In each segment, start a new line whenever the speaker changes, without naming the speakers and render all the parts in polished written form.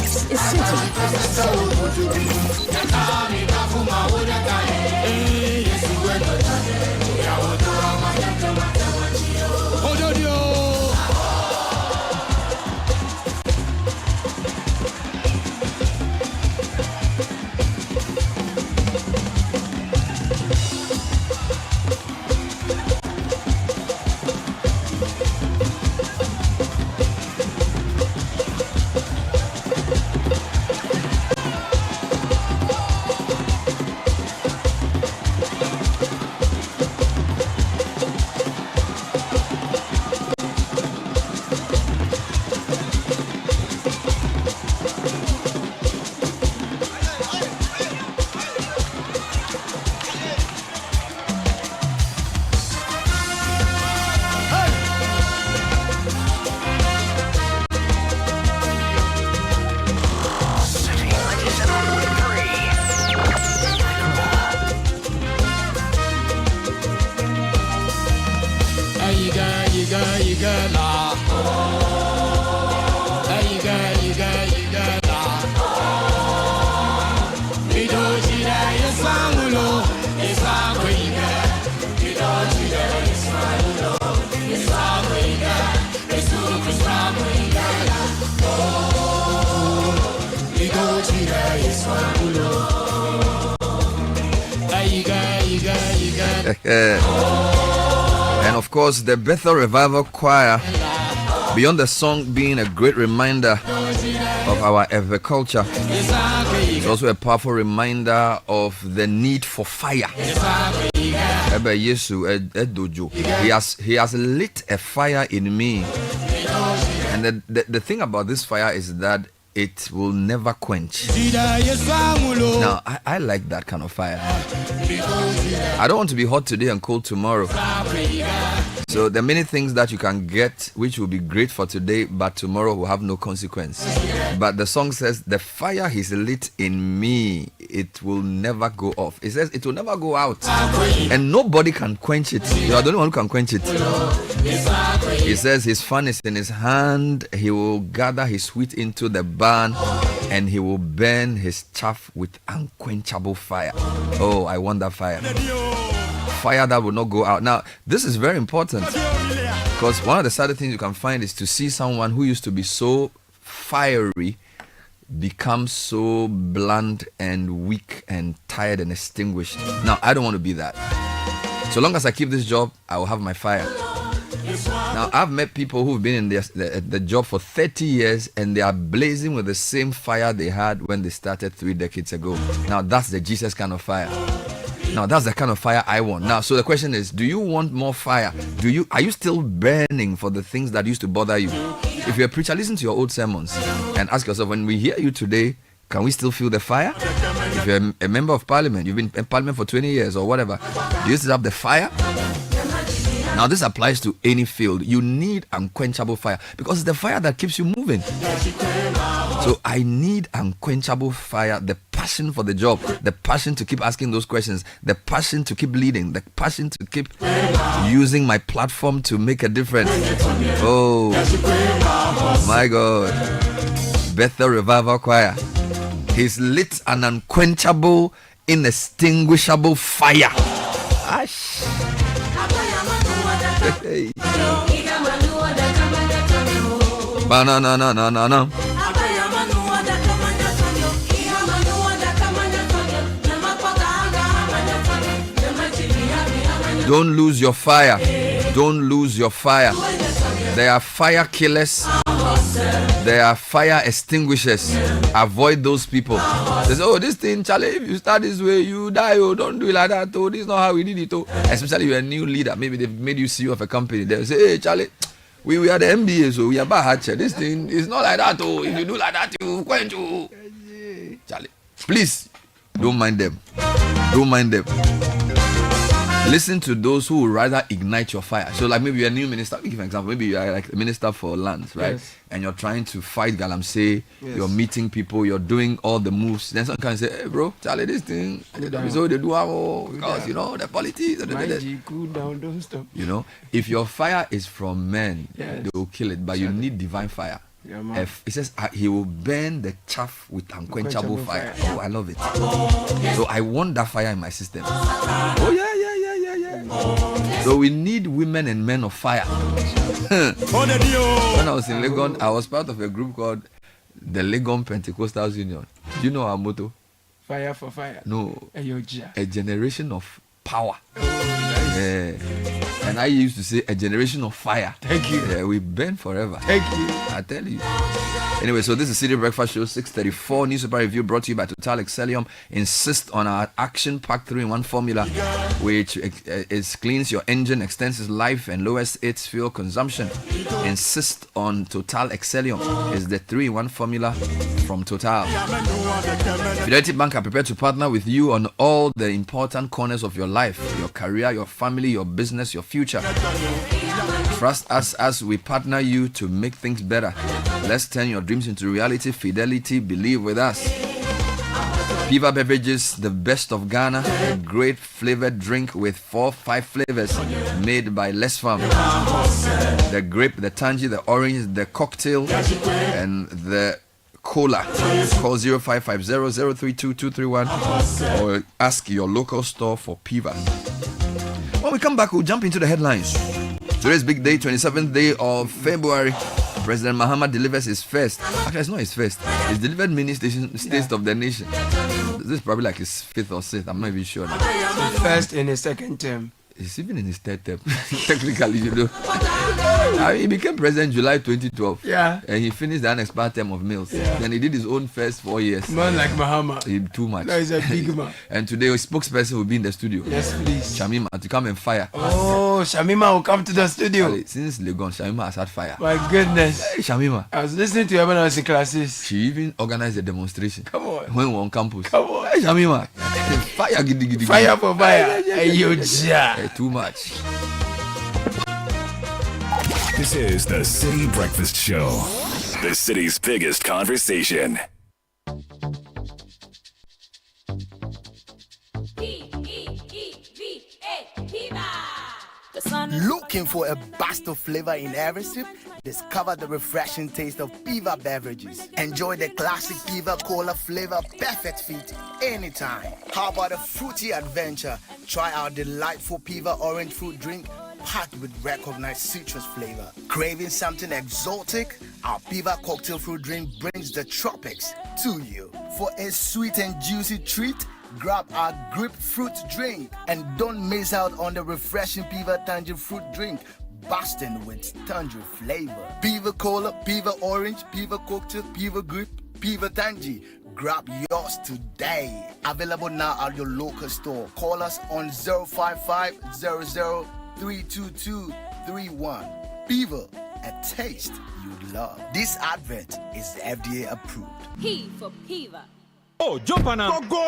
This is Citi Breakfast
And of course, the Bethel Revival Choir, beyond the song being a great reminder of our agriculture, it's also a powerful reminder of the need for fire. He has lit a fire in me. And the thing about this fire is that it will never quench. Now, I like that kind of fire. I don't want to be hot today and cold tomorrow. So there are many things that you can get which will be great for today, but tomorrow will have no consequence. But the song says, the fire is lit in me, it will never go off. It says it will never go out. And nobody can quench it. You are the only one who can quench it. He says his fan is in his hand. He will gather his wheat into the barn, and he will burn his chaff with unquenchable fire. Oh, I want that fire. Fire that will not go out. Now, this is very important, because one of the saddest things you can find is to see someone who used to be so fiery become so bland and weak and tired and extinguished. Now, I don't want to be that. So long as I keep this job, I will have my fire. Now, I've met people who've been in the job for 30 years and they are blazing with the same fire they had when they started 3 decades ago. Now, that's the Jesus kind of fire. Now, that's the kind of fire I want. Now, so the question is, do you want more fire? Are you still burning for the things that used to bother you? If you're a preacher, listen to your old sermons and ask yourself, when we hear you today, can we still feel the fire? If you're a member of parliament, you've been in parliament for 20 years or whatever, do you still have the fire? Now, this applies to any field. You need unquenchable fire, because it's the fire that keeps you moving. So I need unquenchable fire, the passion for the job, the passion to keep asking those questions, the passion to keep leading, the passion to keep using my platform to make a difference. Oh my God. Bethel Revival Choir. He's lit an unquenchable, inextinguishable fire. Ash. Hey. Banana. Don't lose your fire. Don't lose your fire. There are fire killers. There are fire extinguishers. Avoid those people. They say, oh, this thing, Charlie, if you start this way, you die. Oh, don't do it like that. Oh, this is not how we did it. Oh. Especially you're a new leader. Maybe they've made you CEO of a company. They'll say, hey, Charlie, we are the MBA, so we are bad. This thing is not like that. Oh, if you do like that, you going to. Charlie, please, don't mind them. Don't mind them. Listen to those who would rather ignite your fire. So, like maybe you're a new minister. Give an example. Maybe you are like a minister for lands, right?
Yes.
And you're trying to fight galamsey. Yes. You're meeting people. You're doing all the moves. Then someone can say, "Hey, bro, Charlie, this thing, so they do because you know the politics."
Cool down, don't stop.
You know, if your fire is from men,
yes,
they will kill it. But you need divine fire. Yeah, it says he will burn the chaff with unquenchable fire. Oh, I love it. So I want that fire in my system. Oh yeah. So we need women and men of fire. When I was in Legon, I was part of a group called the Legon Pentecostals Union. Do you know our motto?
Fire for fire.
No. A generation of power. Yeah. And I used to say a generation of fire.
Thank you.
Yeah, we burn forever.
Thank you.
I tell you. Anyway, so this is Citi Breakfast Show 634 newspaper review brought to you by Total Excellium. Insist on our action-packed 3-in-1 formula, which cleans your engine, extends its life, and lowers its fuel consumption. Insist on Total Excellium is the 3-in-1 formula from Total. Fidelity Bank are prepared to partner with you on all the important corners of your life, your career, your family, your business, your future. Trust us as we partner you to make things better. Let's turn your dreams into reality. Fidelity, believe with us. Piva Beverages, the best of Ghana, a great flavored drink with 4-5 flavors made by Les Farm. The grape, the tangy, the orange, the cocktail, and the cola. Call 0550-032-231 or ask your local store for Piva. When we come back, we'll jump into the headlines. Today's big day, 27th day of February. President Mahama delivers his first. Actually, it's not his first. He's delivered many states of the nation. This is probably like his 5th or 6th. I'm not even sure now.
First in his second term.
He's even in his 3rd term. Technically, you know. He became president July 2012.
Yeah.
And he finished the unexpired term of Mills.
Yeah.
Then he did his own first 4 years.
Man like Mahama.
Too much.
No, he's a big man.
And today, a spokesperson will be in the studio.
Yes, please.
Shamima, to come and fire.
Oh, Shamima will come to the studio.
Since Legon, Shamima has had fire.
My goodness.
Hey, Shamima.
I was listening to her when I was in classes.
She even organized a demonstration.
Come on.
When we were on campus.
Come on.
Hey, Shamima. Fire, giddy.
Fire for fire.
Hey, too much.
This is the Citi Breakfast Show, the city's biggest conversation.
Looking for a burst of flavor in every sip? Discover the refreshing taste of Piva beverages. Enjoy the classic Piva Cola flavor, perfect fit anytime. How about a fruity adventure? Try our delightful Piva orange fruit drink packed with recognized citrus flavor. Craving something exotic? Our Piva cocktail fruit drink brings the tropics to you. For a sweet and juicy treat, grab our grapefruit drink and don't miss out on the refreshing Piva tangerine fruit drink, bursting with tangerine flavor. Piva Cola, Piva Orange, Piva Cocktail, Piva Grape, Piva Tangy. Grab yours today. Available now at your local store. Call us on 055-00-322-31. Piva, a taste you love. This advert is FDA approved.
P for Piva.
Oh, jump on now.
Go.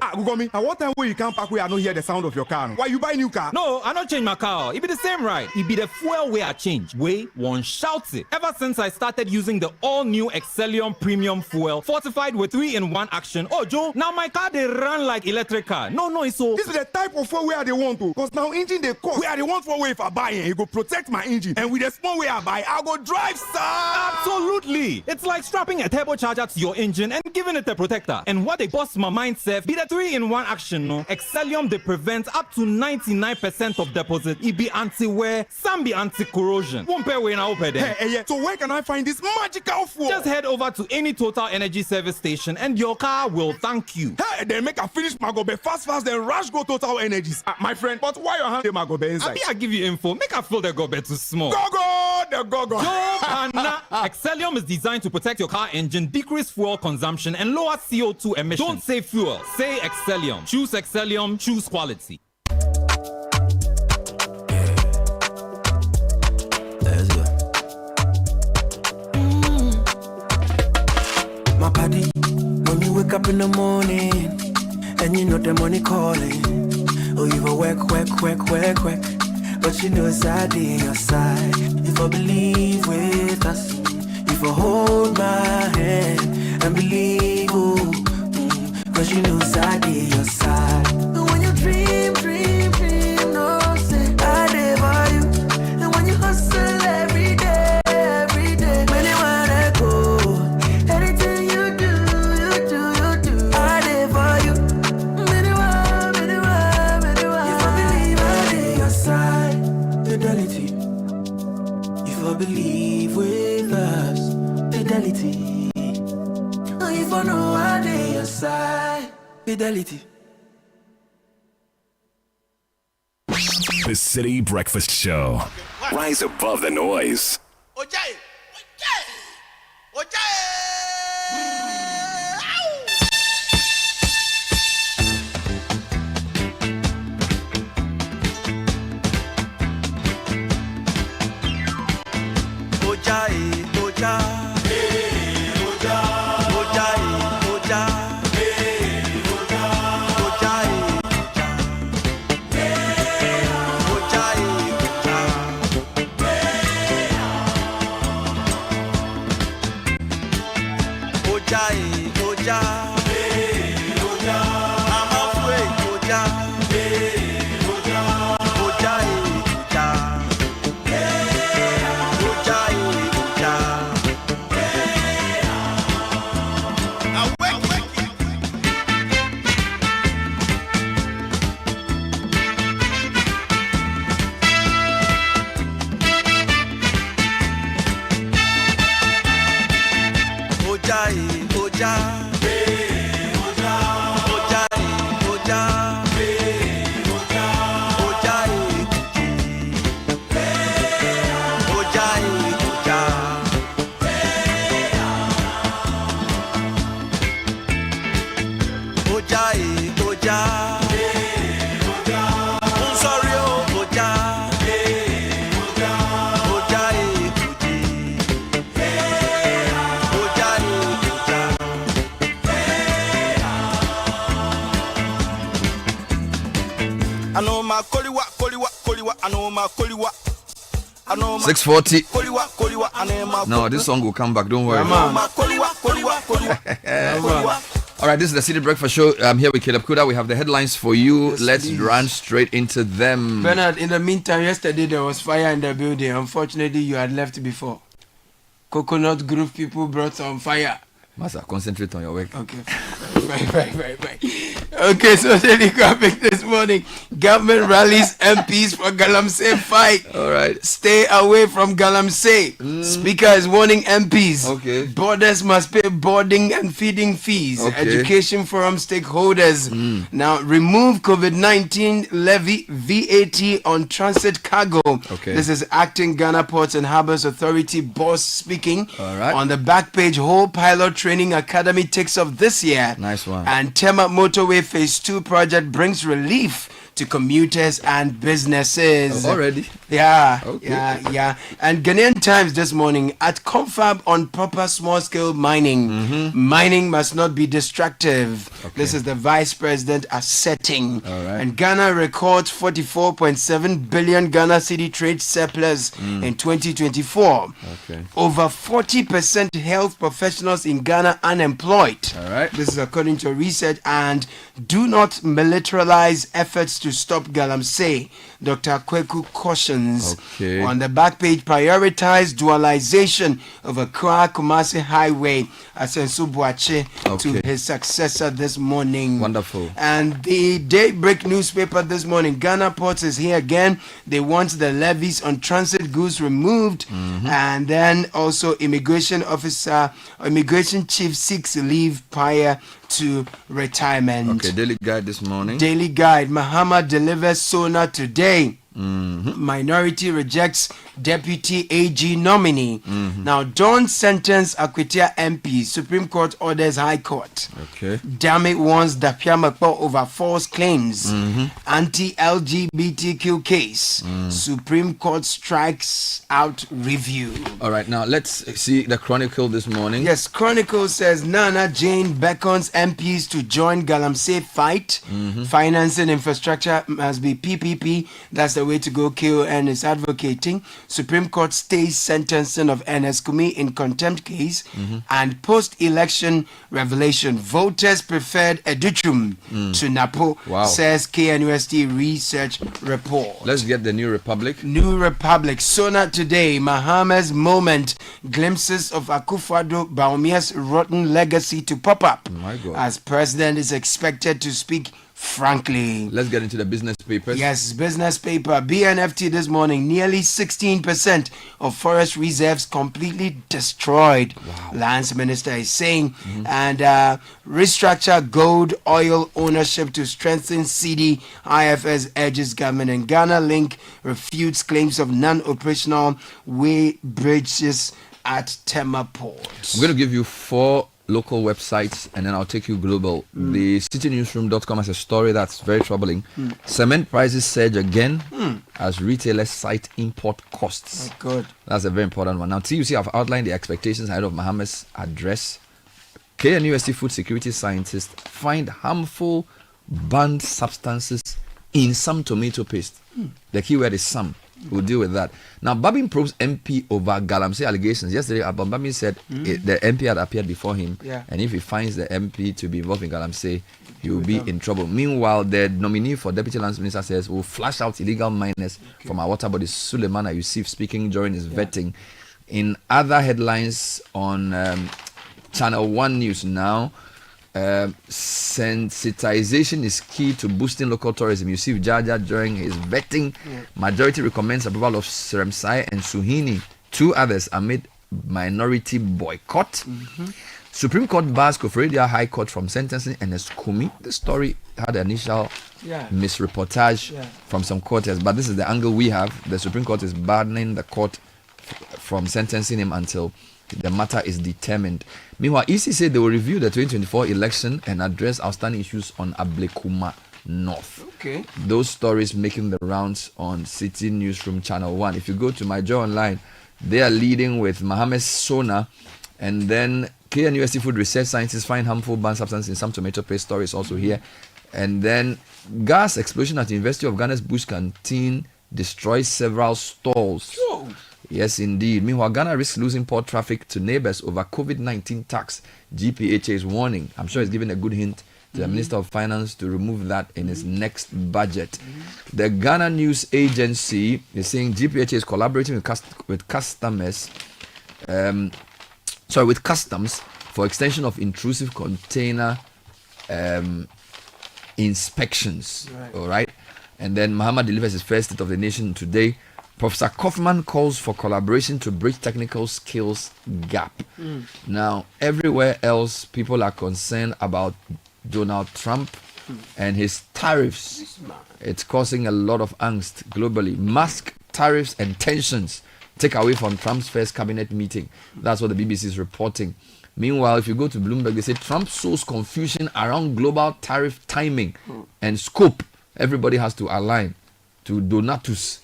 Ah, Gugomi, at what time will you come back where I don't hear the sound of your car? Why you buy new car?
No, I don't change my car. It be the same ride. It be the fuel way I change. Way one shouts it. Ever since I started using the all-new Excellium Premium Fuel, fortified with 3-in-1 action. Oh, Joe, now my car they run like electric car. No, it's so.
This is the type of fuel where they want to. Because now engine they cost. Where they want for way if I buy it, it go protect my engine. And with the small way I buy, I'll go drive, sir.
Absolutely. It's like strapping a turbocharger to your engine and giving it a protector. And what they bust my mind, Seth, be the 3-in-1 action, no? Excellium, they prevent up to 99% of deposit. It be anti-wear, some be anti-corrosion. Won't pay when I open there.
Hey, so where can I find this magical fuel?
Just head over to any Total Energy service station and your car will thank you.
Hey, then make a finish my go be fast, then rush go Total Energies. My friend, but why your hand my go be inside?
I give you info. Make a feel the go be too small.
Go.
Excellium is designed to protect your car engine, decrease fuel consumption, and lower CO2 emissions. Don't say fuel, say Excellium. Choose Excellium, choose quality.
My body, when you wake up in the morning, and you know the money calling. Oh, you go work. But you know it's I on your side. If I believe with us, if I hold my hand and believe, cause you know it's I on your side. And when you dream, no say I live by you. And when you hustle every day, when you wanna go, anything you do, I live for you. If I believe I on your side. Fidelity. If I believe with us, fidelity. If I know I on your side, fidelity.
The Citi Breakfast Show. Rise above the noise.
I know my koliwa.
6:40. No, this song will come back. Don't worry. All right, this is the Citi Breakfast Show. I'm here with Caleb Kuda. We have the headlines for you. Yes, let's run straight into them.
Bernard, in the meantime, yesterday there was fire in the building. Unfortunately, you had left before. Coconut Grove people brought some fire.
Master, concentrate on your work.
Okay. Right. Okay, so daily graphic this morning. Government rallies MPs for Galamsey fight.
All right.
Stay away from Galamsey. Speaker is warning MPs.
Okay.
Borders must pay boarding and feeding fees.
Okay.
Education forum stakeholders. Now remove COVID-19 levy VAT on transit cargo.
Okay.
This is Acting Ghana Ports and Harbors Authority boss speaking.
All right.
On the back page, whole pilot training academy takes off this year.
Nice one.
And Tema Motorway Phase 2 project brings relief to commuters and businesses.
Already?
Yeah,
Okay.
yeah. And Ghanaian Times this morning, at confab on proper small-scale mining. Mining must not be destructive.
Okay.
This is the Vice President asserting.
All right.
And Ghana records 44.7 billion Ghana city trade surplus in 2024.
Okay.
Over 40% health professionals in Ghana unemployed.
All right.
This is according to research. And do not militarize efforts to stop galamsey. Dr. Kweku cautions.
Okay.
On the back page, prioritize dualization of Accra Kumasi Highway. Asensu Boache
Okay.
to his successor this morning.
Wonderful.
And the Daybreak newspaper this morning, Ghana Ports is here again. They want the levies on transit goods removed. And then also immigration chief seeks leave prior to retirement.
Okay, Daily Guide this morning.
Daily Guide, Mahama delivers SONA today. Minority rejects deputy AG nominee. Now, don't sentence Akwitia MP. Supreme Court orders High Court.
Okay.
Dame warns Dapiamakpo over false claims. Anti-LGBTQ case. Supreme Court strikes out review.
All right, now let's see the Chronicle this morning.
Yes, Chronicle says Nana Jane beckons MPs to join Galamsey fight. Financing infrastructure must be PPP. That's the way to go. KON is advocating. Supreme Court stays sentencing of Ernest Kumi in contempt case. And post-election revelation, voters preferred Educhum to Napo,
Wow.
says KNUST research report.
Let's get the New Republic.
New Republic, SONA today, Mahama's moment, glimpses of Akufo-Addo Bawumia's rotten legacy to pop up.
My God.
As president is expected to speak frankly.
Let's get into the business papers.
Yes, business paper. BNFT this morning, nearly 16% of forest reserves completely destroyed.
Wow.
Lands Minister is saying. And restructure gold oil ownership to strengthen CD. IFS urges government. And Ghana Link refutes claims of non-operational way bridges at Tema Port.
I'm going to give you 4 local websites and then I'll take you global. The citinewsroom.com has a story that's very troubling. Cement prices surge again as retailers cite import costs.
Oh, good.
That's a very important one. Now, TUC have outlined the expectations ahead of Mohammed's address. KNUST food security scientists find harmful banned substances in some tomato paste. The key word is some. We'll deal with that. Now, Babin probes MP over Galamsey allegations. Yesterday, Abang Babin said the MP had appeared before him, and if he finds the MP to be involved in Galamsey, he will be in trouble. Meanwhile, the nominee for Deputy Lands Minister says we'll flash out illegal miners from our water bodies. Suleiman Yusuf speaking during his vetting. In other headlines on Channel 1 News now, sensitization is key to boosting local tourism. You see Jaja during his vetting. Majority recommends approval of Seremsai and Suhini. 2 others amid minority boycott. Supreme Court bars Koforidua High Court from sentencing Ernest Kumi. The story had initial misreportage from some quarters, but this is the angle we have. The Supreme Court is barring the court from sentencing him until the matter is determined. Meanwhile, EC said they will review the 2024 election and address outstanding issues on Ablekuma North.
Okay.
Those stories making the rounds on Citi Newsroom Channel 1. If you go to my Joe Online, they are leading with Mohammed's SONA, and then KNUST food research scientists find harmful banned substance in some tomato paste. Story is also here. And then gas explosion at the University of Ghana's Bush Canteen destroys several stalls. Yes, indeed. Meanwhile, Ghana risks losing port traffic to neighbors over COVID-19 tax. GPHA is warning. I'm sure it's giving a good hint to the Minister of Finance to remove that in his next budget. The Ghana News Agency is saying GPHA is collaborating with customs for extension of intrusive container inspections. All right. And then Muhammad delivers his first State of the Nation today. Professor Kaufman calls for collaboration to bridge technical skills gap. Now, everywhere else, people are concerned about Donald Trump and his tariffs. It's causing a lot of angst globally. Musk, tariffs, and tensions take away from Trump's first cabinet meeting. That's what the BBC is reporting. Meanwhile, if you go to Bloomberg, they say Trump sows confusion around global tariff timing and scope everybody has to align to Donatus.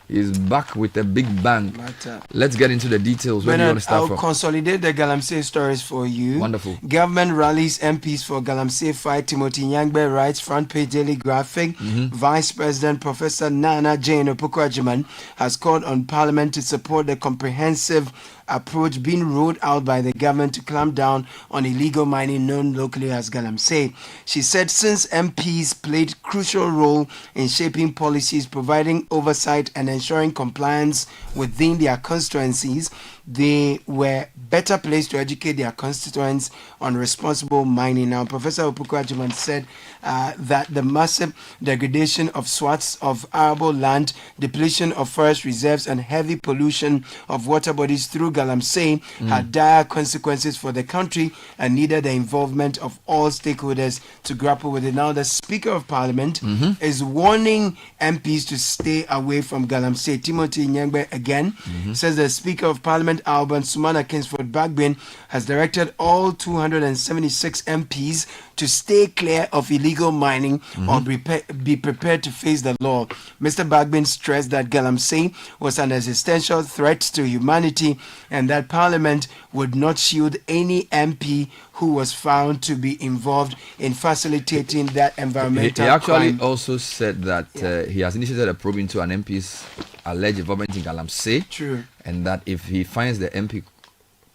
Is back with a big bang. Let's get into the details. Where do you want to start from?
I'll consolidate the Galamsey stories for you.
Wonderful.
Government rallies MPs for Galamsey fight. Timothy Nyangbe writes front page daily graphic. Vice President Professor Nana Jane Opoku-Agyeman has called on Parliament to support the comprehensive approach being rolled out by the government to clamp down on illegal mining known locally as Galamsey. She said since MPs played crucial role in shaping policies, providing oversight and ensuring compliance within their constituencies, they were better placed to educate their constituents on responsible mining. Now, Professor Opoku-Agyeman said that the massive degradation of swaths of arable land, depletion of forest reserves, and heavy pollution of water bodies through Galamsey had dire consequences for the country and needed the involvement of all stakeholders to grapple with it. Now, the Speaker of Parliament is warning MPs to stay away from Galamsey. Timothy Nyangbe again says the Speaker of Parliament, Alban Sumana Kingsford Bagbin, has directed all 276 MPs to stay clear of illegal mining or be prepared to face the law. Mr. Bagbin stressed that Galamsey was an existential threat to humanity and that Parliament would not shield any MP who was found to be involved in facilitating that environmental
He actually
crime.
also said that he has initiated a probe into an MP's alleged involvement in Galamsey.
True.
And that if he finds the MP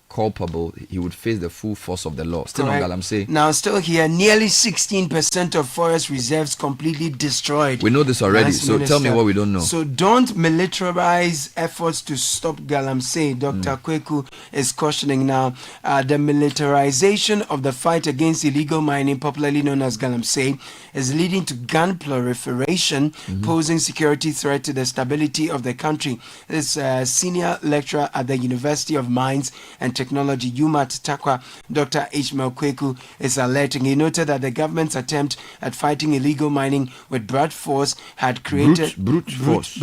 culpable, he would face the full force of the law. Still on Galamsey.
Now, still here, nearly 16% of forest reserves completely destroyed.
We know this already, so tell me what we don't know.
So don't militarize efforts to stop Galamsey. Dr. Kweku is cautioning now. The militarization of the fight against illegal mining, popularly known as Galamsey, is leading to gun proliferation, posing security threat to the stability of the country. This senior lecturer at the University of Mines and Technology, UMAT Takwa, Dr. Ishmael Kweku, is alerting. He noted that the government's attempt at fighting illegal mining with brute force had created
brute force,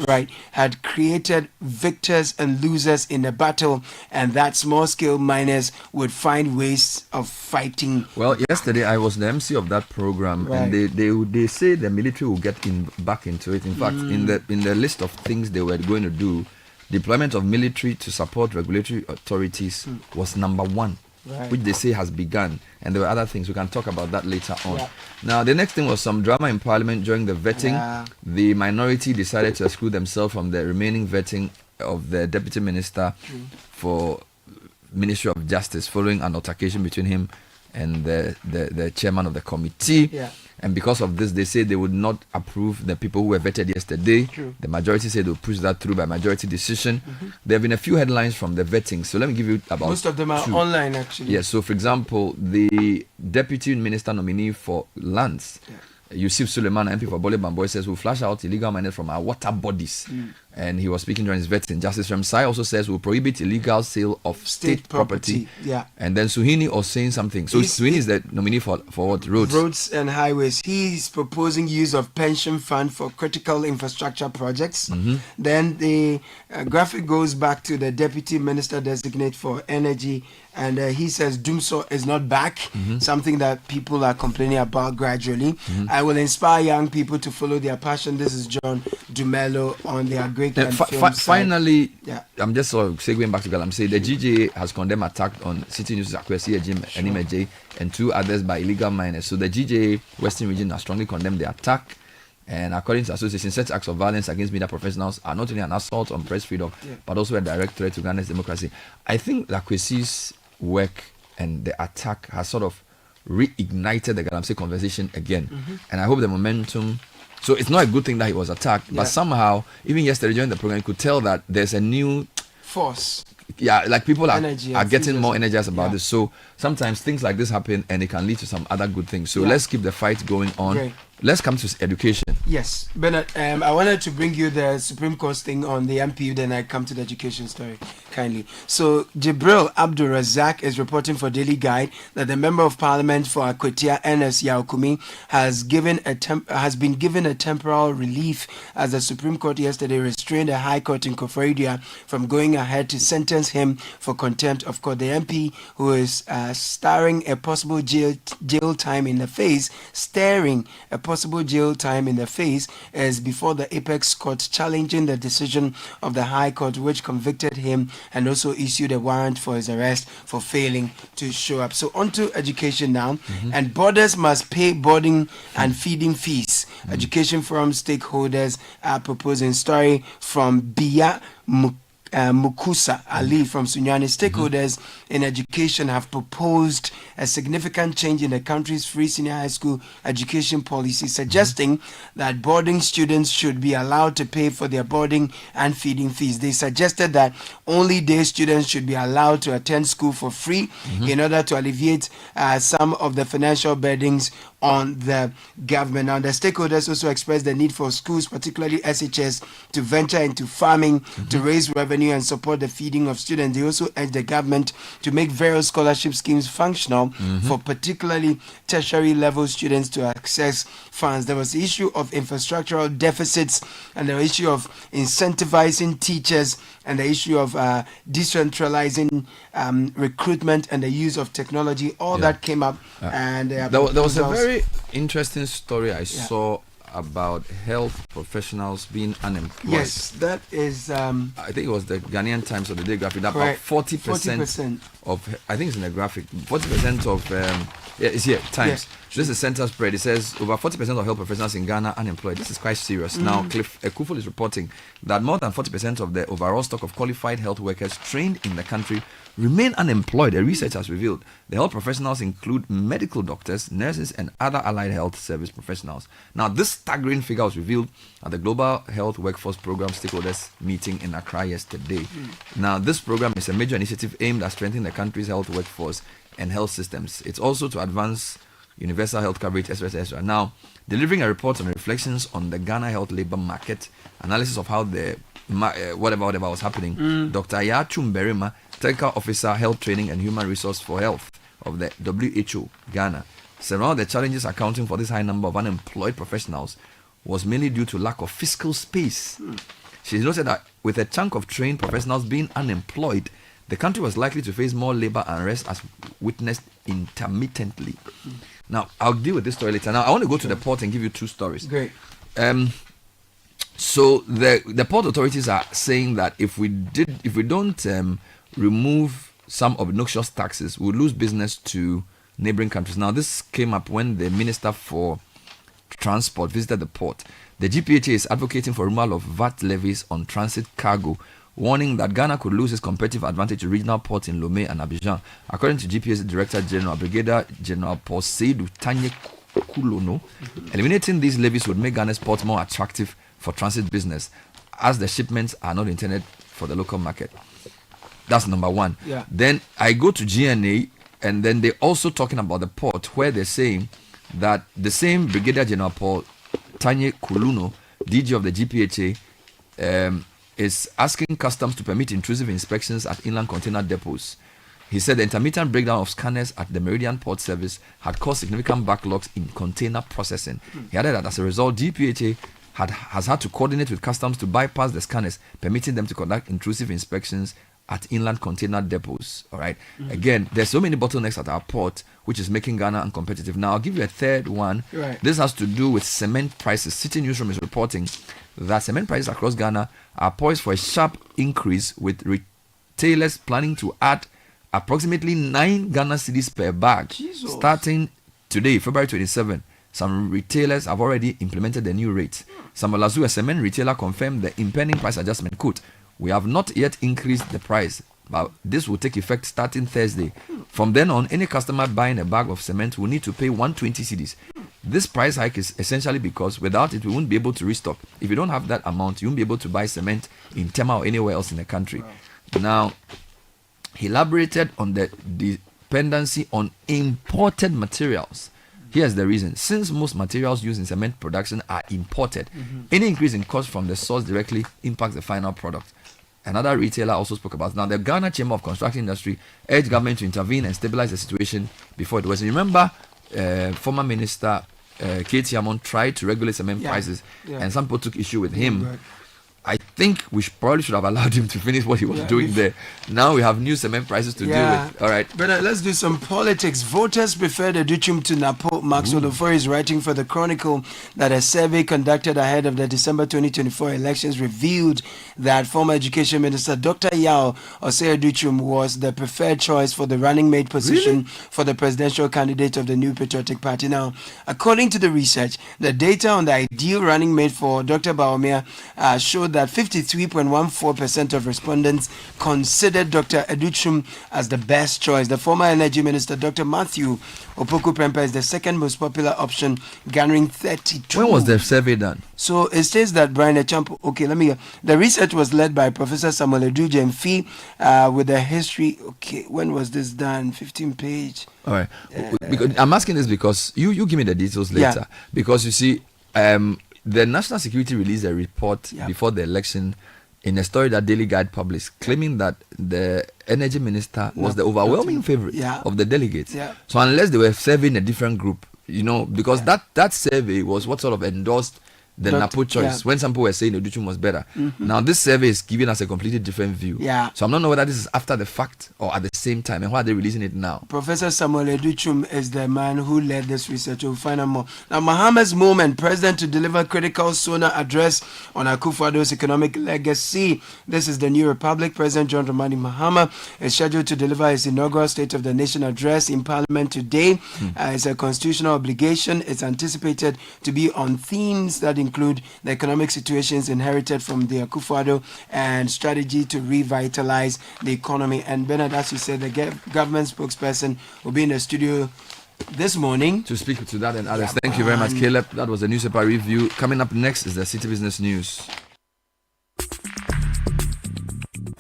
right, had created victors and losers in the battle, and that small-scale miners would find ways of fighting.
Well, yesterday I was the MC of that program, and they say the military will get back into it. In fact, in the list of things they were going to do, deployment of military to support regulatory authorities was number one, which they say has begun. And there were other things. We can talk about that later on. Now, the next thing was some drama in Parliament during the vetting. The minority decided to exclude themselves from the remaining vetting of the Deputy Minister for Ministry of Justice following an altercation between him and the chairman of the committee. And because of this, they say they would not approve the people who were vetted yesterday. The majority said they'll push that through by majority decision. There have been a few headlines from the vetting. So let me give you about
most of them are online, actually.
Yes. So, for example, the Deputy Minister nominee for Lands, Yusuf Suleiman, MP for Bole Bamboy, says we'll flush out illegal miners from our water bodies. And he was speaking during his vetting. Justice Ramsai also says we'll prohibit illegal sale of state property. And then Suhini was saying something. So Suhini is the nominee for what? Roads
and highways. He's proposing use of pension fund for critical infrastructure projects. Then the graphic goes back to the Deputy Minister designate for Energy, and he says Dumso is not back, something that people are complaining about gradually. I will inspire young people to follow their passion. This is John Dumelo on the Agri.
Finally, I'm just sort of segueing back to Galamsey. The GJA has condemned attack on City News Akwesi Ejim Animeje and two others by illegal miners. So the GJA Western Region has strongly condemned the attack. And according to the association, such acts of violence against media professionals are not only an assault on press freedom, but also a direct threat to Ghana's democracy. I think Akwesi's work and the attack has sort of reignited the Galamsey conversation again. And I hope the momentum. So it's not a good thing that he was attacked, but somehow, even yesterday during the program, you could tell that there's a new
force.
Like people are getting more energized about this. So sometimes things like this happen and it can lead to some other good things. So let's keep the fight going on.
Great.
Let's come to education.
Yes, Bernard, I wanted to bring you the Supreme Court thing on the MPU, then I come to the education story, kindly. So, Jibril Abdul Razak is reporting for Daily Guide that the Member of Parliament for Akwetia, Ernest Yaokumi, has been given a temporal relief as the Supreme Court yesterday restrained the High Court in Koforidua from going ahead to sentence him for contempt of court. The MP, who is staring a possible jail time in the face, staring a possible jail time in the face is before the Apex Court, challenging the decision of the High Court, which convicted him and also issued a warrant for his arrest for failing to show up. So on to education now. And boarders must pay boarding and feeding fees. Education Forum stakeholders are proposing. Story from Bia Mukusa Ali from Sunyani. Stakeholders in education have proposed a significant change in the country's free senior high school education policy, suggesting that boarding students should be allowed to pay for their boarding and feeding fees. They suggested that only day students should be allowed to attend school for free in order to alleviate some of the financial burdens on the government. Now, the stakeholders also expressed the need for schools, particularly SHS, to venture into farming to raise revenue and support the feeding of students. They also urged the government to make various scholarship schemes functional for particularly tertiary level students to access funds. There was the issue of infrastructural deficits and the issue of incentivizing teachers and the issue of decentralizing recruitment and the use of technology. All that came up. And
there was a very interesting story I saw about health professionals being unemployed.
Yes, that is.
I think it was the Ghanaian Times of the Day graphic. That about 40% of, I think it's in the graphic, 40% of, it's here, Times. Yes. This is center spread. It says over 40% of health professionals in Ghana unemployed. This is quite serious. Now, Cliff Ekufo is reporting that more than 40% of the overall stock of qualified health workers trained in the country remain unemployed. A research has revealed the health professionals include medical doctors, nurses, and other allied health service professionals. Now, this staggering figure was revealed at the Global Health Workforce Program stakeholders meeting in Accra yesterday. Now, this program is a major initiative aimed at strengthening the country's health workforce and health systems. It's also to advance universal health coverage, etc. Now, delivering a report on reflections on the Ghana health labor market, analysis of how the whatever was happening, Dr. Yachum Berima, Technical Officer, Health Training and Human Resource for Health of the WHO Ghana, said one of the challenges accounting for this high number of unemployed professionals was mainly due to lack of fiscal space. She noted that with a chunk of trained professionals being unemployed, the country was likely to face more labor unrest as witnessed intermittently. Now, I'll deal with this story later. Now, I want to go to the port and give you two stories.
Great.
So the port authorities are saying that if we don't remove some obnoxious taxes, we'll lose business to neighboring countries. Now, this came up when the Minister for Transport visited the port. The GPHA is advocating for removal of VAT levies on transit cargo, warning that Ghana could lose its competitive advantage to regional ports in Lomé and Abidjan. According to GPH's Director General, Brigadier General Paul Seydou Tanye Kulono, eliminating these levies would make Ghana's ports more attractive for transit business, as the shipments are not intended for the local market. That's number one. Then I go to GNA, and then they're also talking about the port, where they're saying that the same Brigadier General Paul Tanye Kulono, DG of the GPHA, is asking customs to permit intrusive inspections at inland container depots. He said the intermittent breakdown of scanners at the Meridian Port Service had caused significant backlogs in container processing. He added that as a result, GPHA has had to coordinate with customs to bypass the scanners, permitting them to conduct intrusive inspections at inland container depots. All right. Again, there's so many bottlenecks at our port, which is making Ghana uncompetitive. Now, I'll give you a third one. This has to do with cement prices. Citi Newsroom is reporting that cement prices across Ghana are poised for a sharp increase, with retailers planning to add approximately 9 Ghana cedis per bag. Starting today, February 27. Some retailers have already implemented the new rates. Samalazu, a cement retailer, confirmed the impending price adjustment. Quote, "We have not yet increased the price, but this will take effect starting Thursday. From then on, any customer buying a bag of cement will need to pay 120 cedis. This price hike is essentially because without it, we won't be able to restock. If you don't have that amount, you won't be able to buy cement in Tema or anywhere else in the country." Now, he elaborated on the dependency on imported materials. Here's the reason. Since most materials used in cement production are imported, any increase in cost from the source directly impacts the final product. Another retailer also spoke about it. Now, the Ghana Chamber of Construction Industry urged government to intervene and stabilize the situation before it was. Remember, former Minister K.T. Amon tried to regulate cement prices, and some people took issue with him. I think we probably should have allowed him to finish what he was doing there. Now we have new cement prices to deal with. All right.
But let's do some politics. Voters preferred Educhum to Napo. Max Olofori is writing for the Chronicle that a survey conducted ahead of the December 2024 elections revealed that former Education Minister Dr. Yao Osei Educhum was the preferred choice for the running mate position for the presidential candidate of the New Patriotic Party. Now, according to the research, the data on the ideal running mate for Dr. Baumia showed that 53.14% of respondents considered Dr. Educhum as the best choice. The former Energy Minister, Dr. Matthew Opoku Prempeh, is the second most popular option, garnering 32.
When was the survey done?
So it says that Brian Echampo, the research was led by Professor Samuel Eduje Mfi with the history. Okay, when was this done? 15-page.
All right. Because I'm asking this because you give me the details later. Because you see, the National Security released a report before the election in a story that Daily Guide published, claiming that the energy minister was the overwhelming favorite of the delegates. So unless they were serving a different group, because that survey was what sort of endorsed the Napo choice when some people were saying Educhum was better. Now this survey is giving us a completely different view. So I'm not know whether this is after the fact or at the same time, and why are they releasing it now?
Professor Samuel Educhum is the man who led this research. We'll find out more. Now, Mahama's moment, president to deliver critical SONA address on Akufo-Addo's economic legacy. This is the New Republic. President John Dramani Mahama is scheduled to deliver his inaugural State of the Nation address in Parliament today. It's a constitutional obligation. It's anticipated to be on themes that include the economic situations inherited from the Akufo-Addo and strategy to revitalize the economy. And Bernard, as you said, the government spokesperson will be in the studio this morning
to speak to that and others. Thank you very much, Caleb. That was the newspaper review. Coming up next is the City Business News.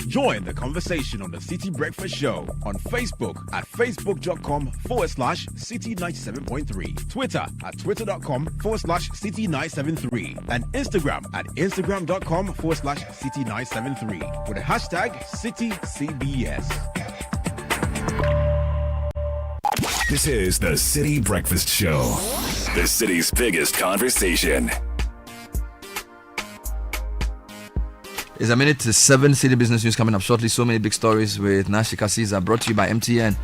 Join the conversation on the Citi Breakfast Show on Facebook at facebook.com/Citi97.3, Twitter at twitter.com/Citi973, and Instagram at instagram.com/Citi973 with the hashtag CityCBS.
This is the Citi Breakfast Show, the city's biggest conversation.
It's a minute to 7. City Business News coming up shortly. So many big stories with Nashika Caesar, brought to you by MTN.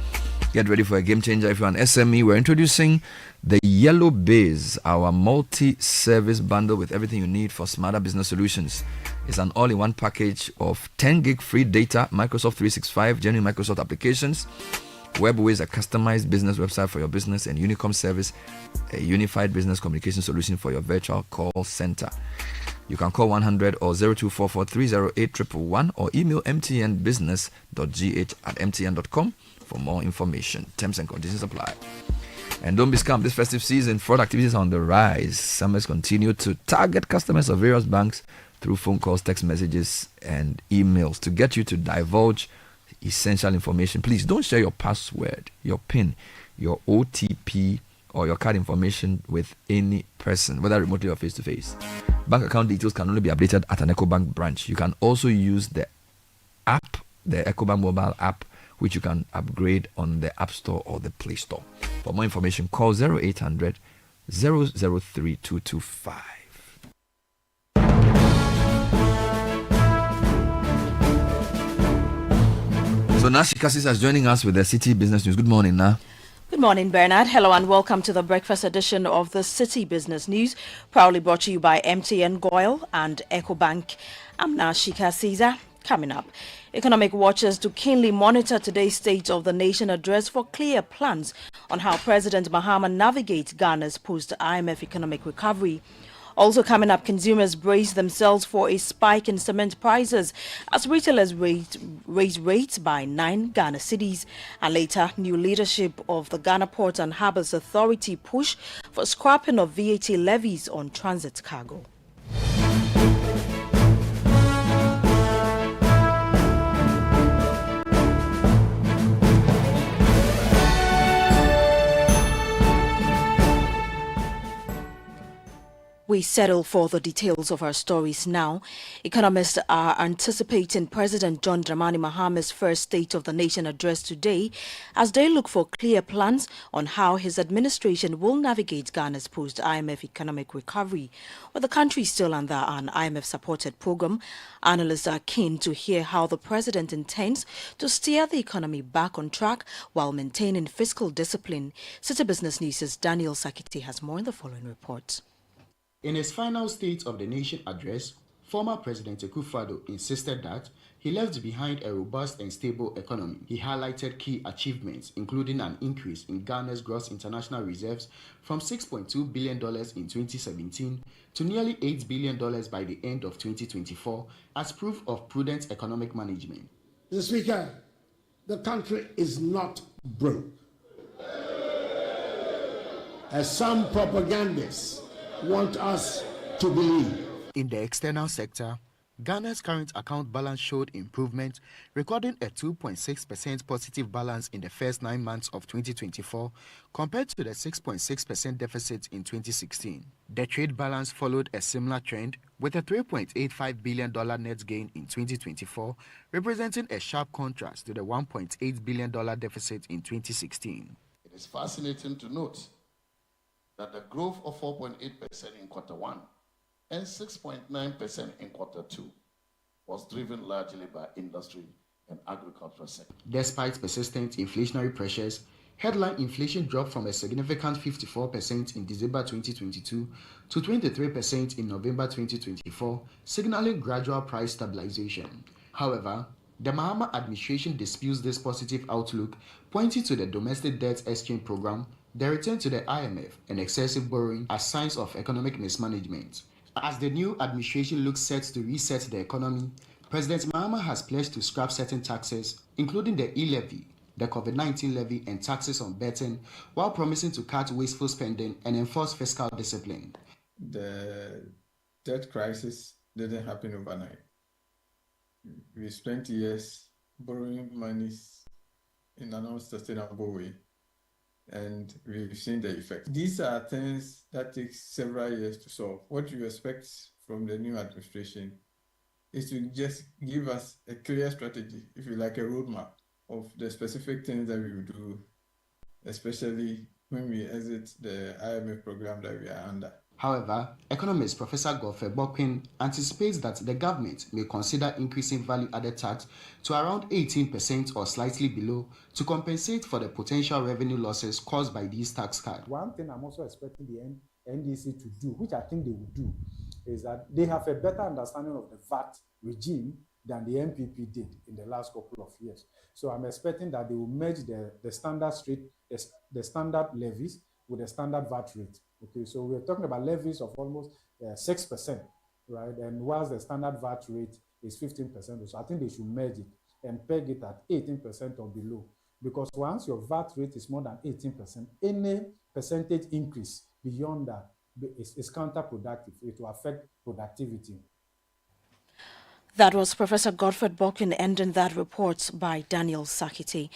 Get ready for a game changer. If you're an SME, we're introducing the Yellow Biz, our multi-service bundle with everything you need for smarter business solutions. It's an all-in-one package of 10 gig free data, Microsoft 365, genuine Microsoft applications, Webways, a customized business website for your business, and Unicom service, a unified business communication solution for your virtual call center. You can call 100 or 0244308111 or email mtnbusiness.gh@mtn.com for more information. Terms and conditions apply. And don't be scammed. This festive season, fraud activities are on the rise. Summers continue to target customers of various banks through phone calls, text messages, and emails to get you to divulge essential information. Please don't share your password, your PIN, your OTP, or your card information with any person, whether remotely or face-to-face. Bank account details can only be updated at an EcoBank branch. You can also use the app, the EcoBank mobile app, which you can upgrade on the App Store or the Play Store. For more information, call 0800 003 225. So Nashika Caesar is joining us with the City Business News. Good morning, Na.
Good morning, Bernard. Hello and welcome to the breakfast edition of the City Business News, proudly brought to you by MTN Goil and EcoBank. I'm Nashika Caesar. Coming up, economic watchers to keenly monitor today's State of the Nation address for clear plans on how President Mahama navigates Ghana's post-IMF economic recovery. Also coming up, consumers brace themselves for a spike in cement prices as retailers raise rates by 9 Ghana cedis. And later, new leadership of the Ghana Ports and Harbours Authority push for scrapping of VAT levies on transit cargo. We We settle for the details of our stories now. Economists are anticipating President John Dramani Mahama's first State of the Nation address today as they look for clear plans on how his administration will navigate Ghana's post-IMF economic recovery. With the country still under an IMF-supported program, analysts are keen to hear how the president intends to steer the economy back on track while maintaining fiscal discipline. Citi Business News' Daniel Sakiti has more in the following report.
In his final State of the Nation address, former President Akufo-Addo insisted that he left behind a robust and stable economy. He highlighted key achievements, including an increase in Ghana's gross international reserves from $6.2 billion in 2017 to nearly $8 billion by the end of 2024 as proof of prudent economic management.
Mr. Speaker, the country is not broke. As some propagandists want us to believe.
In the external sector, Ghana's current account balance showed improvement, recording a 2.6% positive balance in the first 9 months of 2024 compared to the 6.6% deficit in 2016. The trade balance followed a similar trend with a $3.85 billion net gain in 2024, representing a sharp contrast to the $1.8 billion deficit in 2016.
It is fascinating to note that the growth of 4.8% in quarter one and 6.9% in quarter two was driven largely by industry and agricultural sector.
Despite persistent inflationary pressures, headline inflation dropped from a significant 54% in December 2022 to 23% in November 2024, signaling gradual price stabilization. However, the Mahama administration disputes this positive outlook, pointing to the domestic debt exchange program, the return to the IMF, and excessive borrowing as signs of economic mismanagement. As the new administration looks set to reset the economy, President Mahama has pledged to scrap certain taxes, including the e-levy, the COVID-19 levy, and taxes on betting, while promising to cut wasteful spending and enforce fiscal discipline.
The debt crisis didn't happen overnight. We spent years borrowing monies in an unsustainable way, and we've seen the effect. These are things that take several years to solve. What you expect from the new administration is to just give us a clear strategy, if you like, a roadmap of the specific things that we will do, especially when we exit the IMF program that we are under.
However, economist Professor Godfrey Bokwin anticipates that the government may consider increasing value-added tax to around 18% or slightly below to compensate for the potential revenue losses caused by these tax cuts.
One thing I'm also expecting the NDC to do, which I think they will do, is that they have a better understanding of the VAT regime than the MPP did in the last couple of years. So I'm expecting that they will merge the standard levies with the standard VAT rate. Okay, so we're talking about levies of almost 6%, right? And whilst the standard VAT rate is 15%, so I think they should merge it and peg it at 18% or below. Because once your VAT rate is more than 18%, any percentage increase beyond that is counterproductive. It will affect productivity.
That was Professor Godfred Bokin ending that report by Daniel Sakiti.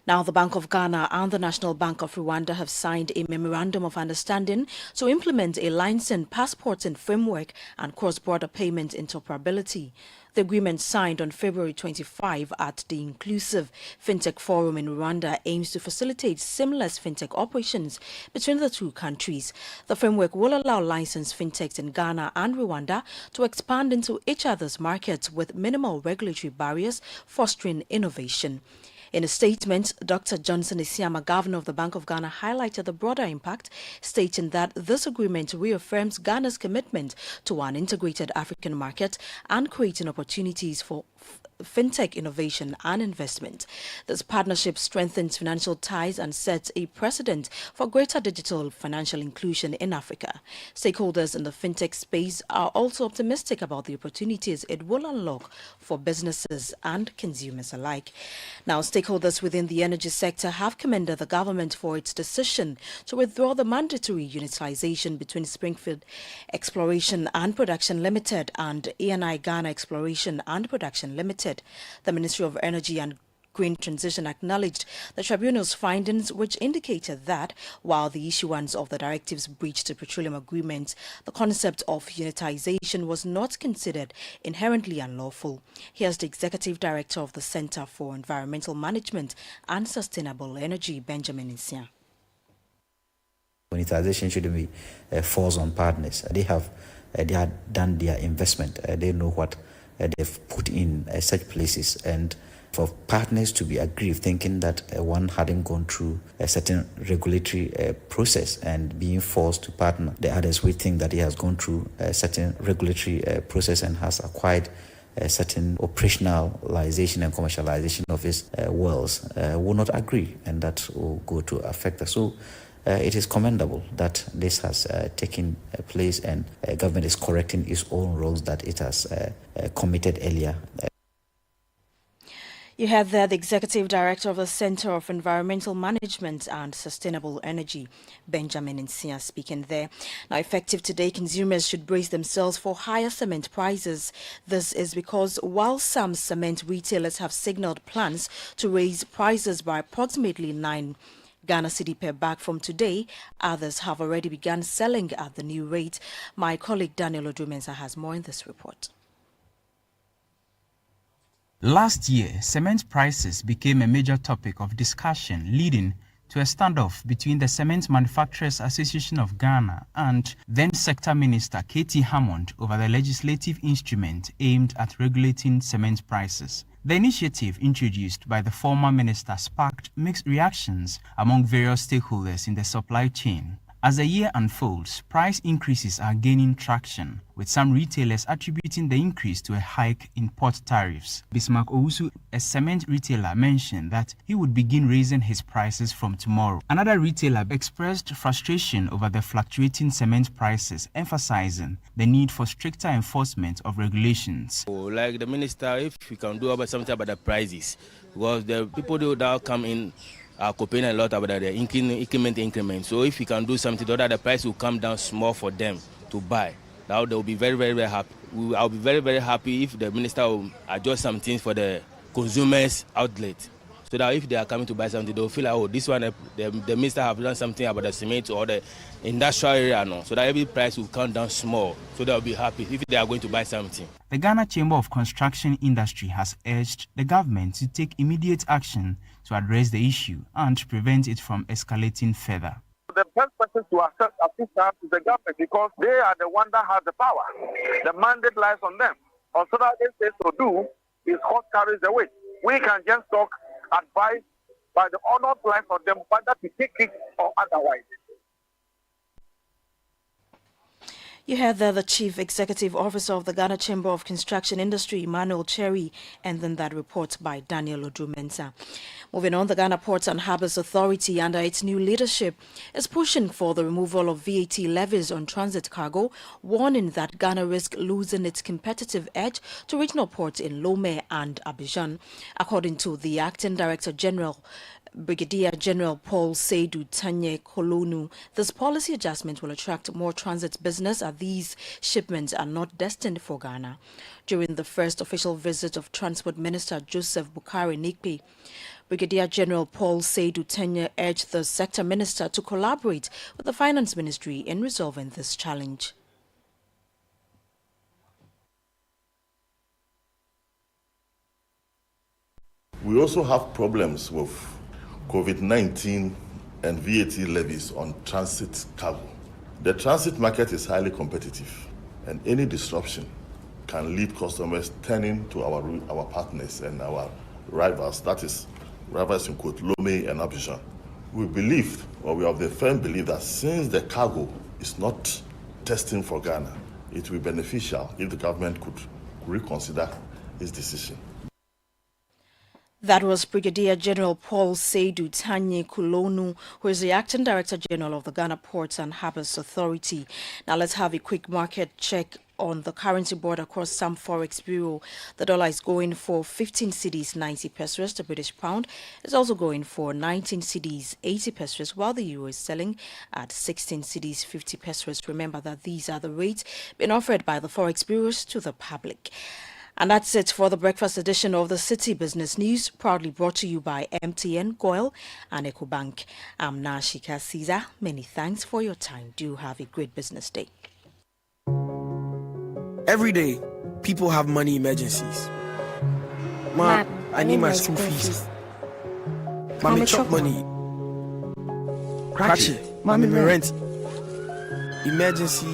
Now, the Bank of Ghana and the National Bank of Rwanda have signed a memorandum of understanding to implement a licensed passporting framework and cross-border payment interoperability. The agreement signed on February 25 at the Inclusive FinTech Forum in Rwanda aims to facilitate seamless FinTech operations between the two countries. The framework will allow licensed FinTechs in Ghana and Rwanda to expand into each other's markets with minimal regulatory barriers, fostering innovation. In a statement, Dr. Johnson Isiama, Governor of the Bank of Ghana, highlighted the broader impact, stating that this agreement reaffirms Ghana's commitment to an integrated African market and creating opportunities for fintech innovation and investment. This partnership strengthens financial ties and sets a precedent for greater digital financial inclusion in Africa. Stakeholders in the fintech space are also optimistic about the opportunities it will unlock for businesses and consumers alike. Now, stakeholders within the energy sector have commended the government for its decision to withdraw the mandatory unitization between Springfield Exploration and Production Limited and ENI Ghana Exploration and Production Limited. The Ministry of Energy and Green Transition acknowledged the tribunal's findings, which indicated that while the issuance of the directives breached the petroleum agreement, the concept of unitization was not considered inherently unlawful. Here's the Executive Director of the Center for Environmental Management and Sustainable Energy, Benjamin Nsia.
Monetization shouldn't be forced on partners. They have done their investment. They know what they've put in such places, and for partners to be aggrieved thinking that one hadn't gone through a certain regulatory process and being forced to partner the others, we think that he has gone through a certain regulatory process and has acquired a certain operationalization and commercialization of his wells, will not agree, and that will go to affect us. So it is commendable that this has taken place, and government is correcting its own roles that it has committed earlier.
You had there the Executive Director of the Center of Environmental Management and Sustainable Energy, Benjamin Nsia, speaking there. Now, effective today, consumers should brace themselves for higher cement prices. This is because while some cement retailers have signaled plans to raise prices by approximately 9 Ghana cedi per bag from today, others have already begun selling at the new rate. My colleague Daniel Odumensa has more in this report.
Last year, cement prices became a major topic of discussion, leading to a standoff between the Cement Manufacturers Association of Ghana and then Sector Minister K.T. Hammond over the legislative instrument aimed at regulating cement prices. The initiative introduced by the former minister sparked mixed reactions among various stakeholders in the supply chain. As the year unfolds, price increases are gaining traction, with some retailers attributing the increase to a hike in port tariffs. Bismarck Owusu, a cement retailer, mentioned that he would begin raising his prices from tomorrow. Another retailer expressed frustration over the fluctuating cement prices, emphasizing the need for stricter enforcement of regulations.
Like the minister, if we can do something about the prices, because the people who now come in are complaining a lot about the increment. So if we can do something, the price will come down small for them to buy. Now they will be very, very, very happy. I'll be very, very happy if the minister will adjust some things for the consumers' outlet. So that if they are coming to buy something, they'll feel like, oh, this one, the minister have done something about the cement or the industrial area. No. So that every price will come down small. So they'll be happy if they are going to buy something.
The Ghana Chamber of Construction Industry has urged the government to take immediate action to address the issue and prevent it from escalating further.
The best person to assist us is the government, because they are the one that has the power. The mandate lies on them. On so that they say so do, is what carries the weight. We can just talk advice, by the honor lies on them whether to take it or otherwise.
You heard there the Chief Executive Officer of the Ghana Chamber of Construction Industry, Emmanuel Cherry, and then that report by Daniel Odumensa. Moving on, the Ghana Ports and Harbours Authority, under its new leadership, is pushing for the removal of VAT levies on transit cargo, warning that Ghana risks losing its competitive edge to regional ports in Lomé and Abidjan. According to the Acting Director General, Brigadier General Paul Seydou Tanye Kolonu, this policy adjustment will attract more transit business as these shipments are not destined for Ghana. During the first official visit of Transport Minister Joseph Bukari Nikpe, Brigadier General Paul Seydou Tanye urged the sector minister to collaborate with the Finance Ministry in resolving this challenge.
We also have problems with COVID-19 and VAT levies on transit cargo. The transit market is highly competitive, and any disruption can lead customers turning to our partners and our rivals, that is, rivals in quote, Lomé and Abidjan. We believe, or we have the firm belief, that since the cargo is not destined for Ghana, it will be beneficial if the government could reconsider its decision.
That was Brigadier General Paul Seydou Tanye Kolonu, who is the Acting Director General of the Ghana Ports and Harbours Authority. Now let's have a quick market check on the currency board across some forex bureau. The dollar is going for 15 cedis 90 pesos. The British pound is also going for 19 cedis 80 pesos, while the euro is selling at 16 cedis 50 pesos. Remember that these are the rates being offered by the forex bureaus to the public. And that's it for the breakfast edition of the City Business News, proudly brought to you by MTN, Goil, and EcoBank. I'm Nashika Caesar. Many thanks for your time. Do have a great business day.
Every day, people have money emergencies. Ma, I need my school fees. Mommy chop money. Cratchy, mommy rent. Emergency.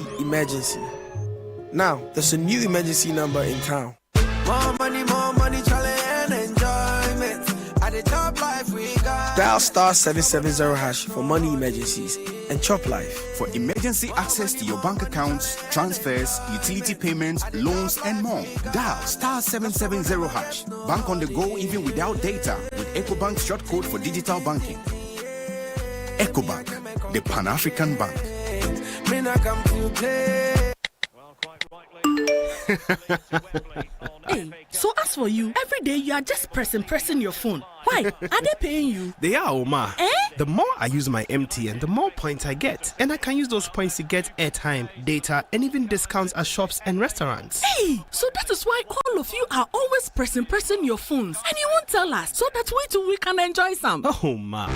Now, there's a new emergency number in town. More money, challenge and enjoyment. At the top life we got. Dial star 770 hash for money emergencies and chop life.
For emergency access to your bank accounts, transfers, utility payments, loans, and more, dial star 770 hash. Bank on the go even without data with EcoBank's short code for digital banking. EcoBank, the Pan-African Bank.
Hey, so as for you, every day you are just pressing your phone. Why? Are they paying you?
They are, Oma.
Eh?
The more I use my MTN, the more points I get. And I can use those points to get airtime, data, and even discounts at shops and restaurants.
Hey, so that is why all of you are always pressing your phones. And you won't tell us, so that we too we can enjoy some.
Oh, ma.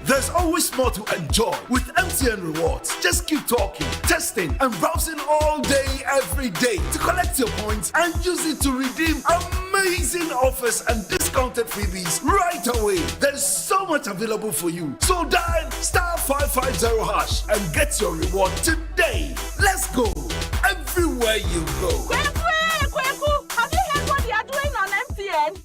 There's always more to enjoy with MTN Rewards. Just keep talking, testing, and browsing all day, every day to collect your points and use it to redeem amazing offers and discounted freebies right away. There's so much available for you. So dial star 550 hash and get your reward today. Let's go everywhere you go.
Kweku, have you heard what they are doing on MTN?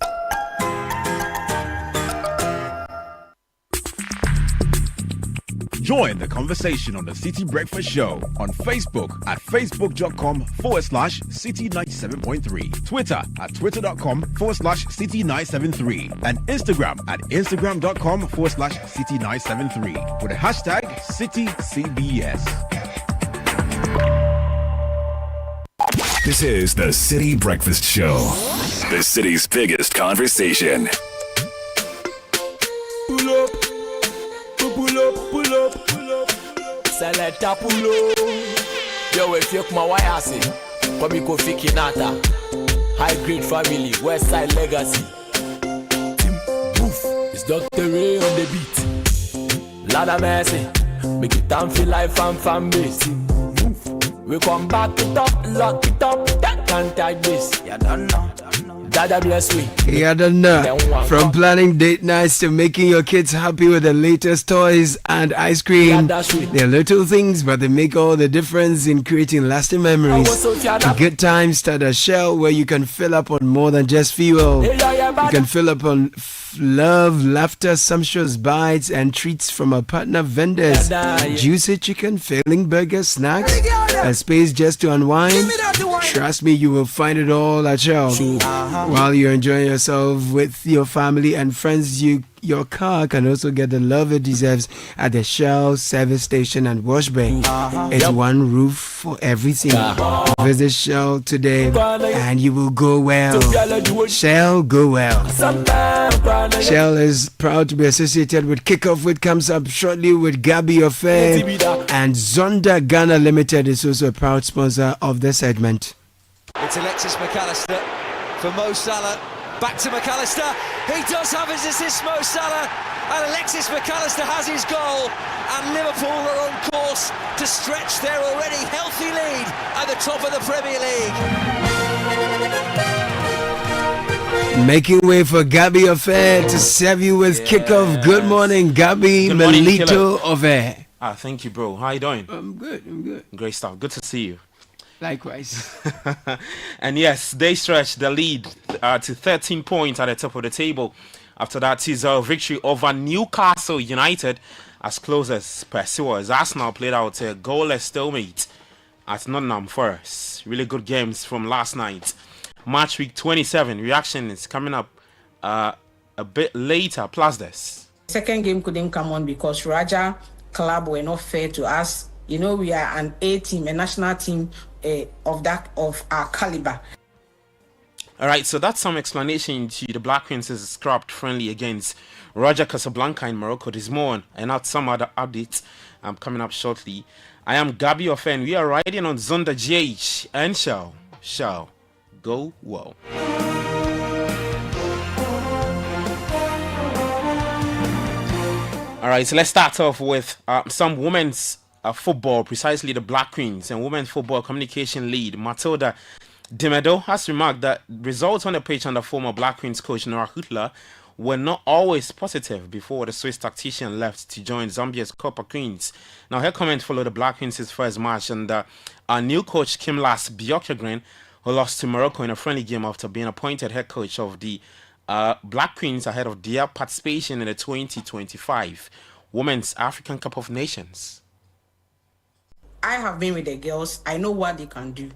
Join the conversation on the Citi Breakfast Show on Facebook at facebook.com/Citi97.3, Twitter at twitter.com/Citi973, and Instagram at instagram.com/Citi973 with the hashtag CityCBS.
This is the Citi Breakfast Show, the city's biggest conversation.
Pull up. Selecta pull up. Yo, if you come my say, come go fiki nata. High grade family, West Side legacy. Team Boof, it's Dr. Ray on the beat. Lada Mercy, make it time feel like fan base. We come back it up, lock it up, that can't take this. You don't know. Dada bless we.
Yeah, don't know. From planning date nights to making your kids happy with the latest toys and ice cream. They're little things, but they make all the difference in creating lasting memories. A good time start a Shell where you can fill up on more than just fuel. You can fill up on love, laughter, sumptuous bites, and treats from our partner vendors. Juicy chicken, filling burgers, snacks, a space just to unwind. Trust me, you will find it all at Shell. While you're enjoying yourself with your family and friends, your car can also get the love it deserves at the Shell service station and wash bay. It's one roof for everything. Visit Shell today and you will go well. Shell, go well. Shell is proud to be associated with Kickoff, which comes up shortly with Gabi Ofe, and Zonda Ghana Limited is also a proud sponsor of the segment.
It's Alexis McAllister for Mo Salah. Back to McAllister. He does have his assist, Mo Salah. And Alexis McAllister has his goal. And Liverpool are on course to stretch their already healthy lead at the top of the Premier League.
Making way for Gabi Ofe to serve you with Kickoff. Good morning, Gabi.
Good morning,
Melito Ofe.
Thank you, bro. How you doing?
I'm good.
Great stuff. Good to see you.
Likewise.
And yes, they stretched the lead to 13 points at the top of the table. After that 2-0 victory over Newcastle United, as close as pursuers. Arsenal played out a goalless stalemate at Nottingham Forest. Really good games from last night. Match week 27. Reaction is coming up a bit later. Plus this.
Second game couldn't come on because Raja Club were not fair to us. You know, we are an A team, a national team of our caliber.
All right, so that's some explanation to the Black Queens' scrapped friendly against Raja Casablanca in Morocco this morning, and not some other updates coming up shortly. I am Gabi Ofen. We are riding on Zonda GH and Shell. go well. All right, so let's start off with some women's football, precisely the Black Queens, and women's football communication lead Matilda Dimedo has remarked that results on the pitch under former Black Queens coach Nora Hutler were not always positive before the Swiss tactician left to join Zambia's Copper Queens. Now, her comment followed the Black Queens' first match, and our new coach Kimlas Bjorkegren, who lost to Morocco in a friendly game after being appointed head coach of the Black Queens ahead of their participation in the 2025 Women's African Cup of Nations.
I have been with the girls. I know what they can do.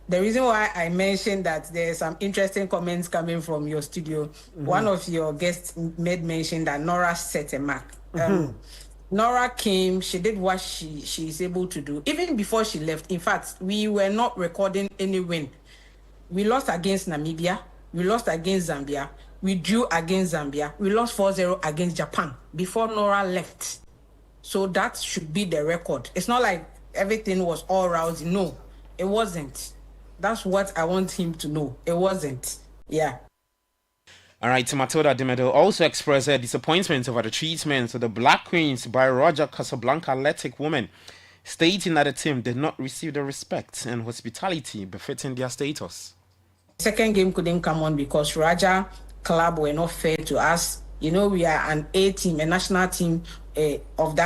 The reason why I mentioned that there's some interesting comments coming from your studio, one of your guests made mention that Nora set a mark. Nora came, she did what she is able to do. Even before she left, in fact, we were not recording any win. We lost against Namibia. We lost against Zambia. We drew against Zambia. We lost 4-0 against Japan before Nora left. So that should be the record. It's not like everything was all rousing. No, it wasn't. That's what I want him to know. It wasn't. Yeah.
All right, Matilda Dimedo also expressed her disappointment over the treatment of the Black Queens by Roger Casablanca Athletic women, stating that the team did not receive the respect and hospitality befitting their status.
Second game couldn't come on because Raja Club were not fair to us. You know, we are an A team, a national team of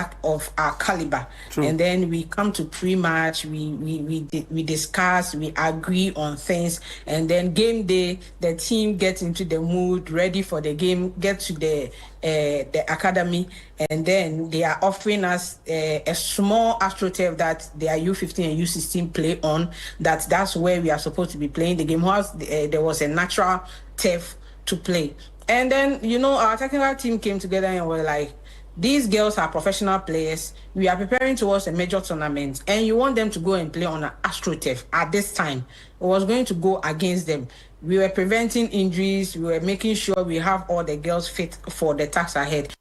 our caliber. True. And then we come to pre-match, we discuss, we agree on things, and then game day, the team gets into the mood, ready for the game, get to the academy, and then they are offering us a small AstroTurf that their U15 and U16 play on. That's where we are supposed to be playing the game. There was a natural turf to play. And then, you know, our technical team came together and were like, these girls are professional players. We are preparing towards a major tournament, and you want them to go and play on an AstroTurf at this time. It was going to go against them. We were preventing injuries. We were making sure we have all the girls fit for the task ahead.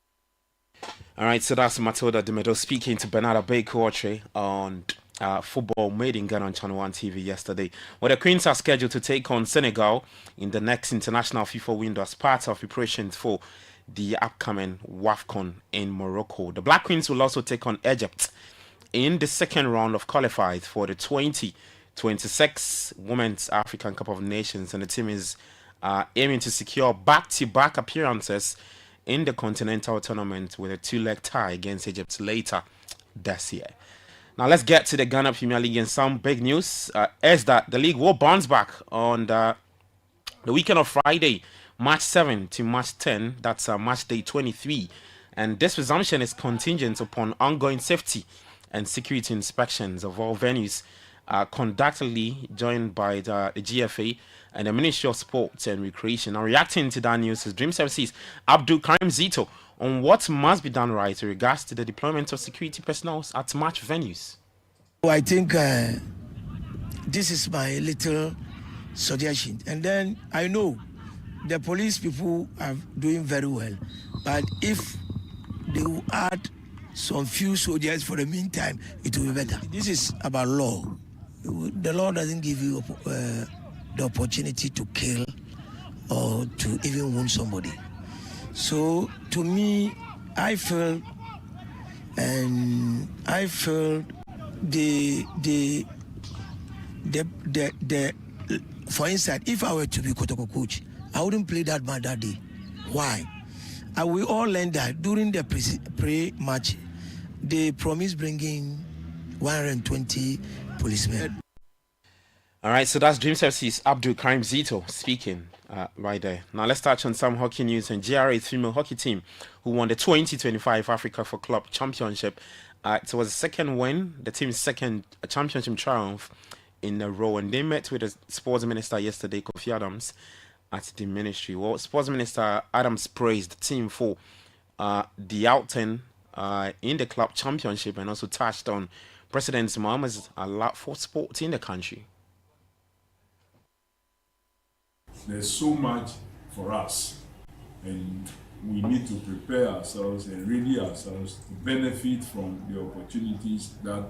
All right, so that's Matilda Dimedo speaking to Bernard Avle on football made in Ghana on Channel 1 TV yesterday. Well, the Queens are scheduled to take on Senegal in the next international FIFA window as part of preparations for the upcoming WAFCON in Morocco. The Black Queens will also take on Egypt in the second round of qualifiers for the 2026 Women's African Cup of Nations, and the team is aiming to secure back-to-back appearances in the continental tournament with a 2-leg tie against Egypt later this year. Now let's get to the Ghana Premier League, and some big news is that the league will bounce back on the weekend of Friday, March 7 to March 10, that's match day 23, and this resumption is contingent upon ongoing safety and security inspections of all venues conductedly joined by the GFA and the Ministry of Sports and Recreation. Now, reacting to that news is Dream Services Abdul Karim Zito on what must be done right in regards to the deployment of security personnel at match venues.
I think this is my little suggestion, and then I know the police people are doing very well, but if they will add some few soldiers for the meantime, it will be better. This is about law. The law doesn't give you the opportunity to kill or to even wound somebody. So to me, I feel the for instance, if I were to be Kotoko coach, I wouldn't play that man that day. Why? And we all learned that during the pre-match, they promised bringing 120 policemen.
All right, so that's Dream Services Abdul Karim Zito speaking right there. Now let's touch on some hockey news. And GRA's female hockey team, who won the 2025 Africa for Club Championship, it was the second win, the team's second championship triumph in a row, and they met with the sports minister yesterday, Kofi Adams, at the ministry. Well, Sports Minister Adams praised the team for the outing in the club championship, and also touched on President Muhammad's love for sports in the country.
There's so much for us, and we need to prepare ourselves and ready ourselves to benefit from the opportunities that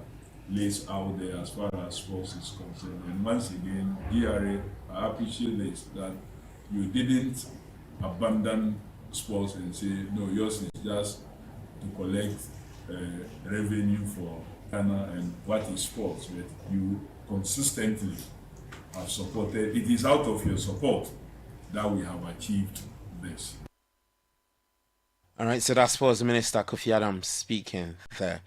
lays out there as far as sports is concerned. And once again, GRA, I appreciate this, that you didn't abandon sports and say, no, yours is just to collect revenue for Ghana and what is sports, but you consistently have supported. It is out of your support that we have achieved this.
All right, so that's Sports Minister Kofi Adams speaking there.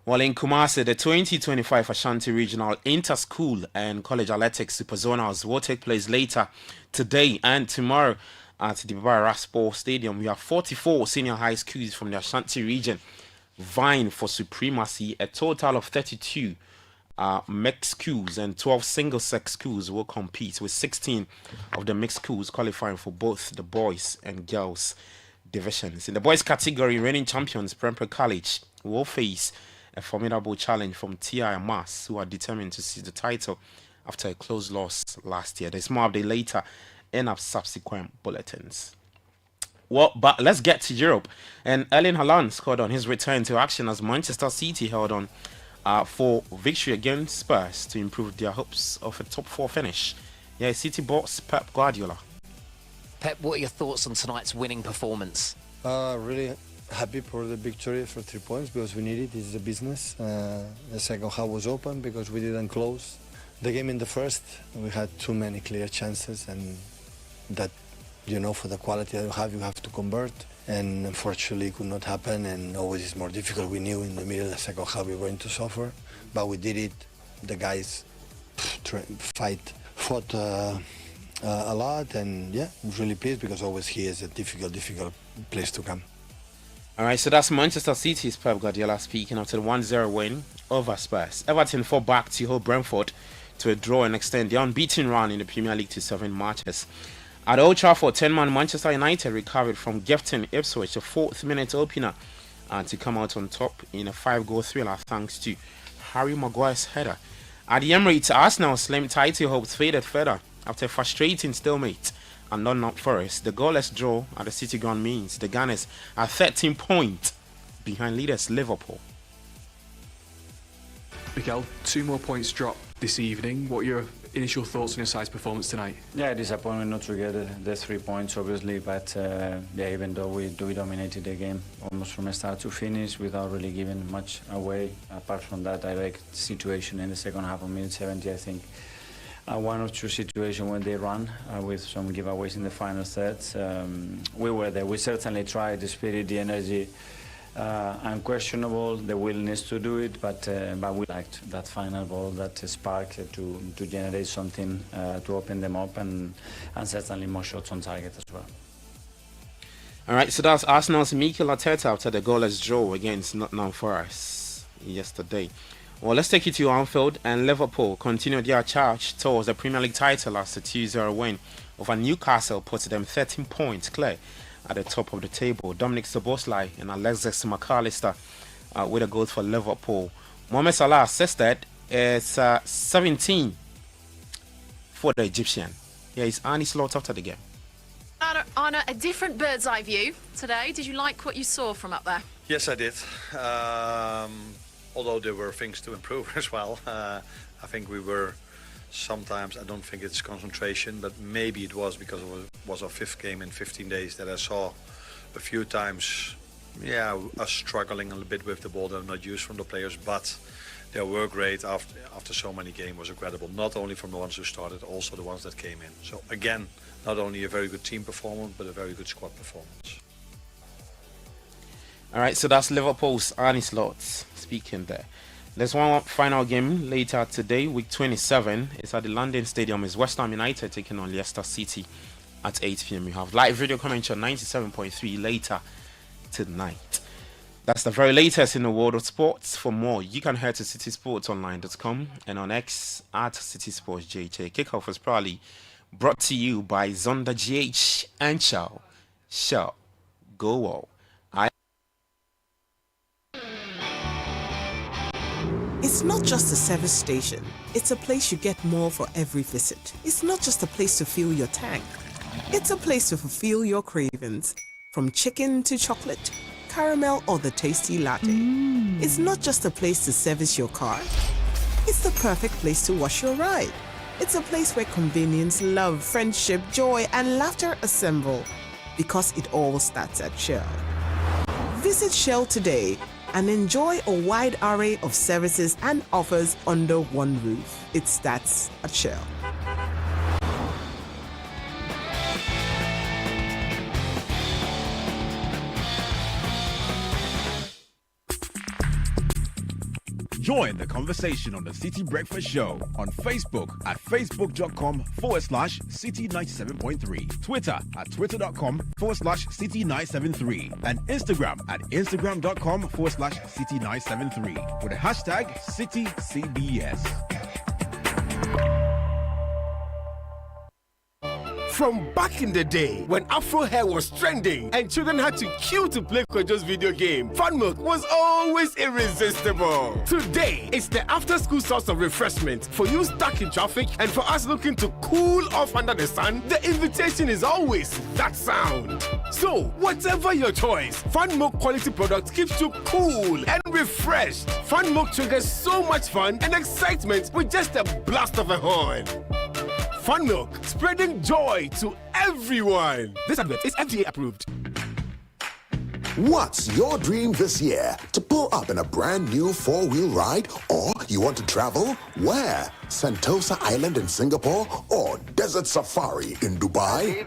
Well, in Kumasi, the 2025 Ashanti Regional Inter-School and College Athletics Super Zonals will take place later today and tomorrow at the Barbara Sports Stadium. We have 44 senior high schools from the Ashanti region vying for supremacy. A total of 32 mixed schools and 12 single-sex schools will compete, with 16 of the mixed schools qualifying for both the boys and girls divisions. In the boys category, reigning champions Prempeh College will face a formidable challenge from TI Mas, who are determined to seize the title after a close loss last year. There's more update later in our subsequent bulletins. Well, but let's get to Europe. And Erling Haaland scored on his return to action as Manchester City held on for victory against Spurs to improve their hopes of a top 4 finish. Yeah, City boss Pep Guardiola.
Pep, what are your thoughts on tonight's winning performance?
Really happy for the victory, for 3 points, because we need it. This is a business. The second half was open because we didn't close the game in the first. We had too many clear chances, and that, you know, for the quality that you have to convert. And unfortunately, it could not happen, and always it's more difficult. We knew in the middle of the second half we were going to suffer, but we did it. The guys fought a lot, and yeah, I'm really pleased, because always here is a difficult place to come.
All right, so that's Manchester City's Pep Guardiola speaking after the 1-0 win over Spurs. Everton fought back to hold Brentford to a draw and extend their unbeaten run in the Premier League to 7 matches. At Old Trafford, 10-man Manchester United recovered from gifting Ipswich a 4th-minute opener and to come out on top in a 5-goal thriller thanks to Harry Maguire's header. At the Emirates, Arsenal's slim title hopes faded further after a frustrating stalemate and Nottingham Forest. The goalless draw at the City Ground means the Gunners are 13 points behind leaders Liverpool.
Miguel, 2 more points drop this evening. What are your initial thoughts on your side's performance tonight?
Yeah, disappointment not to get the 3 points, obviously, but yeah, even though we dominated the game almost from start to finish without really giving much away, apart from that direct situation in the second half of minute 70, I think. 1 or 2 situations when they run with some giveaways in the final thirds. We were there. We certainly tried. The spirit, the energy, unquestionable. The willingness to do it, but we liked that final ball, that spark to generate something to open them up, and certainly more shots on target as well.
All right, so that's Arsenal's Mikel Arteta after the goalless draw against Nottingham Forest yesterday. Well, let's take you to Anfield, and Liverpool continued their charge towards the Premier League title as the 2-0 win over Newcastle puts them 13 points clear at the top of the table. Dominic Szoboszlai and Alexis McAllister with a goal for Liverpool. Mohamed Salah assisted. It's 17 for the Egyptian. Yeah, it's Arnie Slot after the game.
Anna, a different bird's eye view today. Did you like what you saw from up there?
Yes, I did. Although there were things to improve as well. I think we were sometimes, I don't think it's concentration, but maybe it was because it was our 5th game in 15 days that I saw a few times, yeah, us struggling a little bit with the ball that are not used from the players, but they were great after so many games. Was incredible, not only from the ones who started, also the ones that came in. So again, not only a very good team performance, but a very good squad performance.
All right, so that's Liverpool's Arnie Slots speaking there. There's one final game later today, week 27. It's at the London Stadium. It's West Ham United taking on Leicester City at 8 p.m. We have live video commentary on 97.3 later tonight. That's the very latest in the world of sports. For more, you can head to citysportsonline.com and on X at citysportsjj. Kickoff was probably brought to you by Zonda GH and Shell. Shell, go all.
It's not just a service station. It's a place you get more for every visit. It's not just a place to fill your tank. It's a place to fulfill your cravings. From chicken to chocolate, caramel or the tasty latte. It's not just a place to service your car. it's the perfect place to wash your ride. It's a place where convenience, love, friendship, joy, and laughter assemble. Because it all starts at Shell. Visit Shell today and enjoy a wide array of services and offers under one roof. It starts at Shell.
Join the conversation on the Citi Breakfast Show on Facebook at facebook.com/Citi97.3, Twitter at twitter.com/Citi973, and Instagram at instagram.com/Citi973 with the hashtag CitiCBS.
From back in the day, when Afro hair was trending and children had to queue to play Kojo's video game, Fun Milk was always irresistible. Today, it's the after-school source of refreshment for you stuck in traffic and for us looking to cool off under the sun. The invitation is always that sound. So, whatever your choice, Fun Milk quality product keeps you cool and refreshed. Fun Milk triggers so much fun and excitement with just a blast of a horn. Fun Milk, spreading joy to everyone. This advert is FDA approved.
What's your dream this year? To pull up in a brand new 4-wheel ride? Or you want to travel? Where? Sentosa Island in Singapore? Or Desert Safari in Dubai?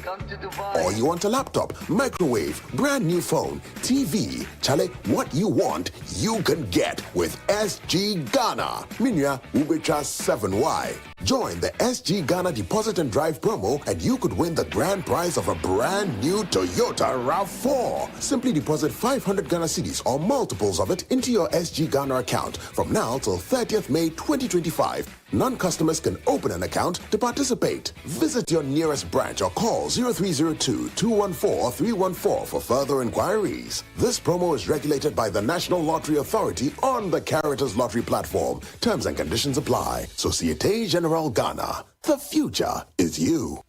Come to Dubai.
Or you want a laptop, microwave, brand new phone, TV? Chale, what you want, you can get with SG Ghana. Minya Ubecha 7Y. Join the SG Ghana Deposit and Drive promo and you could win the grand prize of a brand new Toyota RAV4. Simply deposit 500 Ghana cedis or multiples of it into your SG Ghana account from now till 30th May 2025. Non-customers can open an account to participate. Visit your nearest branch or call 0302-214-314 for further inquiries. This promo is regulated by the National Lottery Authority on the Caritas Lottery platform. Terms and conditions apply. Societe Generale Ghana. The future is you.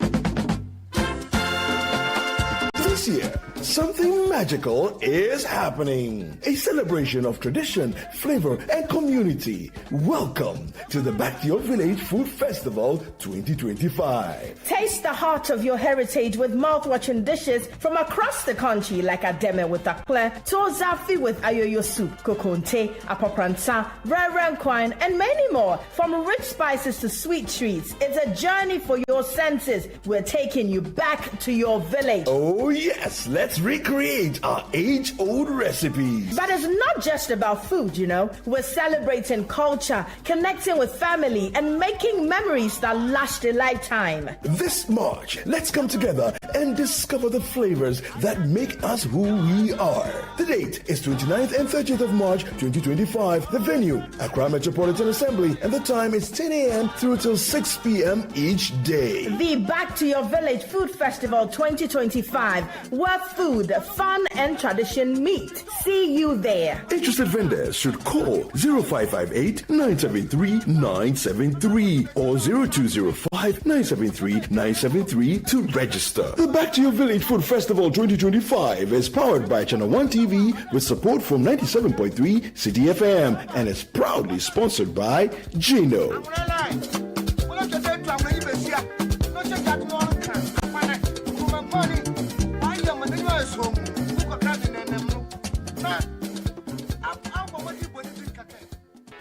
This year, something magical is happening. A celebration of tradition, flavor, and community. Welcome to the Back to Your Village Food Festival 2025.
Taste the heart of your heritage with mouth-watering dishes from across the country like Ademe with akple, Tozafi with ayoyo soup, kokonte, apapransa, rare quine, and many more. From rich spices to sweet treats, it's a journey for your senses. We're taking you back to your village.
Oh yes, let's recreate our age-old recipes.
But it's not just about food, you know. We're celebrating culture, connecting with family, and making memories that last a lifetime.
This March, let's come together and discover the flavors that make us who we are. The date is 29th and 30th of March 2025. The venue, Accra Metropolitan Assembly, and the time is 10 a.m. through till 6 p.m. each day.
The Back to Your Village Food Festival 2025, where food, fun, and tradition meet. See you there.
Interested vendors should call 0558-973-973 or 0205-973-973 to register. The Back to Your Village Food Festival 2025 is powered by Channel 1 TV with support from 97.3 Citi FM and is proudly sponsored by Gino.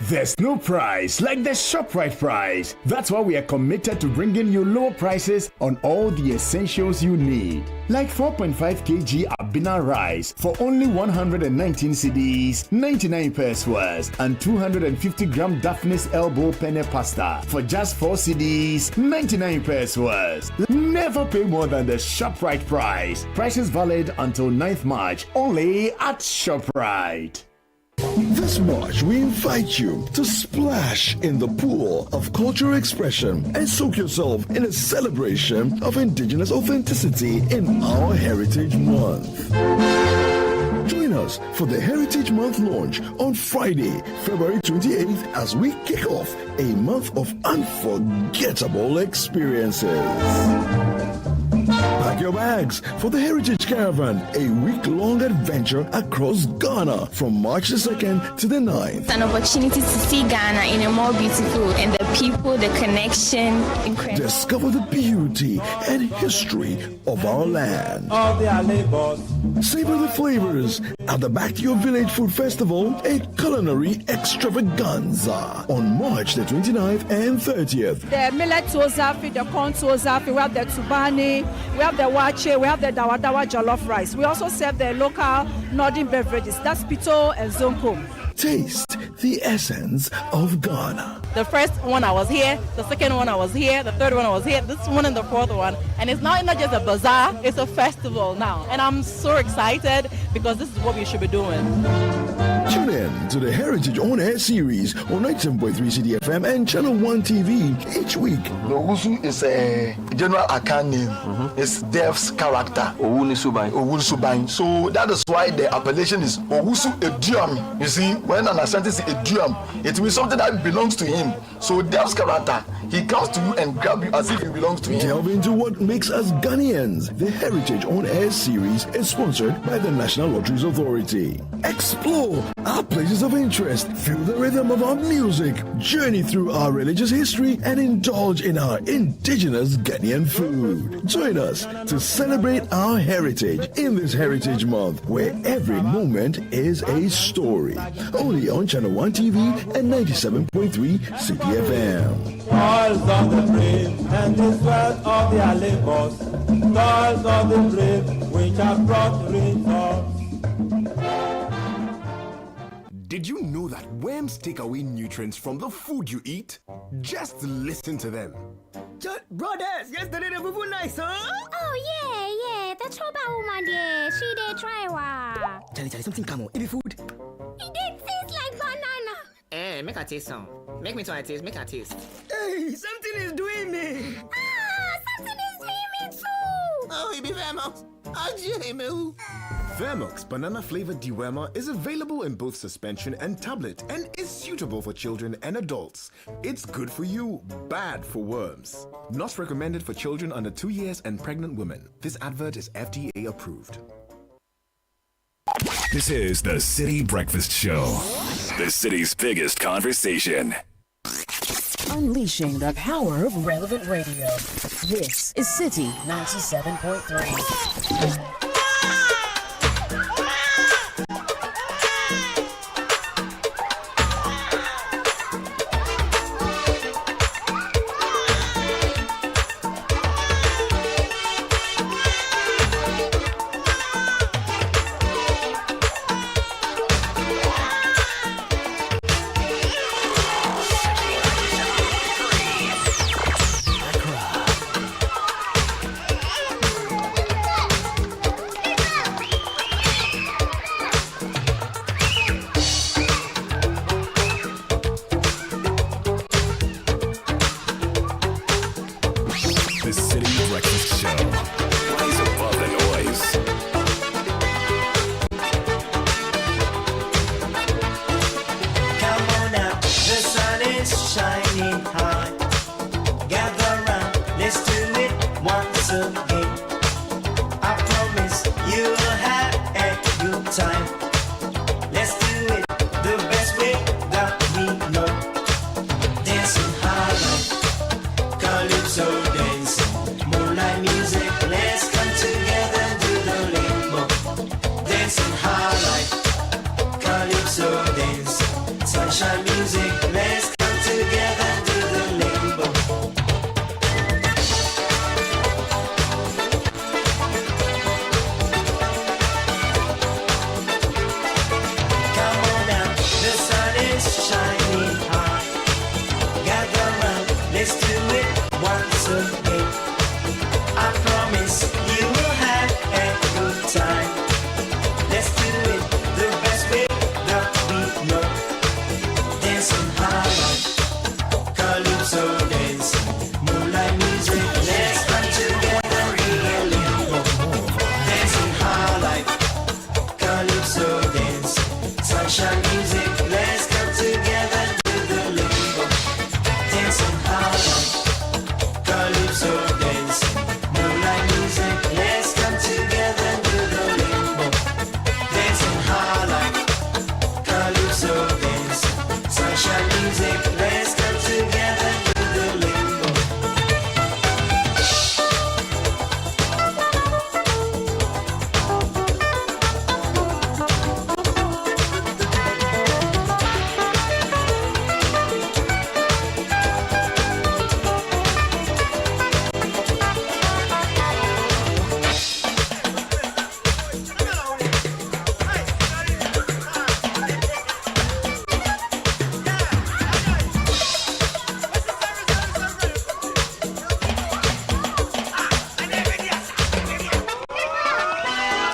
There's no price like the ShopRite price. That's why we are committed to bringing you low prices on all the essentials you need. Like 4.5 kg Abina rice for only 119 cedis, 99 pesos, and 250 gram Daphne's elbow penne pasta for just 4 cedis, 99 pesos. Never pay more than the ShopRite price. Prices valid until 9th March, only at ShopRite.
This March, we invite you to splash in the pool of cultural expression and soak yourself in a celebration of indigenous authenticity in our Heritage Month. Join us for the Heritage Month launch on Friday, February 28th as we kick off a month of unforgettable experiences. Pack
your bags for the Heritage Caravan, a week-long adventure across Ghana from March the 2nd to the 9th.
It's an opportunity to see Ghana in a more beautiful, and the people, the connection, incredible.
Discover the beauty and history of our land. Savor the flavors at the Back to Your Village Food Festival, a culinary extravaganza on March the 29th and 30th.
The millet tozafi, the corn tozafi, we have the tubani, we have the wache, we have the dawadawa jollof rice. We also serve the local northern beverages. That's pito and zonko.
Taste the essence of Ghana.
The first one I was here, the second one I was here, the third one I was here, this one and the fourth one. And it's now not just a bazaar, it's a festival now. And I'm so excited because this is what we should be doing.
Tune in to the Heritage On Air series on 97.3 Citi FM and Channel 1 TV each week.
Owusu is a general account name. It's Dev's character. Owusu. So that is why the appellation is Owusu Eduam. You see, when an Ashanti says Eduam, it means something that belongs to him. So Dev's character, he comes to you and grab you as if it belongs to him.
Delve into what makes us Ghanaians. The Heritage On Air series is sponsored by the National Lotteries Authority. Explore our places of interest, feel the rhythm of our music, journey through our religious history, and indulge in our indigenous Ghanaian food. Join us to celebrate our heritage in this Heritage Month, where every moment is a story. Only on Channel 1 TV and 97.3 Citi FM.
Toils of the brave and the sweat of their labors, toils of the brave which have brought results.
Did you know that worms take away nutrients from the food you eat? Just listen to them.
Brothers, yesterday the food nice, huh?
Oh yeah, the trouble woman there, she did try wa.
Charlie, something come on, eat food.
It did taste like banana.
Make a taste some. Make me try a taste, make a taste. Hey, something is doing me.
Something is doing me too.
Oh, it be Vermox.
Vermox banana flavored dewormer is available in both suspension and tablet and is suitable for children and adults. It's good for you, bad for worms. Not recommended for children under 2 years and pregnant women. This advert is FDA approved.
This is the Citi Breakfast Show, the city's biggest conversation.
Unleashing the power of relevant radio. This is Citi 97.3.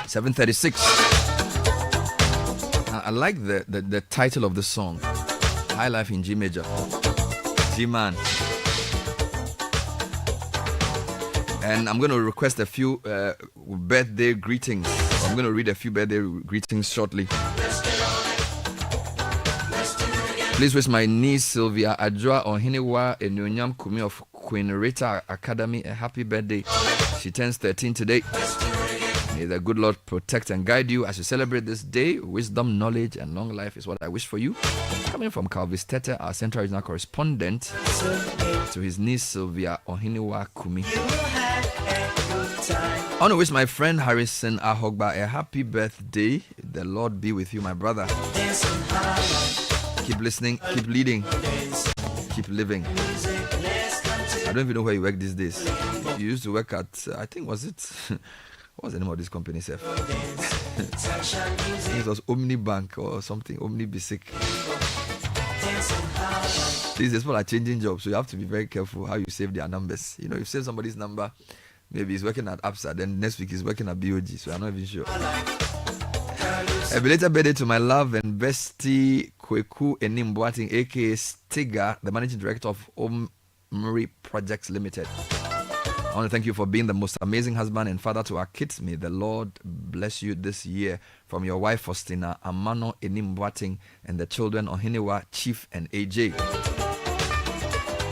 7:36. I like the title of the song, High Life in G Major. G-Man. And I'm going to request a few birthday greetings. I'm going to read a few birthday greetings shortly. Please wish my niece Sylvia Adjoa Ohiniwa Enyonyam Kumi of Queen Rita Academy a happy birthday. She turns 13 today. May the good Lord protect and guide you as you celebrate this day. Wisdom, knowledge, and long life is what I wish for you. Coming from Calvis Tete, our Central Regional correspondent, to his niece Sylvia Ohiniwa Kumi. I want to wish my friend Harrison Ahogba a happy birthday. The Lord be with you, my brother. Keep listening, keep leading, keep living. I don't even know where you work these days. You used to work at, I think, was it? What was the name of this company, Seth? It was Omni Bank or something, Omni Basic. These days people are changing jobs, so you have to be very careful how you save their numbers. You know, if you save somebody's number, maybe he's working at APSA, then next week he's working at BOG, so I'm not even sure. A belated birthday to my love and bestie Kweku Enimboating, aka Stiga, the managing director of Omri Projects Limited. I want to thank you for being the most amazing husband and father to our kids. May the Lord bless you this year. From your wife Faustina Amano Enimboating and the children Ohiniwa, Chief and AJ.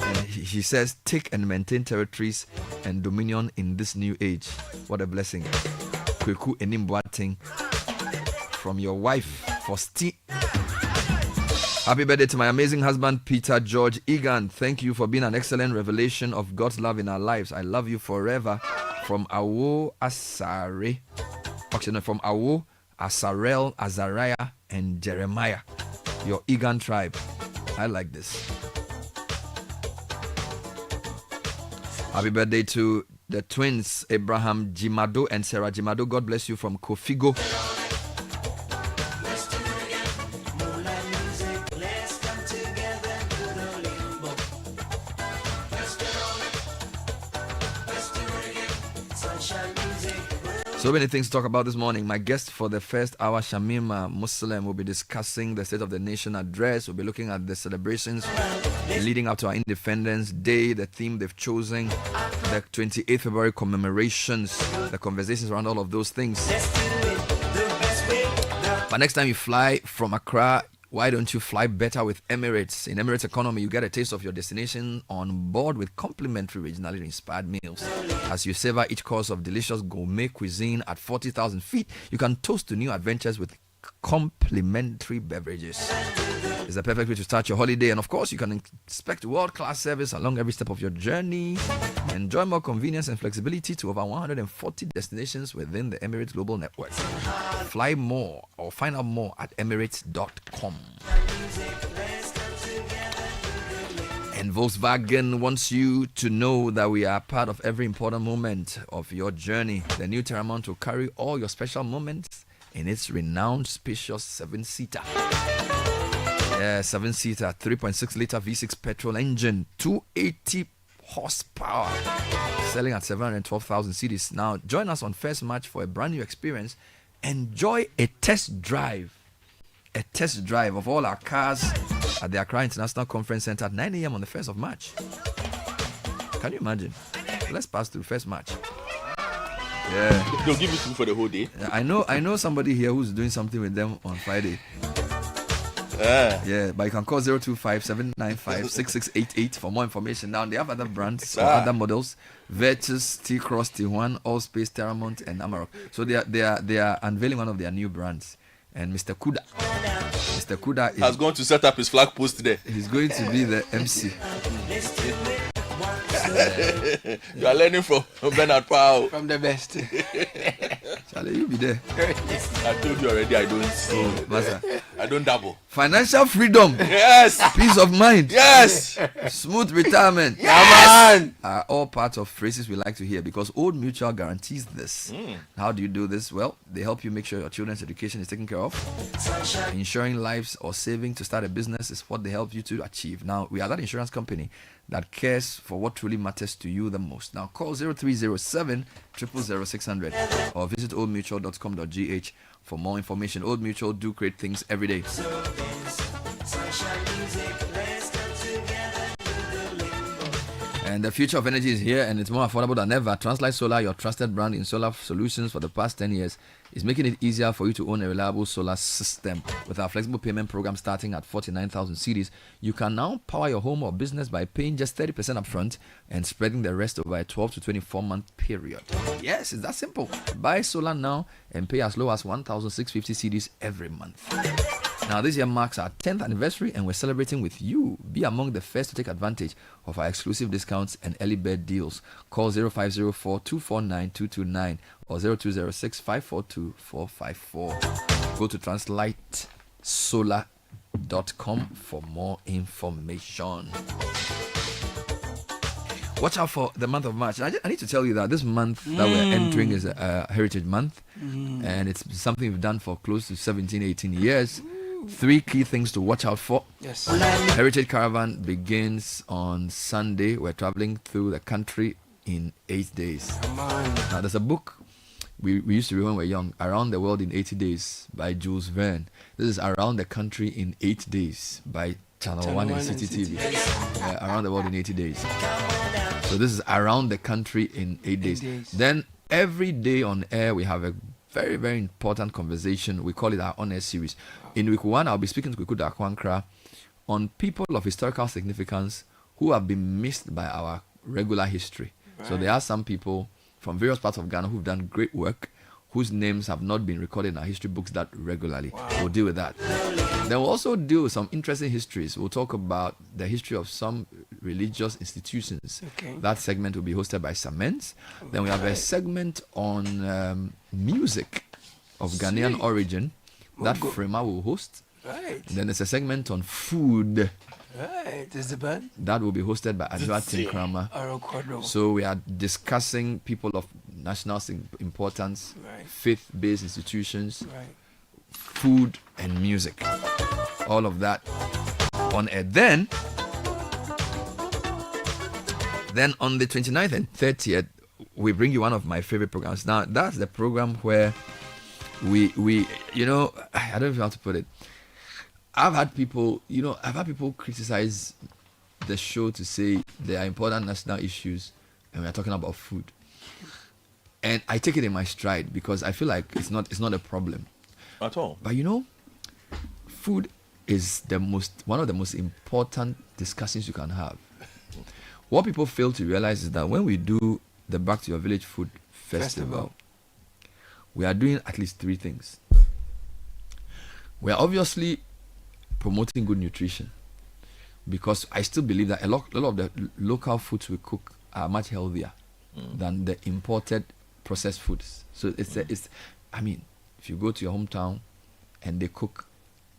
And he says, take and maintain territories and dominion in this new age. What a blessing. Kweku Enimboating. From your wife, Faustina. Happy birthday to my amazing husband, Peter George Egan. Thank you for being an excellent revelation of God's love in our lives. I love you forever. From Awo Asare. Actually, from Awo, Asarel, Azariah, and Jeremiah. Your Egan tribe. I like this. Happy birthday to the twins, Abraham Jimado and Sarah Jimado. God bless you from Kofigo. So many things to talk about this morning. My guest for the first hour, Shamima Muslim, will be discussing the State of the Nation address. We'll be looking at the celebrations leading up to our Independence Day, the theme they've chosen, the 28th February commemorations, the conversations around all of those things. But next time you fly from Accra, why don't you fly better with Emirates? In Emirates Economy, you get a taste of your destination on board with complimentary regionally inspired meals. As you savor each course of delicious gourmet cuisine at 40,000 feet, you can toast to new adventures with complimentary beverages. It's the perfect way to start your holiday, and of course, you can expect world-class service along every step of your journey. Enjoy more convenience and flexibility to over 140 destinations within the Emirates Global Network. Fly more or find out more at emirates.com. And Volkswagen wants you to know that we are part of every important moment of your journey. The new Terramont will carry all your special moments in its renowned spacious 7-seater. 7-seater, 3.6-litre V6 petrol engine, 280 horsepower, selling at 712,000 cedis. Now, join us on First Match for a brand new experience. Enjoy a test drive of all our cars at the Accra International Conference Center at 9 a.m. on the 1st of March. Can you imagine? Let's pass through First Match. Yeah.
They'll give you food for the whole day.
I know somebody here who's doing something with them on Friday. Yeah, but you can call 025-795-6688 for more information. Now, they have other brands or other models: Virtus, T-Cross, T1, Allspace, Terramont, and Amarok. So they are unveiling one of their new brands. And Mr. Kuda
has gone to set up his flag post there.
He's going to be the MC.
You are learning from Bernard Avle.
From the best.
Charlie, you be there.
I told you already, I don't see.
Master.
I don't dabble.
Financial freedom.
Yes.
Peace of mind.
Yes.
Smooth retirement.
Yes.
Are all parts of phrases we like to hear because Old Mutual guarantees this. How do you do this? Well, they help you make sure your children's education is taken care of. Insuring lives or saving to start a business is what they help you to achieve. Now, we are that insurance company that cares for what truly matters to you the most. Now, call 0307 000 600 or visit oldmutual.com.gh for more information. Old Mutual do great things every day. And the future of energy is here, and it's more affordable than ever. Translight Solar, your trusted brand in solar solutions for the past 10 years, is making it easier for you to own a reliable solar system. With our flexible payment program starting at 49,000 cedis, you can now power your home or business by paying just 30% upfront and spreading the rest over a 12 to 24-month period. Yes, it's that simple. Buy solar now and pay as low as 1,650 cedis every month. Now, this year marks our 10th anniversary and we're celebrating with you. Be among the first to take advantage of our exclusive discounts and early bird deals. Call 0504-249-229 or 0206-542-454. Go to translightsolar.com for more information. Watch out for the month of March. I need to tell you that this month that we're entering is a Heritage Month, and it's something we've done for close to 17, 18 years. 3 key things to watch out for.
Yes.
Heritage Caravan begins on Sunday. We're traveling through the country in 8 days. Now, there's a book we used to read when we were young, Around the World in 80 Days by Jules Verne. This is Around the Country in 8 Days by Channel 1 and Citi TV. Around the World in 80 Days. So this is Around the Country in 8 days. Then every day on air we have a very, very important conversation. We call it our On Air series. In week 1, I'll be speaking to Kweku Dakwankra on people of historical significance who have been missed by our regular history. Right. So there are some people from various parts of Ghana who've done great work, whose names have not been recorded in our history books that regularly. Wow. We'll deal with that. Then we'll also deal with some interesting histories. We'll talk about the history of some religious institutions.
Okay.
That segment will be hosted by Samens. Then we have a segment on music of Ghanaian origin that Frema will host.
Right.
Then there's a segment on food.
Right. There's the band.
That will be hosted by Adjoa Tinkrama. So we are discussing people of national importance, faith-based institutions, food and music. All of that on air. Then on the 29th and 30th, we bring you one of my favorite programs. Now, that's the program where we I don't know how to put it. I've had people criticize the show to say there are important national issues and we're talking about food. And I take it in my stride because I feel like it's not a problem.
At all.
But food is one of the most important discussions you can have. What people fail to realize is that when we do the Back to Your Village Food Festival, we are doing at least 3 things. We are obviously promoting good nutrition because I still believe that a lot of the local foods we cook are much healthier than the imported processed foods. So if you go to your hometown and they cook,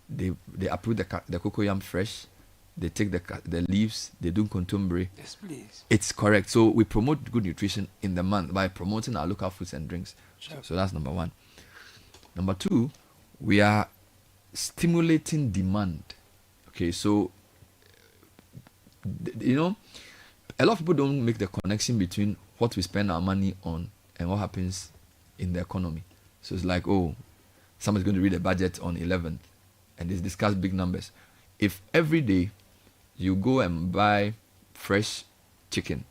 they approve the cocoyam fresh, they take the leaves, they do contumbre.
Yes, please.
It's correct. So we promote good nutrition in the month by promoting our local foods and drinks.
Sure.
So that's number 1. Number 2, we are stimulating demand. Okay, so a lot of people don't make the connection between what we spend our money on and what happens in the economy. So it's like, somebody's going to read a budget on 11th and they discuss big numbers. If every day you go and buy fresh chicken,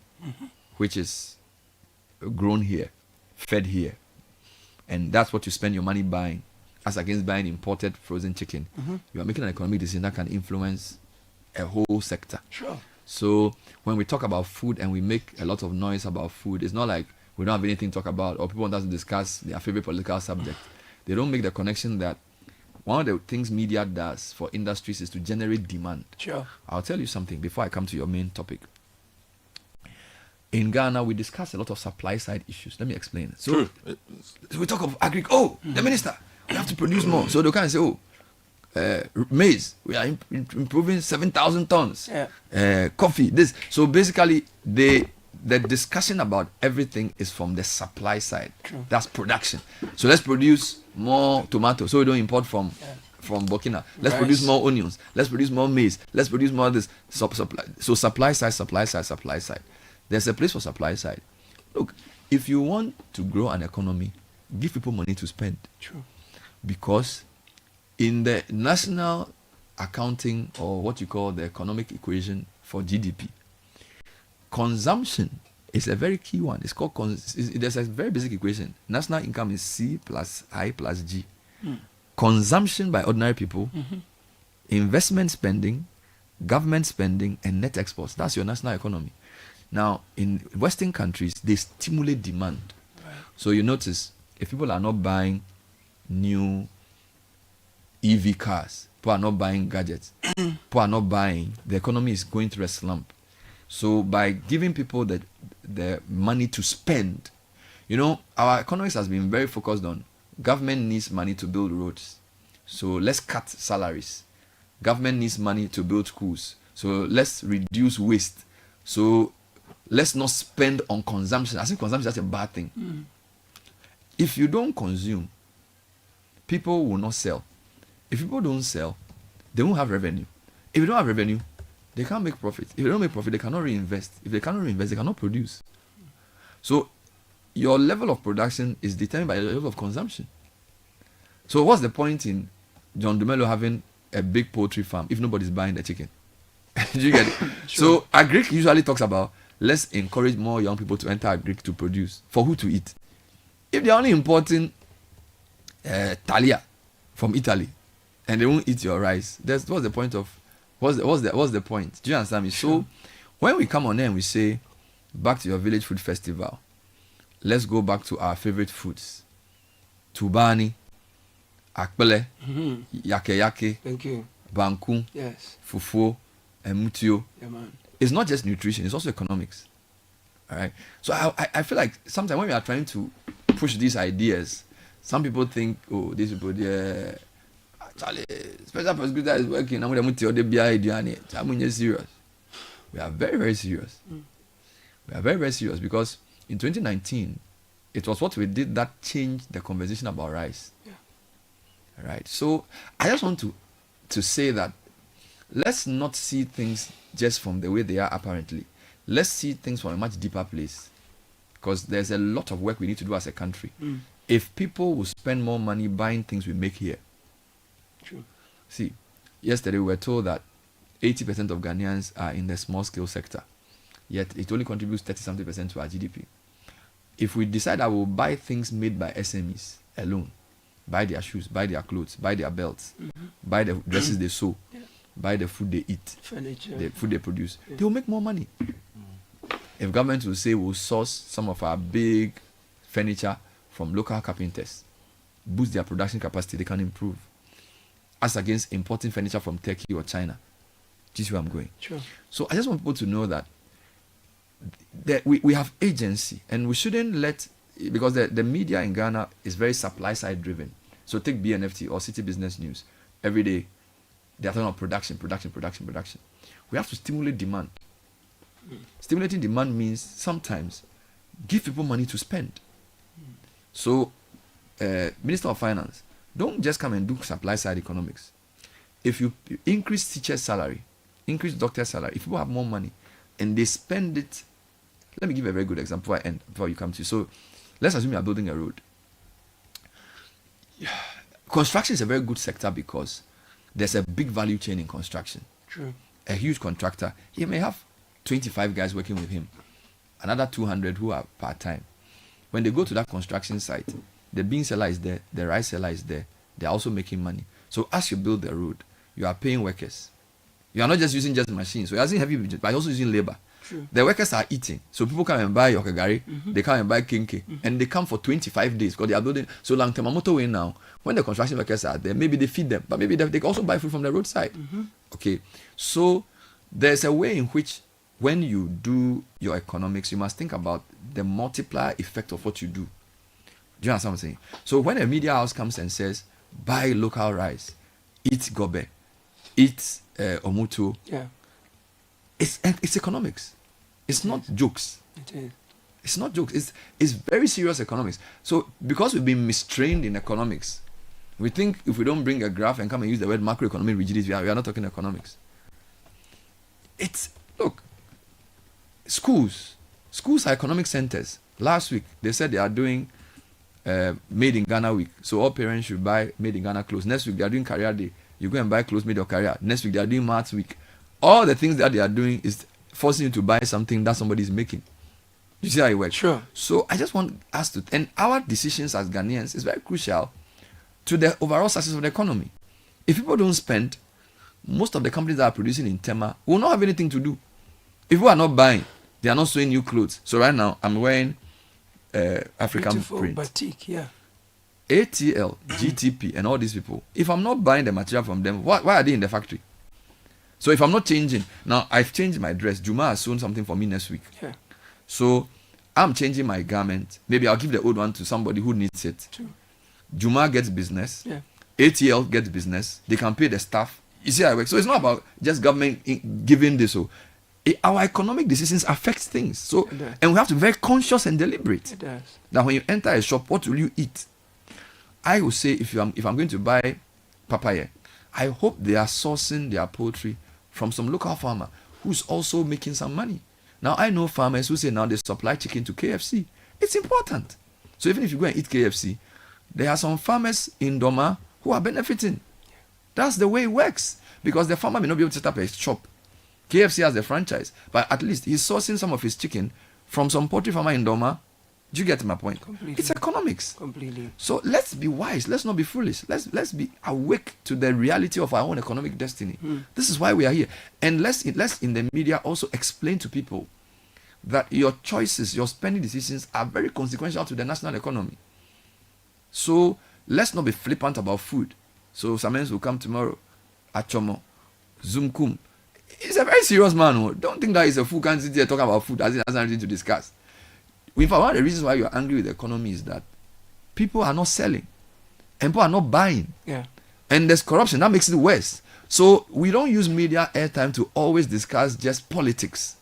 which is grown here, fed here, and that's what you spend your money buying, as against buying imported frozen chicken, you are making an economic decision that can influence a whole sector.
Sure.
So when we talk about food and we make a lot of noise about food, it's not like we don't have anything to talk about or people want us to discuss their favorite political subject. They don't make the connection that one of the things media does for industries is to generate demand.
Sure.
I'll tell you something before I come to your main topic. In Ghana, we discuss a lot of supply side issues. Let me explain. So we talk of the minister, we have to produce more. So they can say, maize, we are improving 7,000 tons.
Yeah.
Coffee, this. So basically, the discussion about everything is from the supply side.
True.
That's production. So let's produce more tomatoes, so we don't import from Burkina. Let's produce more onions. Let's produce more maize. Let's produce more of this. Supply. So supply side. There's a place for supply side. Look, if you want to grow an economy, give people money to spend.
True.
Because in the national accounting, or what you call the economic equation for GDP, consumption is a very key one. It's called there's a very basic equation. National income is C plus I plus G. Consumption by ordinary people, investment spending, government spending, and net exports. That's your national economy. Now, in Western countries, they stimulate demand. So you notice, if people are not buying new EV cars, people are not buying gadgets, people are not buying, the economy is going through a slump. So by giving people the money to spend, our economics has been very focused on government needs money to build roads. So let's cut salaries. Government needs money to build schools. So let's reduce waste. So let's not spend on consumption. I think consumption is just a bad thing. If you don't consume, people will not sell. If people don't sell, they won't have revenue. If you don't have revenue, they can't make profit. If they don't make profit, they cannot reinvest. If they cannot reinvest, they cannot produce. So your level of production is determined by the level of consumption. So what's the point in John Dumelo having a big poultry farm if nobody's buying the chicken? Do you get it? Sure. So Agric usually talks about, let's encourage more young people to enter Agric to produce. For who to eat? If they're only importing Thalia from Italy and they won't eat your rice, what's the point of what's the point? Do you understand me? Sure. So when we come on there and we say, back to your village food festival, let's go back to our favorite foods. Tubani, akpele, yake,
thank you,
banku,
yes,
fufu, and mutio.
Yeah, man.
It's not just nutrition, it's also economics. All right. So I feel like sometimes when we are trying to push these ideas, some people think, oh, these people, Charlie, special prosecutor is working. I'm going to serious. We are very, very serious. We are very, very serious because in 2019, it was what we did that changed the conversation about rice.
Yeah.
All right. So I just want to say that let's not see things just from the way they are apparently. Let's see things from a much deeper place, because there's a lot of work we need to do as a country. If people will spend more money buying things we make here.
True.
See, yesterday we were told that 80% of Ghanaians are in the small scale sector, yet it only contributes 30-something% to our GDP. If we decide that we'll buy things made by SMEs alone, buy their shoes, buy their clothes, buy their belts, buy the dresses they sew, buy the food they eat,
furniture,
the food they produce, they will make more money. If government will say we'll source some of our big furniture from local carpenters, boost their production capacity, they can improve. As against importing furniture from Turkey or China. Do you see where I'm going?
Sure.
So I just want people to know that we have agency, and we shouldn't let, because the media in Ghana is very supply side driven. So take BNFT or City Business News. Every day they're talking about production. We have to stimulate demand. Stimulating demand means sometimes give people money to spend. So Minister of Finance, don't just come and do supply side economics. If you increase teacher's salary, increase doctor's salary, if people have more money and they spend it, let me give a very good example before you come to. So let's assume you are building a road. Construction is a very good sector because there's a big value chain in construction.
True.
A huge contractor, he may have 25 guys working with him, another 200 who are part-time. When they go to that construction site, the bean seller is there, the rice seller is there, they're also making money. So as you build the road, you are paying workers. You are not just using machines, so you're using heavy budget, but you're also using labor.
True.
The workers are eating. So people come and buy Yokagari, they come and buy Kinke, and they come for 25 days because they are building. So long term motorway now, when the construction workers are there, maybe they feed them, but maybe they also buy food from the roadside. Okay, so there's a way in which when you do your economics, you must think about the multiplier effect of what you do. Do you understand what I'm saying? So when a media house comes and says, buy local rice, eat gobe, eat omuto.
Yeah.
It's economics. It's not jokes.
It is.
It's not jokes. It's very serious economics. So because we've been mistrained in economics, we think if we don't bring a graph and come and use the word macroeconomic rigidity, we are not talking economics. Look, schools are economic centers. Last week they said they are doing Made in Ghana week, so all parents should buy Made in Ghana clothes. Next week they are doing career day. You go and buy clothes made of career. Next week they are doing maths week. All the things that they are doing is forcing you to buy something that somebody is making. You see how it works?
Sure.
So I just want us to, and our decisions as Ghanaians is very crucial to the overall success of the economy. If people don't spend, most of the companies that are producing in Tema will not have anything to do. If people are not buying, they are not sewing new clothes. So right now I'm wearing African
Beautiful
print.
batik, yeah.
ATL, GTP, and all these people. If I'm not buying the material from them, why are they in the factory? So if I'm not changing, now I've changed my dress. Juma has sewn something for me next week.
Yeah.
So I'm changing my garment. Maybe I'll give the old one to somebody who needs it.
True.
Juma gets business.
Yeah.
ATL gets business. They can pay the staff. You see how it works? So it's not about just government giving this. So our economic decisions affect things. So and we have to be very conscious and deliberate.
It does.
Now when you enter a shop, what will you eat? I will say if I'm going to buy papaya, I hope they are sourcing their poultry from some local farmer who's also making some money. Now I know farmers who say now they supply chicken to KFC. It's important. So even if you go and eat KFC, there are some farmers in Doma who are benefiting. That's the way it works. Because the farmer may not be able to set up a shop. KFC has the franchise, but at least he's sourcing some of his chicken from some poultry farmer in Doma. Do you get my point?
Completely.
It's economics.
Completely.
So let's be wise. Let's not be foolish. Let's be awake to the reality of our own economic destiny. This is why we are here. And let's in the media also explain to people that your choices, your spending decisions are very consequential to the national economy. So let's not be flippant about food. So Samens will come tomorrow. Achomo, Zumkum. He's a very serious man. Don't think that he's a fool can't sit here talking about food as he has nothing to discuss. In fact, one of the reasons why you're angry with the economy is that people are not selling and people are not buying.
Yeah.
And there's corruption. That makes it worse. So we don't use media airtime to always discuss just politics.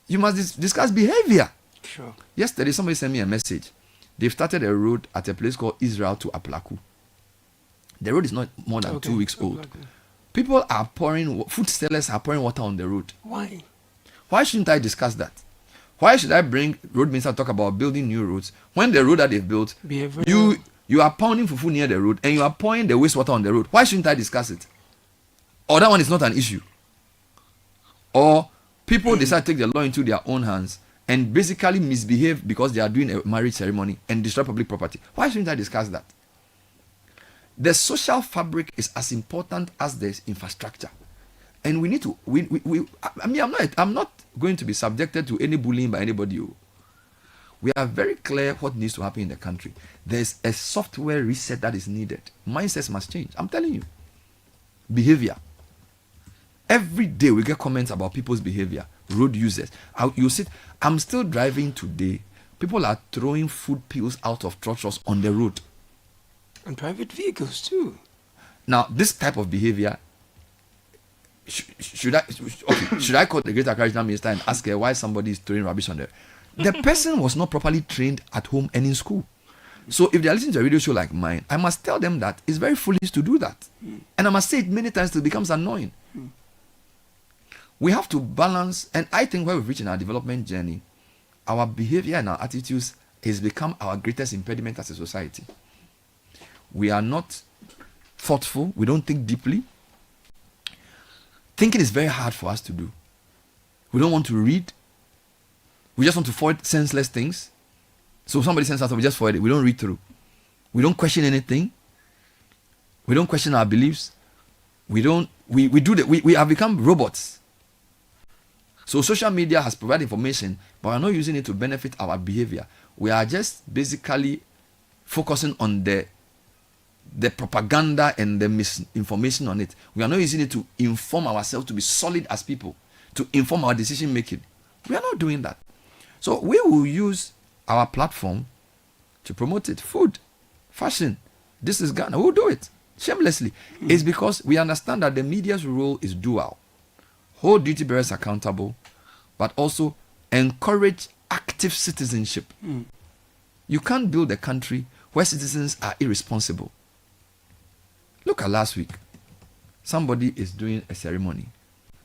You must discuss behavior.
Sure.
Yesterday, somebody sent me a message. They've started a road at a place called Israel to Aplaku. The road is not more than 2 weeks old. People are food sellers are pouring water on the road.
Why?
Why shouldn't I discuss that? Why should I bring road minister to talk about building new roads when the road that they've built, you are pounding fufu near the road and you are pouring the wastewater on the road? Why shouldn't I discuss it? Or that one is not an issue? Or people decide to take the law into their own hands and basically misbehave because they are doing a marriage ceremony and destroy public property. Why shouldn't I discuss that? The social fabric is as important as the infrastructure. And we need to, I'm not going to be subjected to any bullying by anybody. We are very clear what needs to happen in the country. There's a software reset that is needed. Mindsets must change. I'm telling you. Behavior. Every day we get comments about people's behavior. Road users. I'm still driving today. People are throwing food pills out of trotters on the road.
And private vehicles too.
Now, this type of behavior, should I call the Great Accra Regional Minister and ask her why somebody is throwing rubbish on there? The person was not properly trained at home and in school. So if they are listening to a radio show like mine, I must tell them that it's very foolish to do that. And I must say it many times till it becomes annoying. We have to balance, and I think where we've reached in our development journey, our behavior and our attitudes has become our greatest impediment as a society. We are not thoughtful. We don't think deeply. Thinking is very hard for us to do. We don't want to read. We just want to forward senseless things. So somebody sends something, we just forward it. We don't read through. We don't question anything. We don't question our beliefs. We have become robots. So social media has provided information, but we're not using it to benefit our behavior. We are just basically focusing on the propaganda and the misinformation on it. We are not using it to inform ourselves, to be solid as people, to inform our decision making. We are not doing that. So we will use our platform to promote it. Food, fashion. This is Ghana. We'll do it. Shamelessly. It's because we understand that the media's role is dual. Hold duty bearers accountable, but also encourage active citizenship. You can't build a country where citizens are irresponsible. Look at last week. Somebody is doing a ceremony.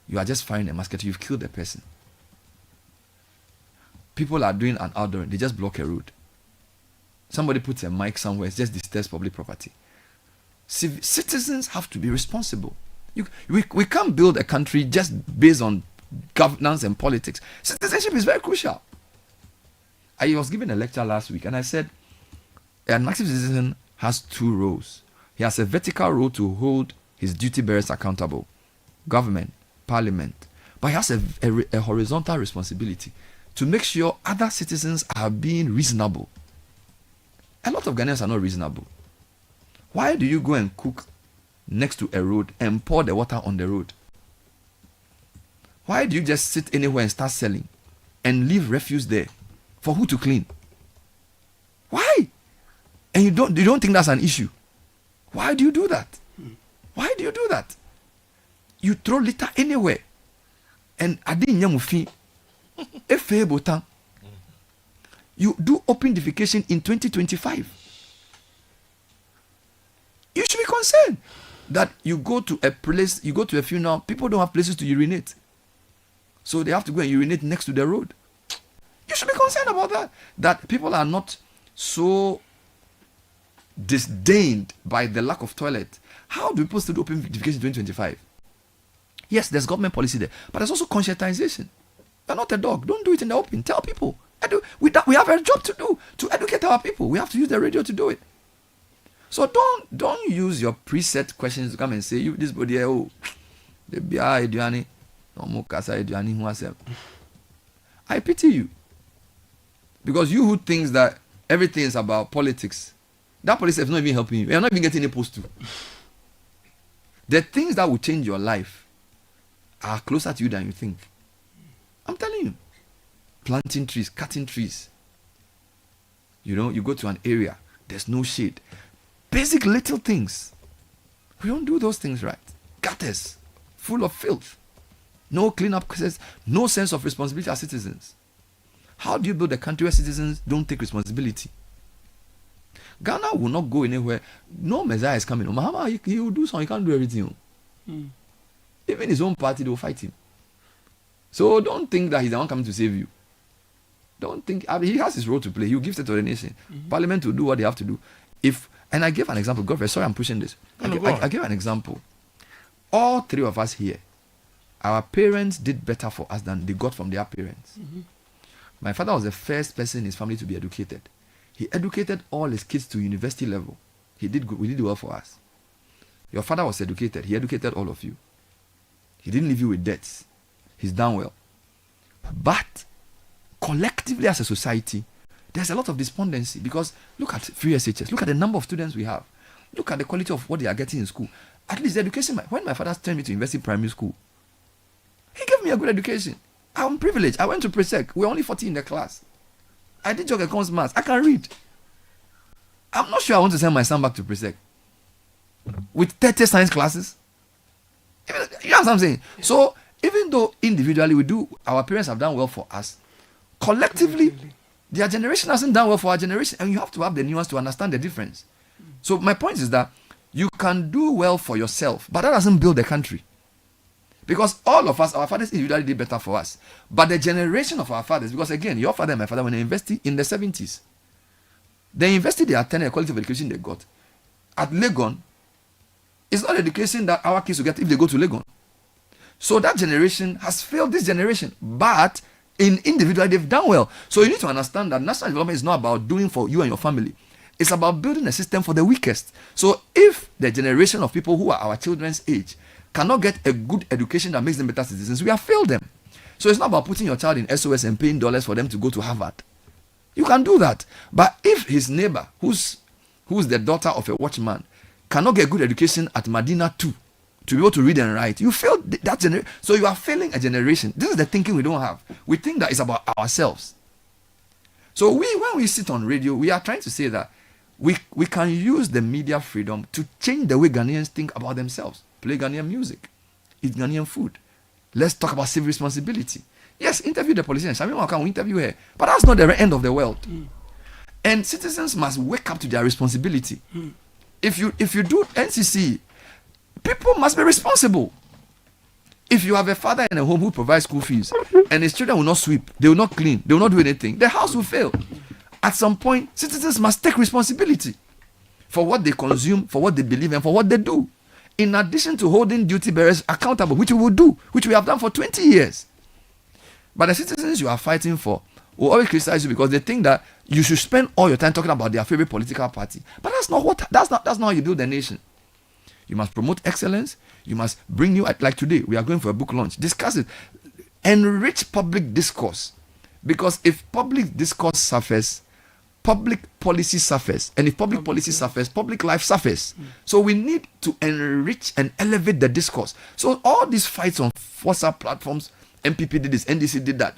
You are just firing a musket. You've killed a person. People are doing an outdoor. They just block a road. Somebody puts a mic somewhere. It just disturbs public property. Citizens have to be responsible. We can't build a country just based on governance and politics. Citizenship is very crucial. I was given a lecture last week and I said an active citizen has two roles. He has a vertical role to hold his duty bearers accountable, government, parliament, but he has a horizontal responsibility to make sure other citizens are being reasonable. A lot of Ghanaians are not reasonable. Why do you go and cook next to a road and pour the water on the road? Why do you just sit anywhere and start selling and leave refuse there? For who to clean? Why? And you don't think that's an issue? Why do you do that? Why do you do that? You throw litter anywhere. And you do open defecation in 2025. You should be concerned that you go to a place, you go to a funeral, people don't have places to urinate. So they have to go and urinate next to the road. You should be concerned about that. That people are not so disdained by the lack of toilet. How do people still do open defecation in 2025? Yes, there's government policy there, but there's also conscientization. You're not a dog. Don't do it in the open. Tell people. We have a job to do to educate our people. We have to use the radio to do it. So don't use your preset questions to come and say, you this body, I pity you. Because you who thinks that everything is about politics, that politics is not even helping you. You're not even getting a post to. The things that will change your life are closer to you than you think. I'm telling you. Planting trees, cutting trees. You go to an area, there's no shade. Basic little things. We don't do those things right. Gutters, full of filth. No cleanup process, no sense of responsibility as citizens. How do you build a country where citizens don't take responsibility? Ghana will not go anywhere. No Messiah is coming. Mahama, he will do something. He can't do everything. Even his own party, they will fight him. So don't think that he's the one coming to save you. Don't think. He has his role to play. He will give it to the nation. Parliament will do what they have to do. And I gave an example. Godfrey, sorry I'm pushing this. I gave an example. All three of us here, our parents did better for us than they got from their parents. My father was the first person in his family to be educated. He educated all his kids to university level. He did good. We did well for us. Your father was educated. He educated all of you. He didn't leave you with debts. He's done well. But collectively as a society, there's a lot of despondency because look at free SHS. Look at the number of students we have. Look at the quality of what they are getting in school. At least the education, when my father sent me to university primary school, he gave me a good education. I'm privileged. I went to Presec. We're only 40 in the class. I did Jog Accounts Maths. I can read. I'm not sure I want to send my son back to Presec with 30 science classes. You know what I'm saying? So even though individually our parents have done well for us, collectively, their generation hasn't done well for our generation, and you have to have the nuance to understand the difference. So my point is that you can do well for yourself, but that doesn't build a country. Because all of us, our fathers individually did better for us. But the generation of our fathers, because again, your father and my father, when they invested in the 70s, they invested their attended quality of education they got. At Legon, it's not education that our kids will get if they go to Legon. So that generation has failed this generation. But in individual, they've done well. So you need to understand that national development is not about doing for you and your family. It's about building a system for the weakest. So if the generation of people who are our children's age cannot get a good education that makes them better citizens, we have failed them. So it's not about putting your child in SOS and paying dollars for them to go to Harvard. You can do that. But if his neighbor, who's the daughter of a watchman, cannot get good education at Medina 2 to be able to read and write, you failed that generation. So you are failing a generation. This is the thinking we don't have. We think that it's about ourselves. So when we sit on radio, we are trying to say that we can use the media freedom to change the way Ghanaians think about themselves. Play Ghanaian music, eat Ghanaian food. Let's talk about civic responsibility. Yes, interview the politicians. I mean, can we interview her? But that's not the end of the world. And citizens must wake up to their responsibility. If you do NCC, people must be responsible. If you have a father in a home who provides school fees and his children will not sweep, they will not clean, they will not do anything, the house will fail. At some point, citizens must take responsibility for what they consume, for what they believe, and for what they do. In addition to holding duty bearers accountable, which we will do, which we have done for 20 years. But the citizens you are fighting for will always criticize you because they think that you should spend all your time talking about their favorite political party. But that's not how you build a nation. You must promote excellence. You must bring new, like today, we are going for a book launch. Discuss it. Enrich public discourse. Because if public discourse suffers, public policy suffers. And if public policy suffers, public life suffers. So we need to enrich and elevate the discourse. So all these fights on WhatsApp platforms, MPP did this, NDC did that.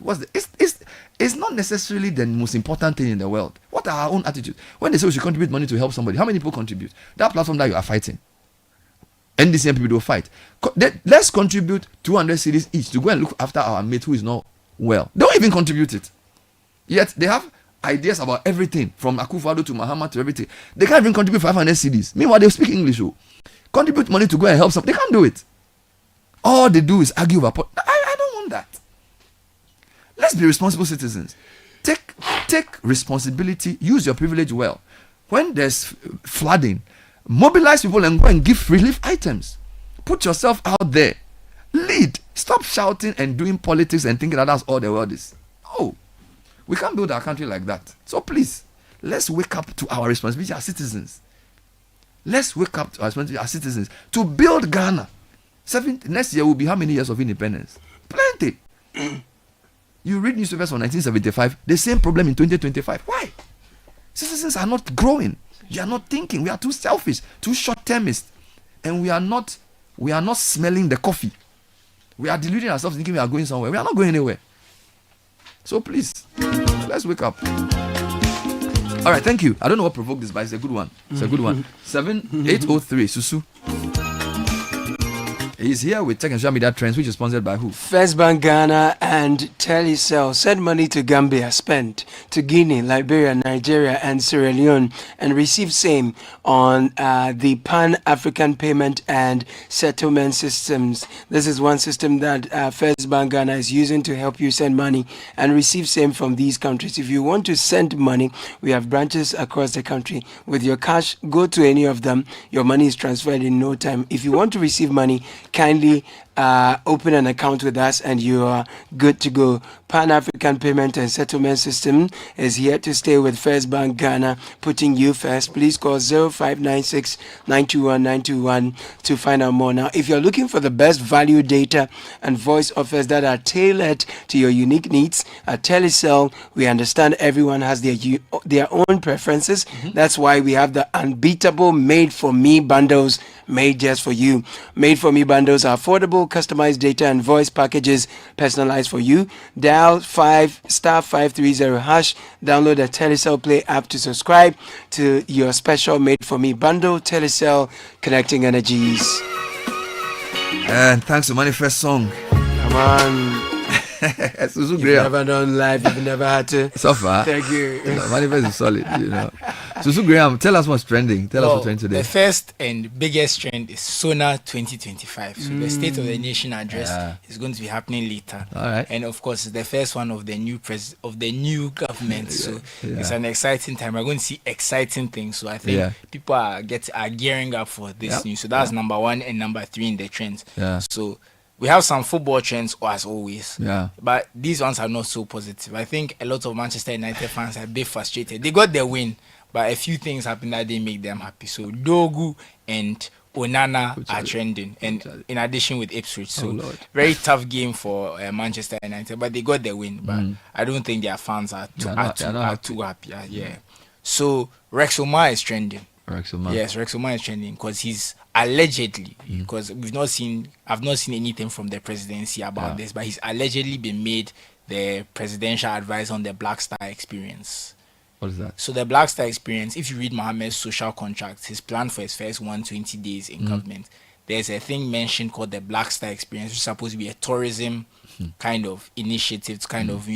It's not necessarily the most important thing in the world. What are our own attitudes? When they say we should contribute money to help somebody, how many people contribute? That platform that you are fighting, NDC and people don't fight. Let's contribute 200 cedis each to go and look after our mate who is not well. They don't even contribute it. Yet they have ideas about everything, from Akufo-Addo to Mahama to everything. They can't even contribute 500 cedis. Meanwhile, they speak English. Contribute money to go and help some. They can't do it. All they do is argue about. I don't want that. Let's be responsible citizens. Take responsibility. Use your privilege well. When there's flooding, mobilize people and go and give relief items. Put yourself out there. Lead. Stop shouting and doing politics and thinking that that's all the world is. Oh, we can't build our country like that. So please, let's wake up to our responsibility as citizens. Let's wake up to our responsibility as citizens to build Ghana. Next year will be how many years of independence? Plenty. You read newspapers from 1975, the same problem in 2025. Why? Citizens are not growing. You are not thinking. We are too selfish, too short-termist, and we are not smelling the coffee. We are deluding ourselves thinking we are going somewhere. We are not going anywhere. So please, let's wake up. All right, thank you. I don't know what provoked this, but it's a good one. It's a good one. 7803, Susu. He's here with Tech and Social Media Trends, which is sponsored by who?
First Bank Ghana and Telecel send money to Gambia, spent to Guinea, Liberia, Nigeria, and Sierra Leone, and receive same on the Pan-African Payment and Settlement Systems. This is one system that First Bank Ghana is using to help you send money and receive same from these countries. If you want to send money, we have branches across the country. With your cash, go to any of them. Your money is transferred in no time. If you want to receive money, kindly open an account with us and you are good to go. Pan-African Payment and Settlement System is here to stay with First Bank Ghana, putting you first. Please call 0596 921 921 to find out more. Now, if you're looking for the best value data and voice offers that are tailored to your unique needs, at Telecel, we understand everyone has their own preferences. That's why we have the unbeatable Made-for-Me bundles made just for you. Made-for-Me bundles are affordable, customized data and voice packages personalized for you. Dial *530#. Download the Telecel Play app to subscribe to your special Made-for-Me bundle. Telecel, connecting energies.
And thanks to Manifest Song.
Come on. You've never done live, you've never had to.
So far.
Thank you.
Manifest is solid, Susu Graham, tell us what's trending. Tell us what's trending today.
The first and biggest trend is SONA 2025. So the State of the Nation address is going to be happening later.
All right.
And of course, it's the first one of the new government. So it's an exciting time. We're going to see exciting things. So I think people are gearing up for this news. So that's number 1 and number 3 in the trends.
Yeah.
So we have some football trends as always.
Yeah.
But these ones are not so positive. I think a lot of Manchester United fans are a bit frustrated. They got their win, but a few things happened that didn't make them happy. So Dogu and Onana are trending, and in addition with Ipswich. So very tough game for Manchester United, but they got their win. But I don't think their fans are too happy. Yeah. So Rex Omar is trending. Yes, Rex Omar is trending because he's allegedly, because I've not seen anything from the presidency about this, but he's allegedly been made the presidential advisor on the Black Star experience.
What is that?
So the Black Star experience, if you read Mohammed's social contract, his plan for his first 120 days in government, there's a thing mentioned called the Black Star experience, which is supposed to be a tourism kind of initiative to kind of,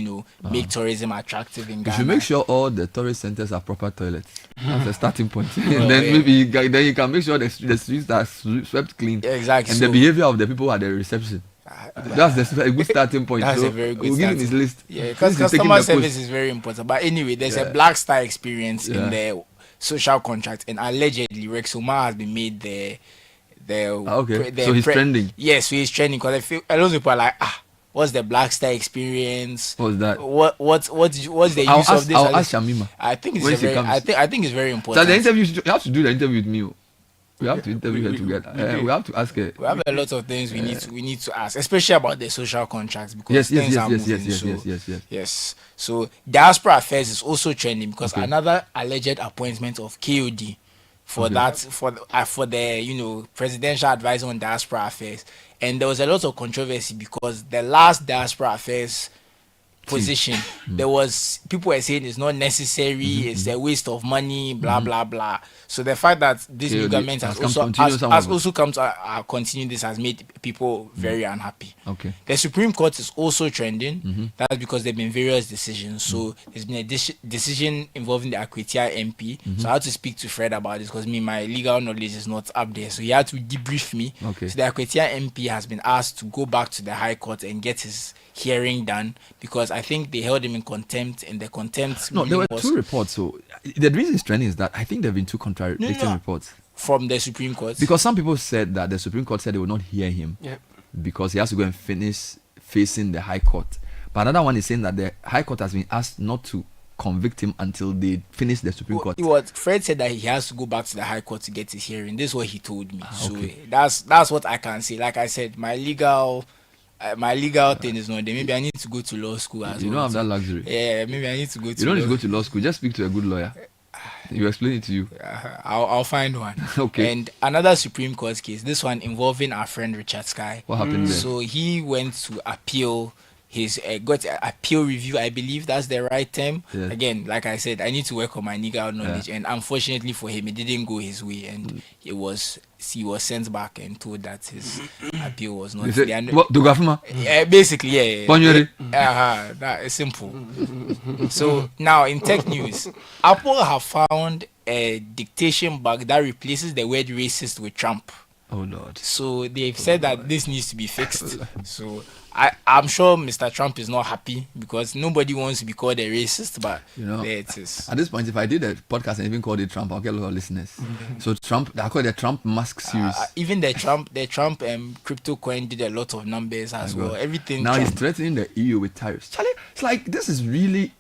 make tourism attractive in Ghana.
You should make sure all the tourist centers have proper toilets. That's the starting point. And then maybe you can make sure the streets are swept clean.
Yeah, exactly.
And the behavior of the people at the reception. That's a good starting point.
That's
so
a very good
we'll give him his list.
Yeah, because customer service is very important. But anyway, there's a Black Star experience in the social contract, and allegedly Rex Omar has been made
so he's trending.
Yes, so he's trending because I feel a lot of people are like, what's the Black Star experience?
What's that?
What's the use of this?
I'll ask Shamima.
I think it's very important.
So the interview, you have to do the interview with me. We have to interview her together. We have to ask her.
We have a lot of things we need to ask, especially about the social contracts, because things are moving. Yes. So diaspora affairs is also trending because another alleged appointment of KOD for the presidential advisor on diaspora affairs, and there was a lot of controversy because the last diaspora affairs position there was people were saying it's not necessary, it's a waste of money, blah blah blah. So the fact that this new government has also come to continue this has made people very unhappy. The Supreme Court is also trending. That's because there have been various decisions. So there's been a decision involving the Akwetia MP. So I had to speak to Fred about this because my legal knowledge is not up there, so he had to debrief me. So the Akwetia MP has been asked to go back to the High Court and get his hearing done because I think they held him in contempt, and the contempt.
No, there were two reports. So the reason it's trending is that I think there have been two contradicting reports
from the Supreme Court.
Because some people said that the Supreme Court said they will not hear him because he has to go and finish facing the High Court. But another one is saying that the High Court has been asked not to convict him until they finish the Supreme Court.
Fred said that he has to go back to the High Court to get his hearing. This is what he told me. So that's what I can say. Like I said, my legal thing is not there. Maybe I need to go to law school as well.
You don't have that luxury.
Yeah, maybe I need to go to.
You don't need to go to law school. Just speak to a good lawyer. You explain it to you.
I'll find one. And another Supreme Court case. This one involving our friend Richard Sky.
What happened there?
So he went to appeal. He's got appeal review, I believe that's the right term. Again, like I said, I need to work on my legal knowledge, and unfortunately for him, it didn't go his way, and he was sent back and told that his appeal was not.
Basically,
that is simple. So now in tech news, Apple have found a dictation bug that replaces the word racist with Trump.
Oh Lord!
So they've said that this needs to be fixed. So I'm sure Mr. Trump is not happy because nobody wants to be called a racist, but there it is.
At this point, if I did a podcast and even called it Trump, I'll get a lot of listeners. So Trump, I call it the Trump Musk series.
Even the Trump crypto coin did a lot of numbers as well. Everything.
Now he's threatening the EU with tariffs. Charlie, it's like this is really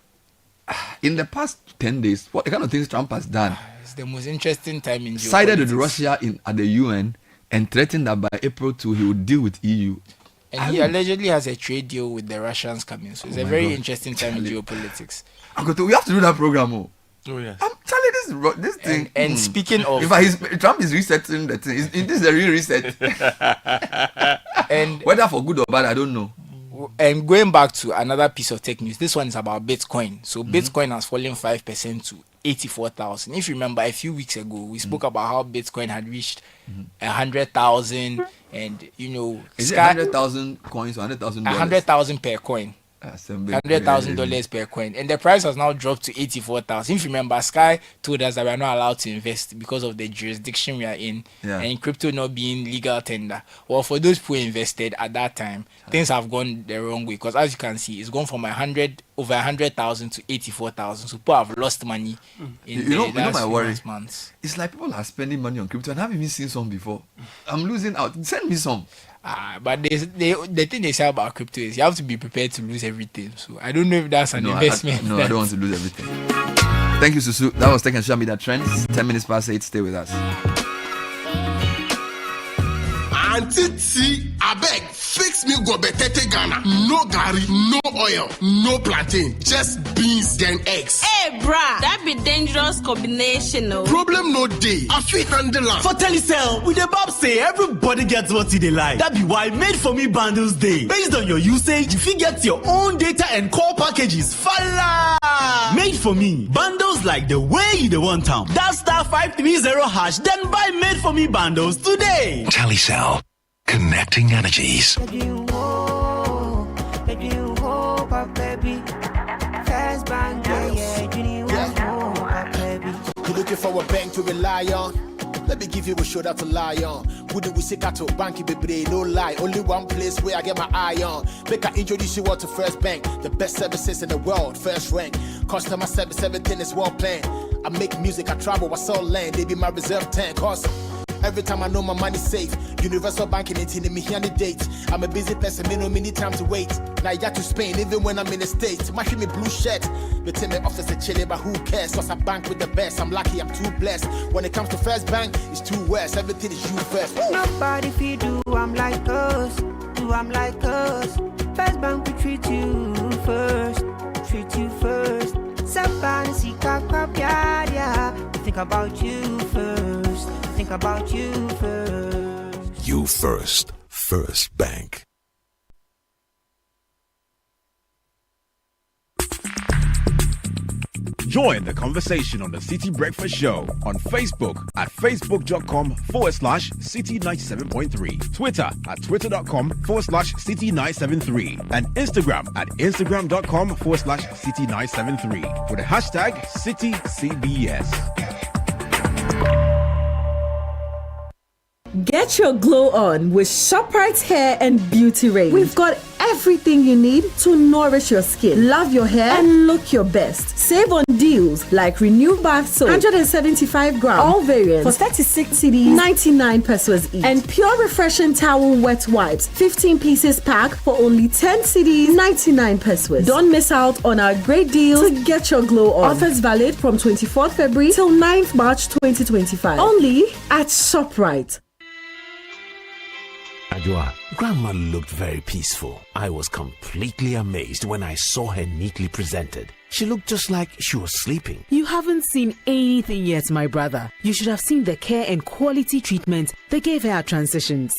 in the past 10 days. What the kind of things Trump has done?
It's the most interesting time in geopolitics.
Sided with Russia at the UN and threatened that by April 2 he would deal with EU.
And he allegedly has a trade deal with the Russians coming. So it's a very interesting time in geopolitics.
We have to do that program.
Oh yes.
I'm telling you this thing.
And speaking of,
in fact, Trump is resetting the thing. This is a real reset.
And
whether for good or bad, I don't know.
And going back to another piece of tech news, this one is about Bitcoin. So Bitcoin has fallen 5% to 84,000. If you remember, a few weeks ago, we spoke about how Bitcoin had reached 100,000, and
is it 100,000 coins or 100,000?
100,000 per coin. $100,000 per coin, and the price has now dropped to 84,000. If you remember, Sky told us that we are not allowed to invest because of the jurisdiction we are in, and crypto not being legal tender. Well, for those who invested at that time, things have gone the wrong way because, as you can see, it's gone from over 100,000 to 84,000. So people have lost money in
the last
my
worry
months.
It's like people are spending money on crypto and I haven't even seen some before. I'm losing out. Send me some.
But the thing they say about crypto is you have to be prepared to lose everything. So I don't know if that's an investment.
I don't want to lose everything. Thank you, Susu. That was Tech and Social Media Trends. 10 minutes past 8. Stay with us.
Auntie T, I beg, fix Breast milk go betete Ghana. No gari, no oil, no plantain, just beans then eggs.
Hey, brah, that be dangerous combination, no?
Problem no day. I fit handle am.
For Telecel, with the Bob say everybody gets what they like. That be why Made For Me bundles day. Based on your usage, you fit get your own data and call packages. Fala! Made For Me bundles like the way you want them. That's star 530#. Then buy Made For Me bundles today.
Telecel, connecting energies.
You're looking for a bank to rely on? Let me give you a shoulder to lie on. Wouldn't we say to bank baby? No lie, only one place where I get my eye on. Make I introduce you all to First Bank, the best services in the world, first rank. Customer service, everything is well planned. I make music, I travel, I sell land. They be my reserve tank. Cause every time I know my money's safe, universal banking ain't in me here on the date. I'm a busy person, me no need time to wait. Now I got to Spain, even when I'm in the States. My me blue shirt, but tell me office a chilly, but who cares? Cause I bank with the best, I'm lucky, I'm too blessed. When it comes to First Bank, it's too west, everything is you first.
Nobody feed do, I'm like us, First Bank we treat you first. Somebody see crap, yeah. Think about you first.
You first. First Bank.
Join the conversation on the Citi Breakfast Show on Facebook at facebook.com/Citi97.3, Twitter at twitter.com/Citi973, and Instagram at instagram.com/Citi973 with the hashtag CitiCBS.
Get your glow on with ShopRite's hair and beauty range. We've got everything you need to nourish your skin, love your hair, and look your best. Save on deals like Renew Bath Soap, 175 grams, all variants for 36 cedis, 99 pesos each. And Pure Refreshing Towel Wet Wipes, 15 pieces pack for only 10 cedis, 99 pesos. Don't miss out on our great deals to get your glow on. Offers valid from 24th February till 9th March 2025. Only at ShopRite.
Adjoa, Grandma looked very peaceful. I was completely amazed when I saw her neatly presented. She looked just like she was sleeping.
You haven't seen anything yet, my brother. You should have seen the care and quality treatment they gave her at transitions.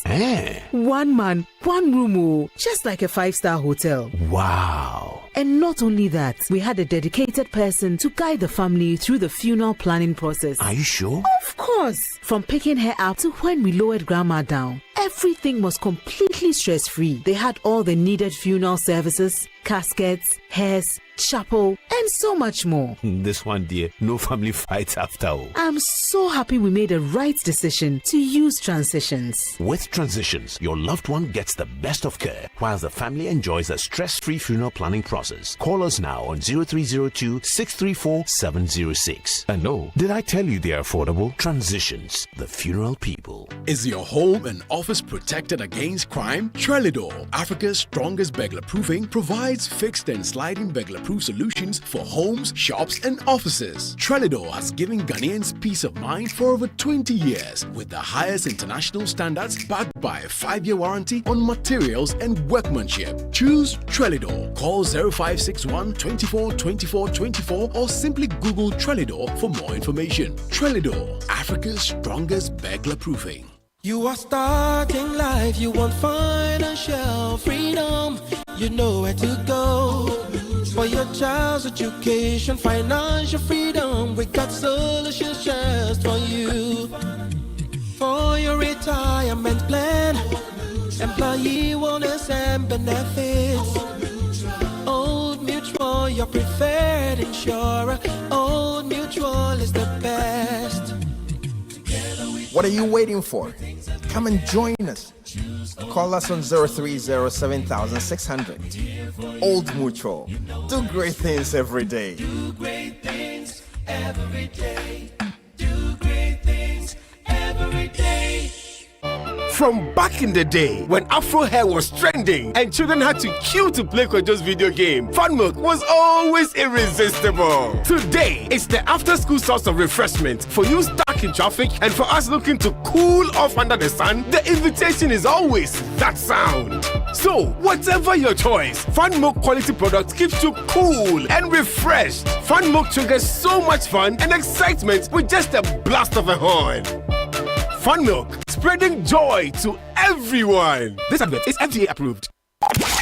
One man, one room, just like a 5-star hotel.
Wow.
And not only that, we had a dedicated person to guide the family through the funeral planning process.
Are you sure?
Of course. From picking her up to when we lowered Grandma down, everything was completely stress-free. They had all the needed funeral services, caskets, hearse, chapel, and so much more.
This one, dear, no family fights after all.
I'm so happy we made a right decision to use Transitions.
With Transitions, your loved one gets the best of care while the family enjoys a stress-free funeral planning process. Call us now on 0302-634-706. And no, did I tell you they are affordable? Transitions, the funeral people.
Is your home and office protected against crime? Trelidor, Africa's strongest burglar proofing, provides fixed and sliding burglar proof solutions for homes, shops, and offices. Trelidor has given Ghanaians peace of mind for over 20 years with the highest international standards backed by a 5-year warranty on materials and workmanship. Choose Trelidor. Call 0561 24 24 24 or simply Google Trelidor for more information. Trelidor, Africa's strongest burglar proofing.
You are starting life, you want financial freedom, you know where to go. For your child's education, financial freedom, we got solutions just for you. For your retirement plan, employee wellness and benefits. Old Mutual, your preferred insurer. Old Mutual is the best.
What are you waiting for? Come and join us. Call us on 030-7600. Old Mutual. Do great things every day.
Do great things every day. Do great things every day.
From back in the day, when Afro hair was trending and children had to queue to play Kojo's video game, Fun Milk was always irresistible. Today, it's the after-school source of refreshment for you stuck in traffic and for us looking to cool off under the sun. The invitation is always that sound.
So, whatever your choice, Fun Milk quality products keeps you cool and refreshed. Fun Milk triggers so much fun and excitement with just a blast of a horn. Fun Milk, spreading joy to everyone. This advert is FDA approved.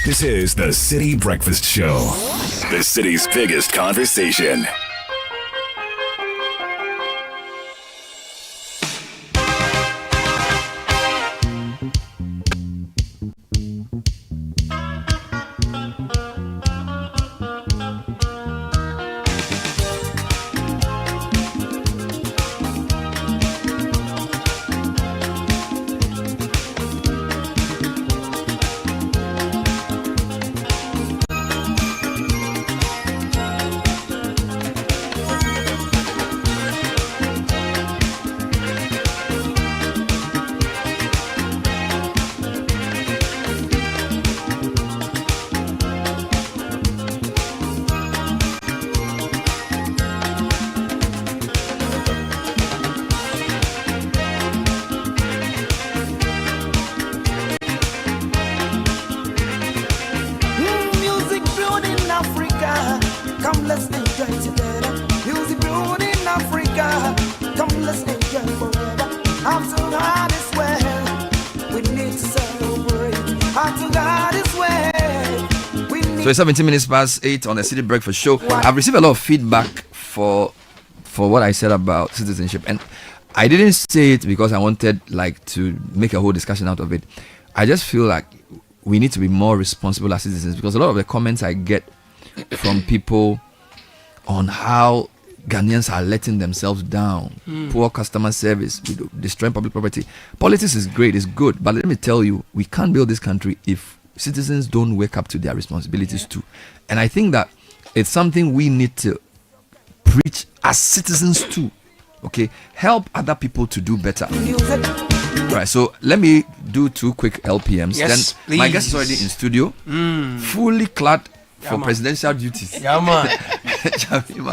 This is the Citi Breakfast Show, the city's biggest conversation.
So it's 17 minutes past 8 on the Citi Breakfast Show. I've received a lot of feedback for what I said about citizenship, and I didn't say it because I wanted to make a whole discussion out of it. I just feel like we need to be more responsible as citizens, because a lot of the comments I get from people on how Ghanaians are letting themselves down, poor customer service, destroying public property. Politics is great, it's good, but let me tell you, we can't build this country if citizens don't wake up to their responsibilities too. And I think that it's something we need to preach as citizens too. Okay, help other people to do better. Right, so let me do 2 quick LPMs.
Yes,
then my guest is already in studio, fully clad for presidential duties.
Yeah, man.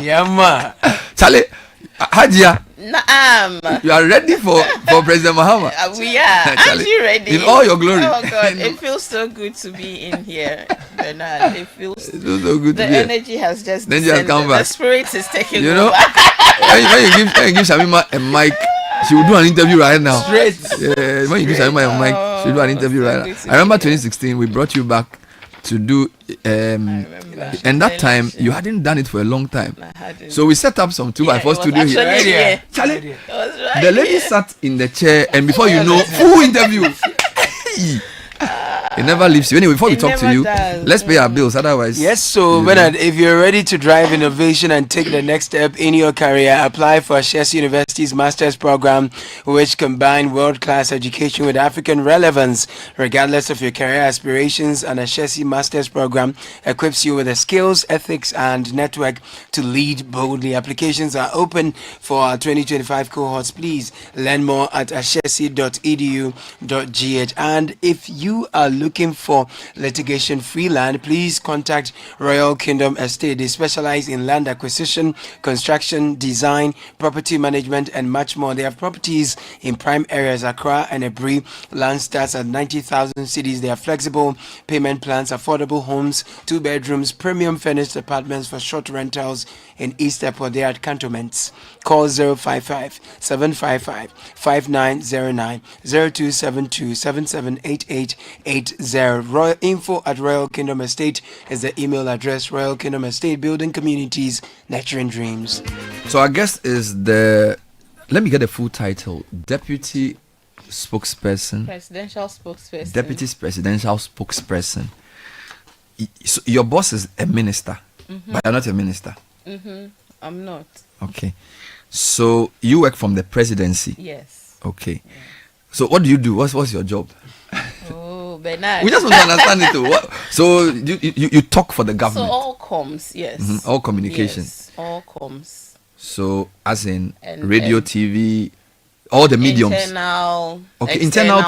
Yeah, man.
Charlie, Hajia,
Naam.
you are ready for President Mahama?
We are. Aren't you ready?
In all your glory.
Oh God, it feels so good to be in here, Bernard. It feels
so good.
The energy has just descended.
Come back.
The spirit is taking
over.
When
you give Shamima a mic, she will do an interview right now.
Straight.
Yeah, when you give Shamima a mic, she will do an interview right now. I remember 2016, we brought you back to do and that time you hadn't done it for a long time, so we set up some 2x4 studio here. Charlie, the lady sat in the chair, and before you know, full interview. It never leaves you. Anyway, before we talk to you, let's pay our bills. Otherwise,
yes. So, Bernard, if you're ready to drive innovation and take the next step in your career, apply for Ashesi University's master's program, which combines world-class education with African relevance. Regardless of your career aspirations, an Ashesi master's program equips you with the skills, ethics, and network to lead boldly. Applications are open for our 2025 cohorts. Please learn more at ashesi.edu.gh. And if you are looking for litigation-free land, please contact Royal Kingdom Estate. They specialize in land acquisition, construction, design, property management, and much more. They have properties in prime areas, Accra and Ebri. Land starts at 90,000 cedis. They have flexible payment plans, affordable homes, 2 bedrooms, premium furnished apartments for short rentals in East Airport. They are at cantonments. Call 055-755-5909, 0272-778880. Royal info at Royal Kingdom Estate is the email address. Royal Kingdom Estate, building communities, nurturing dreams.
So our guest is let me get the full title, Deputy Spokesperson.
Presidential Spokesperson.
Deputy Presidential Spokesperson. So your boss is a minister, but you're not a minister.
I'm not.
Okay. So you work from the presidency?
Yes.
Okay. Yeah. So what do you do? What's your job?
Oh, Bernard.
We just want to understand it too. So you talk for the government?
So all comms, yes.
All communication?
Yes, all comms.
So as in radio, TV, all the mediums?
Internal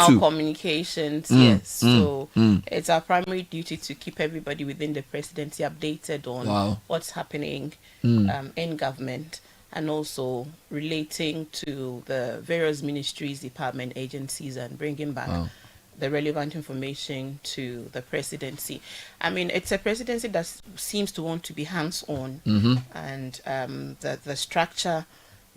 too. Communications, yes. So it's our primary duty to keep everybody within the presidency updated on what's happening in government, and also relating to the various ministries, department, agencies, and bringing back the relevant information to the presidency. I mean, it's a presidency that seems to want to be hands-on, and the structure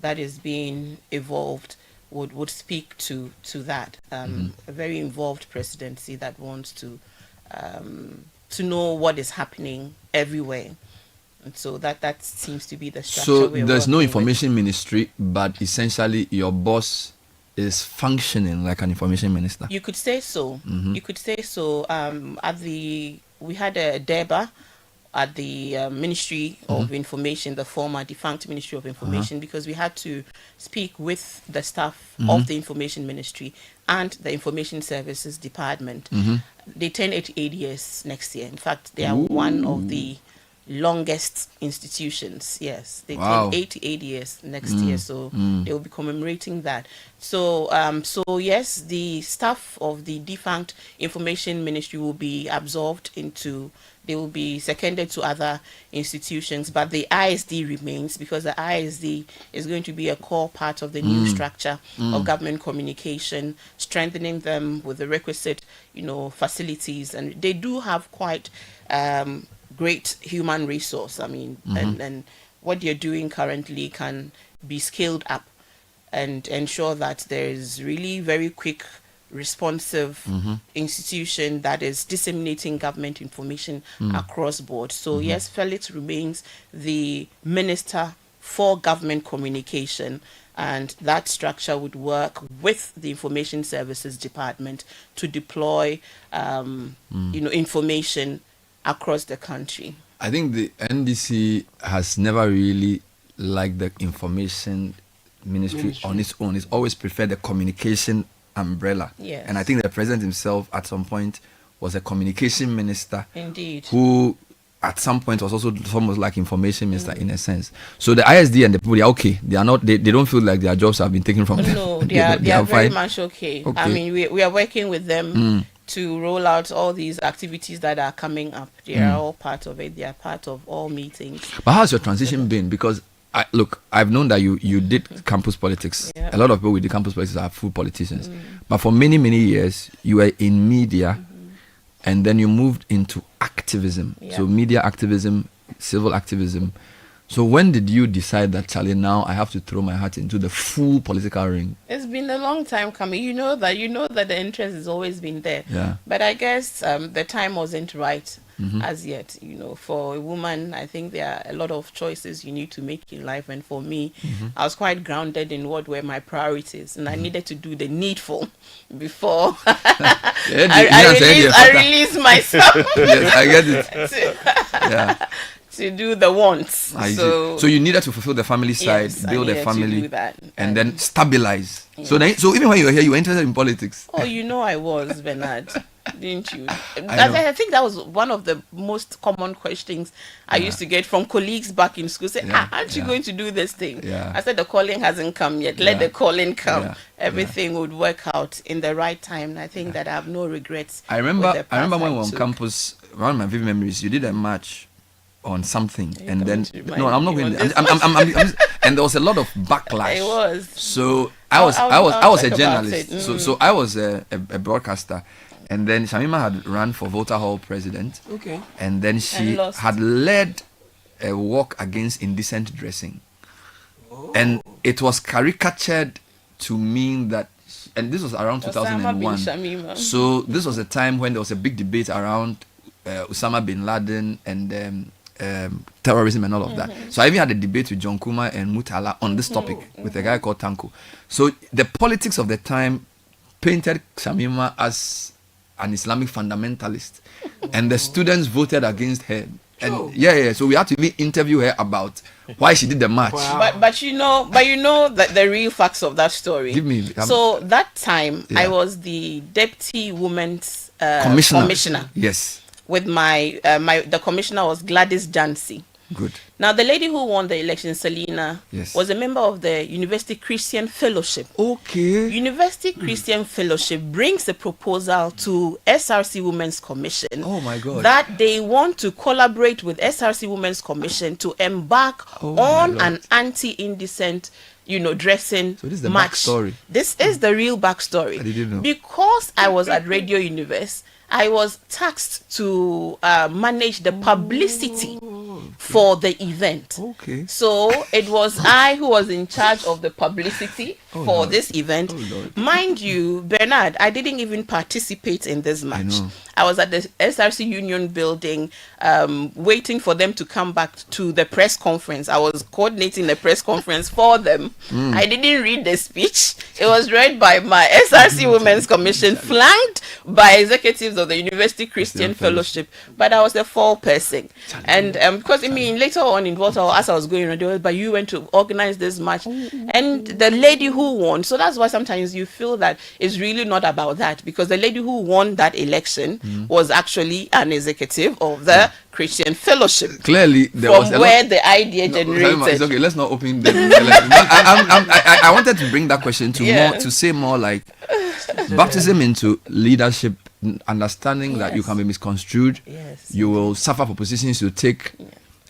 that is being evolved would speak to that. A very involved presidency that wants to know what is happening everywhere. And so that seems to be the structure.
So there's no information ministry, but essentially your boss is functioning like an information minister.
You could say so. You could say so. We had a DEBA at the Ministry of Information, the former defunct Ministry of Information, because we had to speak with the staff of the Information Ministry and the Information Services Department. They turn 88 years next year. In fact, they are one of the longest institutions. Yes, they turn 88 years next year, so they will be commemorating that. So yes, the staff of the defunct Information Ministry will be absorbed into, they will be seconded to other institutions, but the ISD remains, because the ISD is going to be a core part of the new structure of government communication, strengthening them with the requisite, facilities, and they do have quite great human resource. I mean, and what you're doing currently can be scaled up and ensure that there is really very quick, responsive institution that is disseminating government information across board. So yes, Felix remains the Minister for Government Communication, and that structure would work with the Information Services Department to deploy information across the country.
I think the NDC has never really liked the information ministry on its own. It's always preferred the communication umbrella.
Yes.
And I think the president himself at some point was a communication minister.
Indeed.
Who at some point was also almost like information minister in a sense. So the ISD and the people, they are okay. They are not. They don't feel like their jobs have been taken from them.
No, they are very much okay. I mean, we are working with them to roll out all these activities that are coming up. They are all part of it. They are part of all meetings.
But how's your transition been? Because I've known that you did campus politics.
Yeah.
A lot of people with the campus politics are full politicians. But for many, many years, you were in media, and then you moved into activism.
Yeah.
So media activism, civil activism. So when did you decide that, Charlie, now I have to throw my hat into the full political ring?
It's been a long time coming. You know that the interest has always been there.
Yeah.
But I guess the time wasn't right as yet. For a woman, I think there are a lot of choices you need to make in life. And for me, I was quite grounded in what were my priorities. And I needed to do the needful before I release myself.
Yes, I get it. Yeah.
To do the wants.
So you needed to fulfill the family side, build a family,
to do that.
and then stabilize.
Yeah.
So even when you were here, you were interested in politics.
Oh, I was, Bernard, didn't you? I think that was one of the most common questions I used to get from colleagues back in school. Say, aren't you going to do this thing?
Yeah.
I said, the calling hasn't come yet. Let the calling come. Yeah. Everything would work out in the right time. And I think that I have no regrets.
I remember when we were on campus, one of my vivid memories, you did a march on something, and then I'm not going. And there was a lot of backlash.
It was.
So I was a journalist. So I was a broadcaster, and then Shamima had run for Volta Hall president.
Okay.
And then she had led a walk against indecent dressing, and it was caricatured to mean that. And this was around 2001. So this was a time when there was a big debate around Osama bin Laden and terrorism and all of that. So I even had a debate with John Kuma and Mutala on this topic with a guy called Tanko. So the politics of the time painted Shamima as an Islamic fundamentalist, and the students voted against her. And so we had to even interview her about why she did the march.
Wow. But you know that the real facts of that story.
Give me.
So that time I was the deputy women's commissioner.
Yes.
With the commissioner was Gladys Jansi.
Good.
Now the lady who won the election, Selina, was a member of the University Christian Fellowship.
Okay.
University Christian Fellowship brings a proposal to SRC Women's Commission.
Oh my God.
That they want to collaborate with SRC Women's Commission to embark on an anti-indecent dressing
so this is the
match.
Backstory.
This is the real backstory.
I didn't know.
Because I was at Radio Universe, I was tasked to manage the publicity for the event.
Okay.
So it was I who was in charge of the publicity for this event. Mind you, Bernard, I didn't even participate in this match. I was at the SRC Union building waiting for them to come back to the press conference. I was coordinating the press conference for them. I didn't read the speech. It was read by my SRC Women's Commission, flanked by executives of the University Christian Fellowship. But I was the fall person. And because later on in Volta, as I was going on, but you went to organize this match. And the lady who won, so that's why sometimes you feel that it's really not about that, because the lady who won that election was actually an executive of the Christian Fellowship.
Clearly, there
from
was a
where
lot,
the idea generated.
It's okay, let's not open the I wanted to bring that question to say more like baptism into leadership, understanding that you can be misconstrued, you will suffer for positions you take,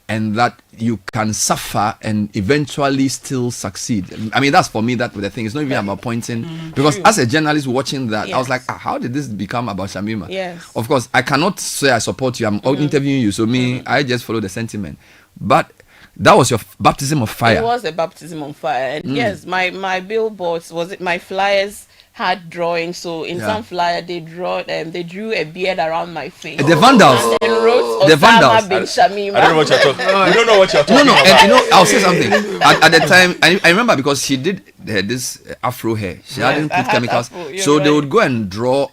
and that you can suffer and eventually still succeed. I mean, that's for me, that the thing. It's not even about pointing, because as a journalist watching that, I was like, how did this become about Shamima? Of course, I cannot say I support you. I'm interviewing you, so I just follow the sentiment. But that was your baptism of fire.
It was a baptism of fire. And yes, my billboards, my flyers had drawings. So in some flyer they drew a beard around my face.
The Vandals.
And then wrote
The Vandals.
Bin Shamima.
I don't know what you're talking about. You don't know what you're talking about.
And I'll say something. At the time, I remember, because she did this afro hair. She hadn't put chemicals. So they would go and draw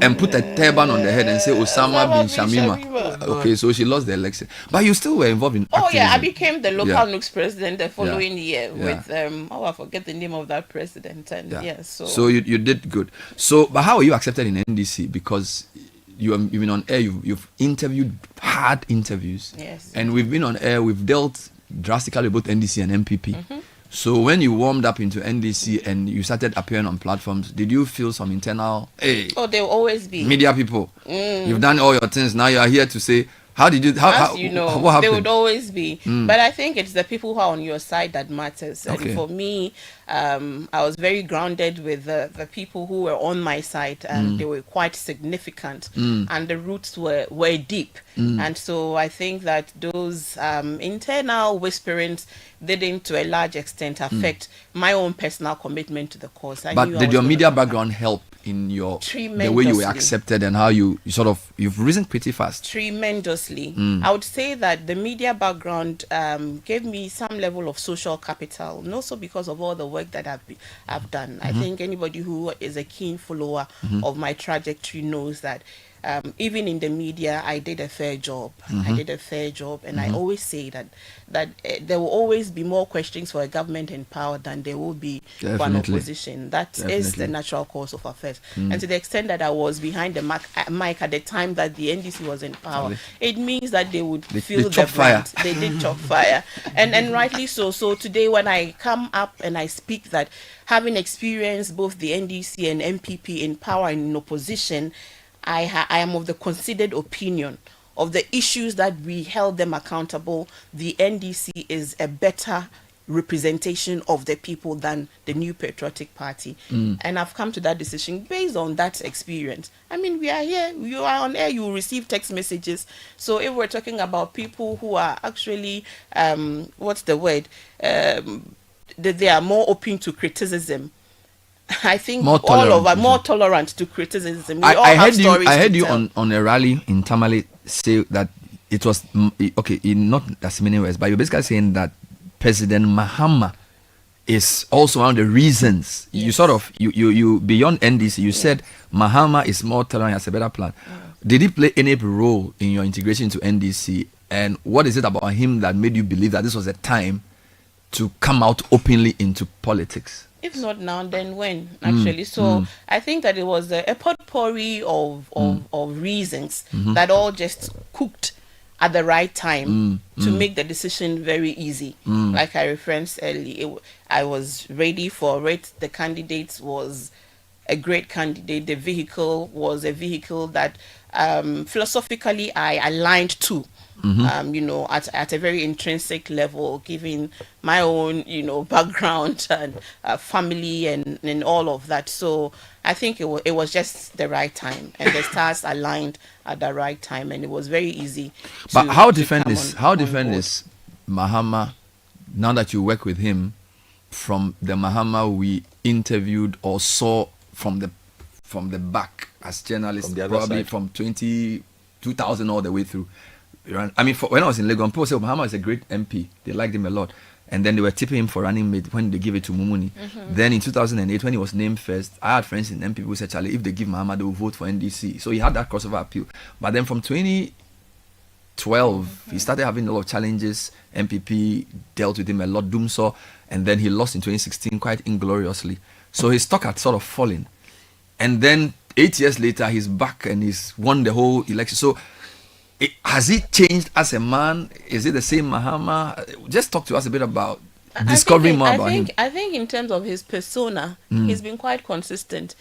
and put a turban on the head and say Osama bin Shamima. Okay, so she lost the election. But you still were involved in activism.
I became the local NUCS president the following year with I forget the name of that president. And
so you did good. So, but how are you accepted in NDC? Because you've been on air, you've interviewed hard interviews.
Yes.
And we've been on air, we've dealt drastically with both NDC and MPP. So when you warmed up into NDC and you started appearing on platforms, did you feel some internal,
there will always be
media people? You've done all your things. Now you are here to say, how did you? What happened?
There would always be. But I think it's the people who are on your side that matters. And for me, I was very grounded with the people who were on my side, and they were quite significant, and the roots were deep. And so I think that those internal whisperings didn't, to a large extent, affect my own personal commitment to the cause.
But did your media background help in the way you were accepted and how you've risen pretty fast?
Tremendously. I would say that the media background gave me some level of social capital, and also because of all the work that I've done. I think anybody who is a keen follower of my trajectory knows that even in the media, I did a fair job. And I always say that there will always be more questions for a government in power than there will be for an opposition. That is the natural course of affairs. And to the extent that I was behind the mic at the time that the NDC was in power, it means that they would feel the brunt. They did chop fire, and rightly so. So today, when I come up and I speak that, having experienced both the NDC and MPP in power and in opposition, I am of the considered opinion of the issues that we held them accountable. The NDC is a better representation of the people than the New Patriotic Party. And I've come to that decision based on that experience. I mean, we are here, you are on air, you will receive text messages. So if we're talking about people who are actually, what's the word? They are more open to criticism. I think all of us more tolerant to criticism.
I heard you on a rally in Tamale say that it was in not as many words, but you're basically saying that President Mahama is also one of the reasons. You you beyond NDC, you said Mahama is more tolerant, has a better plan. Did he play any role in your integration into NDC? And what is it about him that made you believe that this was a time to come out openly into politics?
If not now, then when, actually. I think that it was a potpourri of reasons that all just cooked at the right time to make the decision very easy. Like I referenced earlier, I was ready for it. The candidate was a great candidate. The vehicle was a vehicle that philosophically I aligned to. You know, at a very intrinsic level, given my own, you know, background and family and all of that. So I think it was just the right time, and the stars aligned at the right time, and it was very easy.
But how different is Mahama now that you work with him from the Mahama we interviewed or saw from the back as journalists, probably from 2000 all the way through? I mean, when I was in Legon, people said Mahama is a great MP. They liked him a lot. And then they were tipping him for running mate when they gave it to Mumuni. Then in 2008, when he was named first, I had friends in MP who said, Charlie, if they give Mahama, they will vote for NDC. So he had that crossover appeal. But then from 2012, he started having a lot of challenges. MPP dealt with him a lot, Doomsaw. And then he lost in 2016 quite ingloriously. So his stock had sort of fallen. And then 8 years later, he's back and he's won the whole election. So has he changed as a man? Is it the same Mahama? Just talk to us a bit about discovering more about him.
I think in terms of his persona, he's been quite consistent.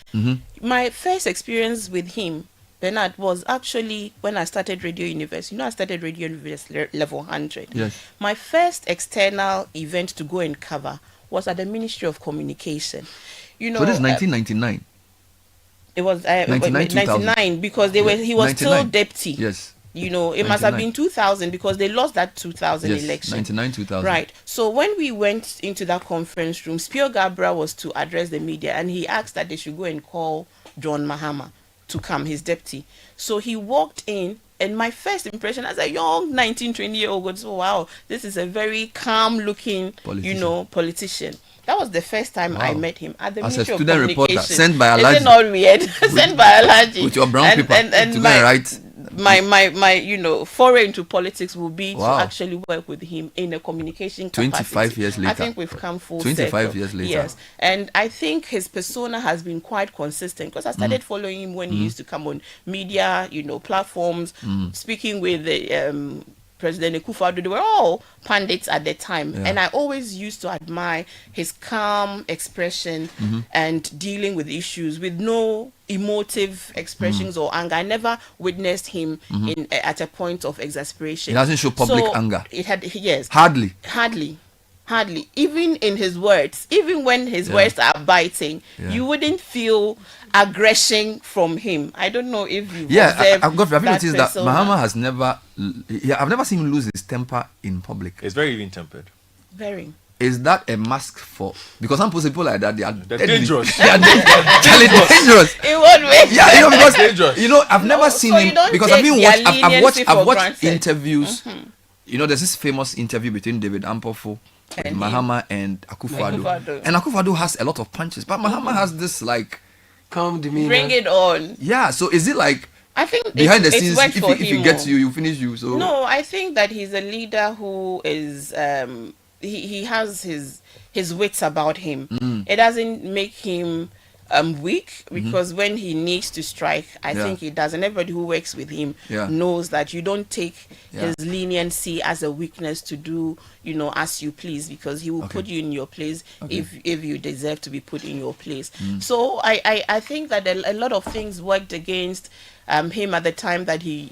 My first experience with him, Bernard, was actually when I started Radio University. You know, I started Radio University level 100.
Yes.
My first external event to go and cover was at the Ministry of Communication. You know,
so this is 1999.
It was 99 because he was 99. Still deputy.
Yes.
You know, it 99. Must have been 2000 because they lost that 2000 election.
99, 2000.
Right. So when we went into that conference room, Spio Gabra was to address the media, and he asked that they should go and call John Mahama to come, his deputy. So he walked in, and my first impression as a young 19, 20-year-old was, oh, wow, this is a very calm-looking, politician. That was the first time I met him at the Ministry of Communication.
Reporter, sent by Alaji.
Isn't it all weird? Sent by Alaji.
With your brown paper.
And my foray into politics will be to actually work with him in a communication capacity.
25 years later.
I think we've come full
25
circle.
Years later.
Yes. And I think his persona has been quite consistent because I started following him when he used to come on media, platforms, speaking with the President Akufo-Addo. They were all pundits at the time, and I always used to admire his calm expression and dealing with issues with no emotive expressions or anger. I never witnessed him at a point of exasperation.
He doesn't show public anger. Hardly. Even in his words, even when his words are biting, you wouldn't feel aggression from him. I don't know if you I've noticed that Mahama has never I've never seen him lose his temper in public.
It's very even tempered.
Very.
Is that a mask for, because some people like that, they're
dangerous.
They are dangerous.
In what way?
Yeah, because I've never seen him, because I've watched interviews. There's this famous interview between David Ampofo and Mahama and Akufo-Addo. And Akufo-Addo has a lot of punches, but Mahama has this
calm demeanor.
Bring it on.
Yeah, so is it
I think
behind the scenes, if he gets you, you finish you. So
no, I think that he's a leader who is he has his wits about him. It doesn't make him weak, because when he needs to strike, I think he does. And everybody who works with him knows that you don't take his leniency as a weakness to do, as you please, because he will put you in your place if you deserve to be put in your place. So I think that a lot of things worked against him at the time that he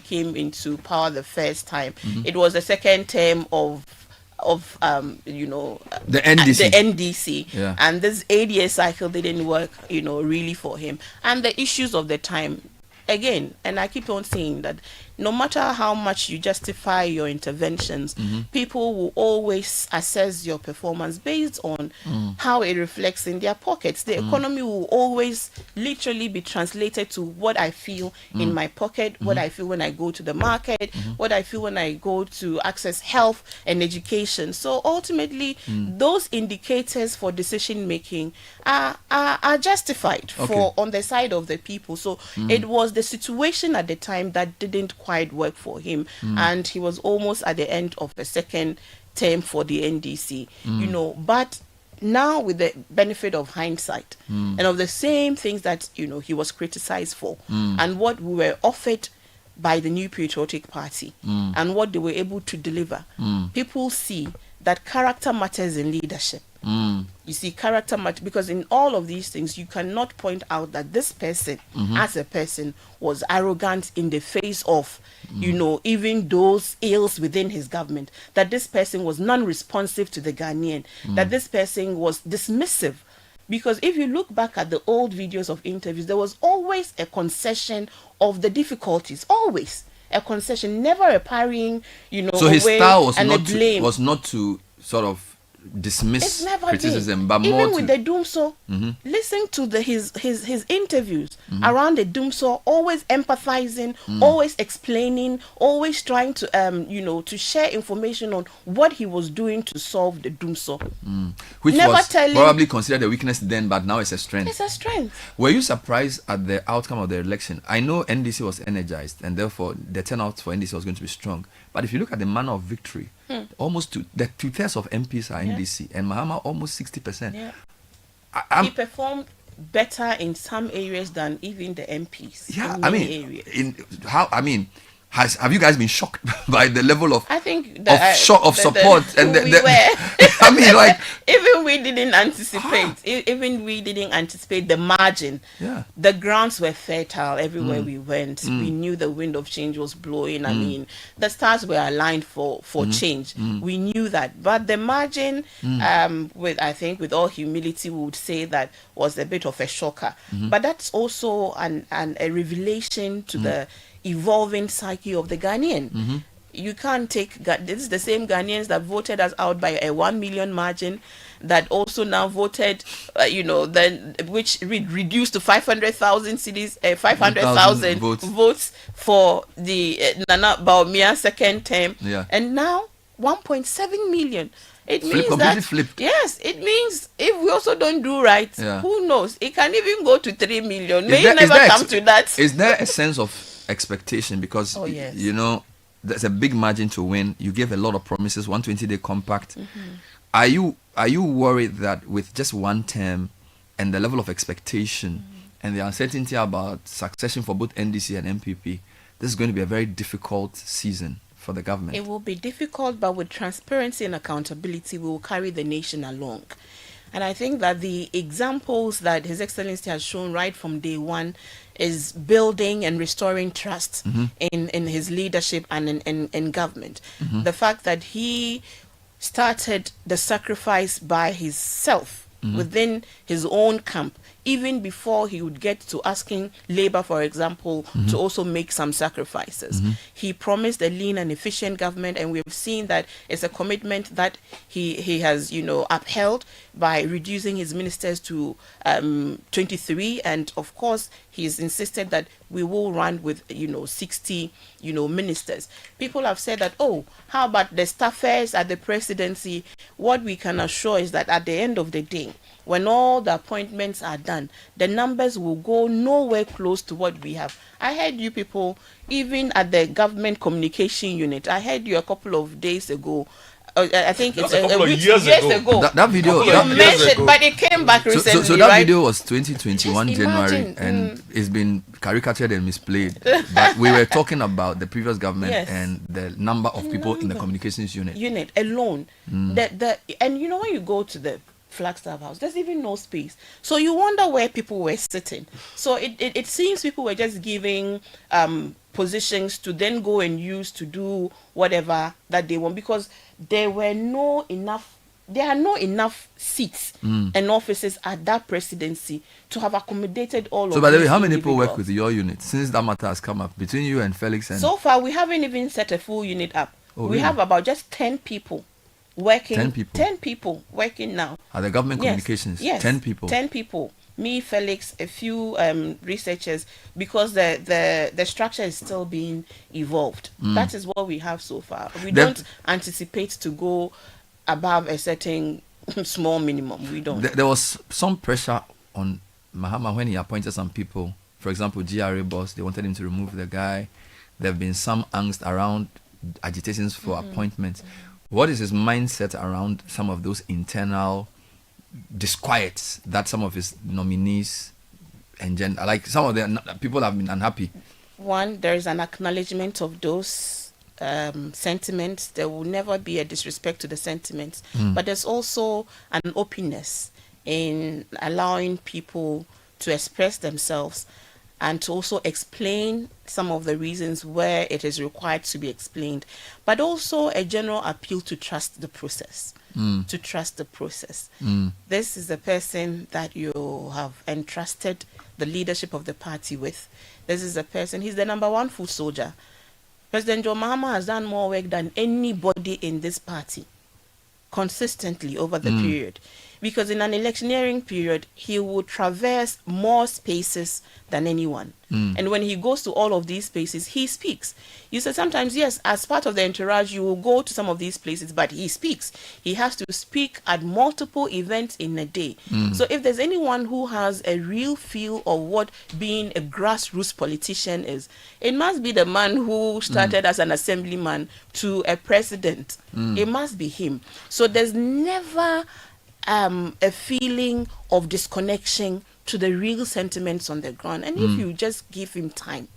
came into power the first time. It was the second term of
the NDC,
and this 8-year cycle didn't work really for him. And the issues of the time, again, and I keep on saying that no matter how much you justify your interventions, people will always assess your performance based on how it reflects in their pockets. The economy will always literally be translated to what I feel in my pocket, what I feel when I go to the market, what I feel when I go to access health and education. So ultimately, those indicators for decision making are justified on the side of the people. So it was the situation at the time that didn't quite work for him, and he was almost at the end of the second term for the NDC, but now with the benefit of hindsight and of the same things that he was criticized for, and what we were offered by the New Patriotic Party and what they were able to deliver, people see that character matters in leadership. You see, character matters, because in all of these things, you cannot point out that this person, as a person, was arrogant in the face of, you know, even those ills within his government. That this person was non-responsive to the Ghanaian. That this person was dismissive. Because if you look back at the old videos of interviews, there was always a concession of the difficulties. Always a concession, never a parrying, you know.
So his style was
blame.
not to sort of dismiss criticism,
did.
but
even
more
with the Dumso, listen to his interviews around the Dumso, always empathizing, always explaining, always trying to you know, to share information on what he was doing to solve the Dumso.
Which never was probably considered a weakness then, but now it's a strength.
It's a strength.
Were you surprised at the outcome of the election? I know NDC was energized, and therefore the turnout for NDC was going to be strong. But if you look at the manner of victory, almost the 2/3 of MPs are NDC, and Mahama almost 60%.
He performed better in some areas than even the MPs.
Yeah,
in many areas.
Have you guys been shocked by the level of
support
and I mean, like
even we didn't anticipate the margin.
Yeah,
the grounds were fertile everywhere we went. We knew the wind of change was blowing. I mean, the stars were aligned for change. We knew that, but the margin, with all humility, we would say that was a bit of a shocker. But that's also a revelation to the evolving psyche of the Ghanaian. You can't take this is the same Ghanaians that voted us out by a 1 million margin, that also now voted which reduced to 500,000 cities, 500,000 votes for the Nana Bawumia second term, and now 1.7 million. It means that yes, it means if we also don't do right, who knows? It can even go to 3 million. May never come to that.
Is there a sense of expectation, because you know there's a big margin to win? You gave a lot of promises, 120-day compact. Are you worried that with just one term and the level of expectation and the uncertainty about succession for both NDC and MPP, this is going to be a very difficult season for the government?
It will be difficult, but with transparency and accountability, we will carry the nation along. And I think that the examples that His Excellency has shown right from day one is building and restoring trust in his leadership and in government. The fact that he started the sacrifice by himself within his own camp, even before he would get to asking Labour, for example, to also make some sacrifices. He promised a lean and efficient government, and we've seen that it's a commitment that he has, upheld by reducing his ministers to 23, and of course he's insisted that we will run with 60 ministers. People have said that, oh, how about the staffers at the presidency? What we can assure is that at the end of the day, when all the appointments are done, the numbers will go nowhere close to what we have. I heard you people, even at the government communication unit, I heard you a couple of days ago. I think it's a couple of years ago.
That video,
you mentioned, but it came back recently.
So that video was 2021 January, and it's been caricatured and misplayed. But we were talking about the previous government and the number of people in the communications unit
alone. And when you go to the Flagstaff House, there's even no space, so you wonder where people were sitting. So it seems people were just giving positions to then go and use to do whatever that they want, because there are no enough seats and offices at that presidency to have accommodated all of these.
So by the way, how many people work with your unit since that matter has come up between you and Felix? And
so far we haven't even set a full unit up. We have about just 10 people working. 10 people working now
at the government communications.
Yes,
10 people.
10 people. Me, Felix, a few researchers, because the structure is still being evolved. That is what we have so far. We don't anticipate to go above a certain small minimum. We don't.
There was some pressure on Mahama when he appointed some people. For example, GRA boss, they wanted him to remove the guy. There have been some angst around agitations for appointments. What is his mindset around some of those internal disquiets that some of his nominees engender? Like some of the people have been unhappy.
One, there is an acknowledgement of those sentiments. There will never be a disrespect to the sentiments, but there's also an openness in allowing people to express themselves and to also explain some of the reasons where it is required to be explained, but also a general appeal to trust the process. To trust the process. This is the person that you have entrusted the leadership of the party with. This is the person, he's the #1 foot soldier. President John Mahama has done more work than anybody in this party consistently over the period. Because in an electioneering period, he will traverse more spaces than anyone. And when he goes to all of these spaces, he speaks. You said sometimes, yes, as part of the entourage, you will go to some of these places, but he speaks. He has to speak at multiple events in a day. So if there's anyone who has a real feel of what being a grassroots politician is, it must be the man who started as an assemblyman to a president. It must be him. So there's never a feeling of disconnection to the real sentiments on the ground. And if you just give him time,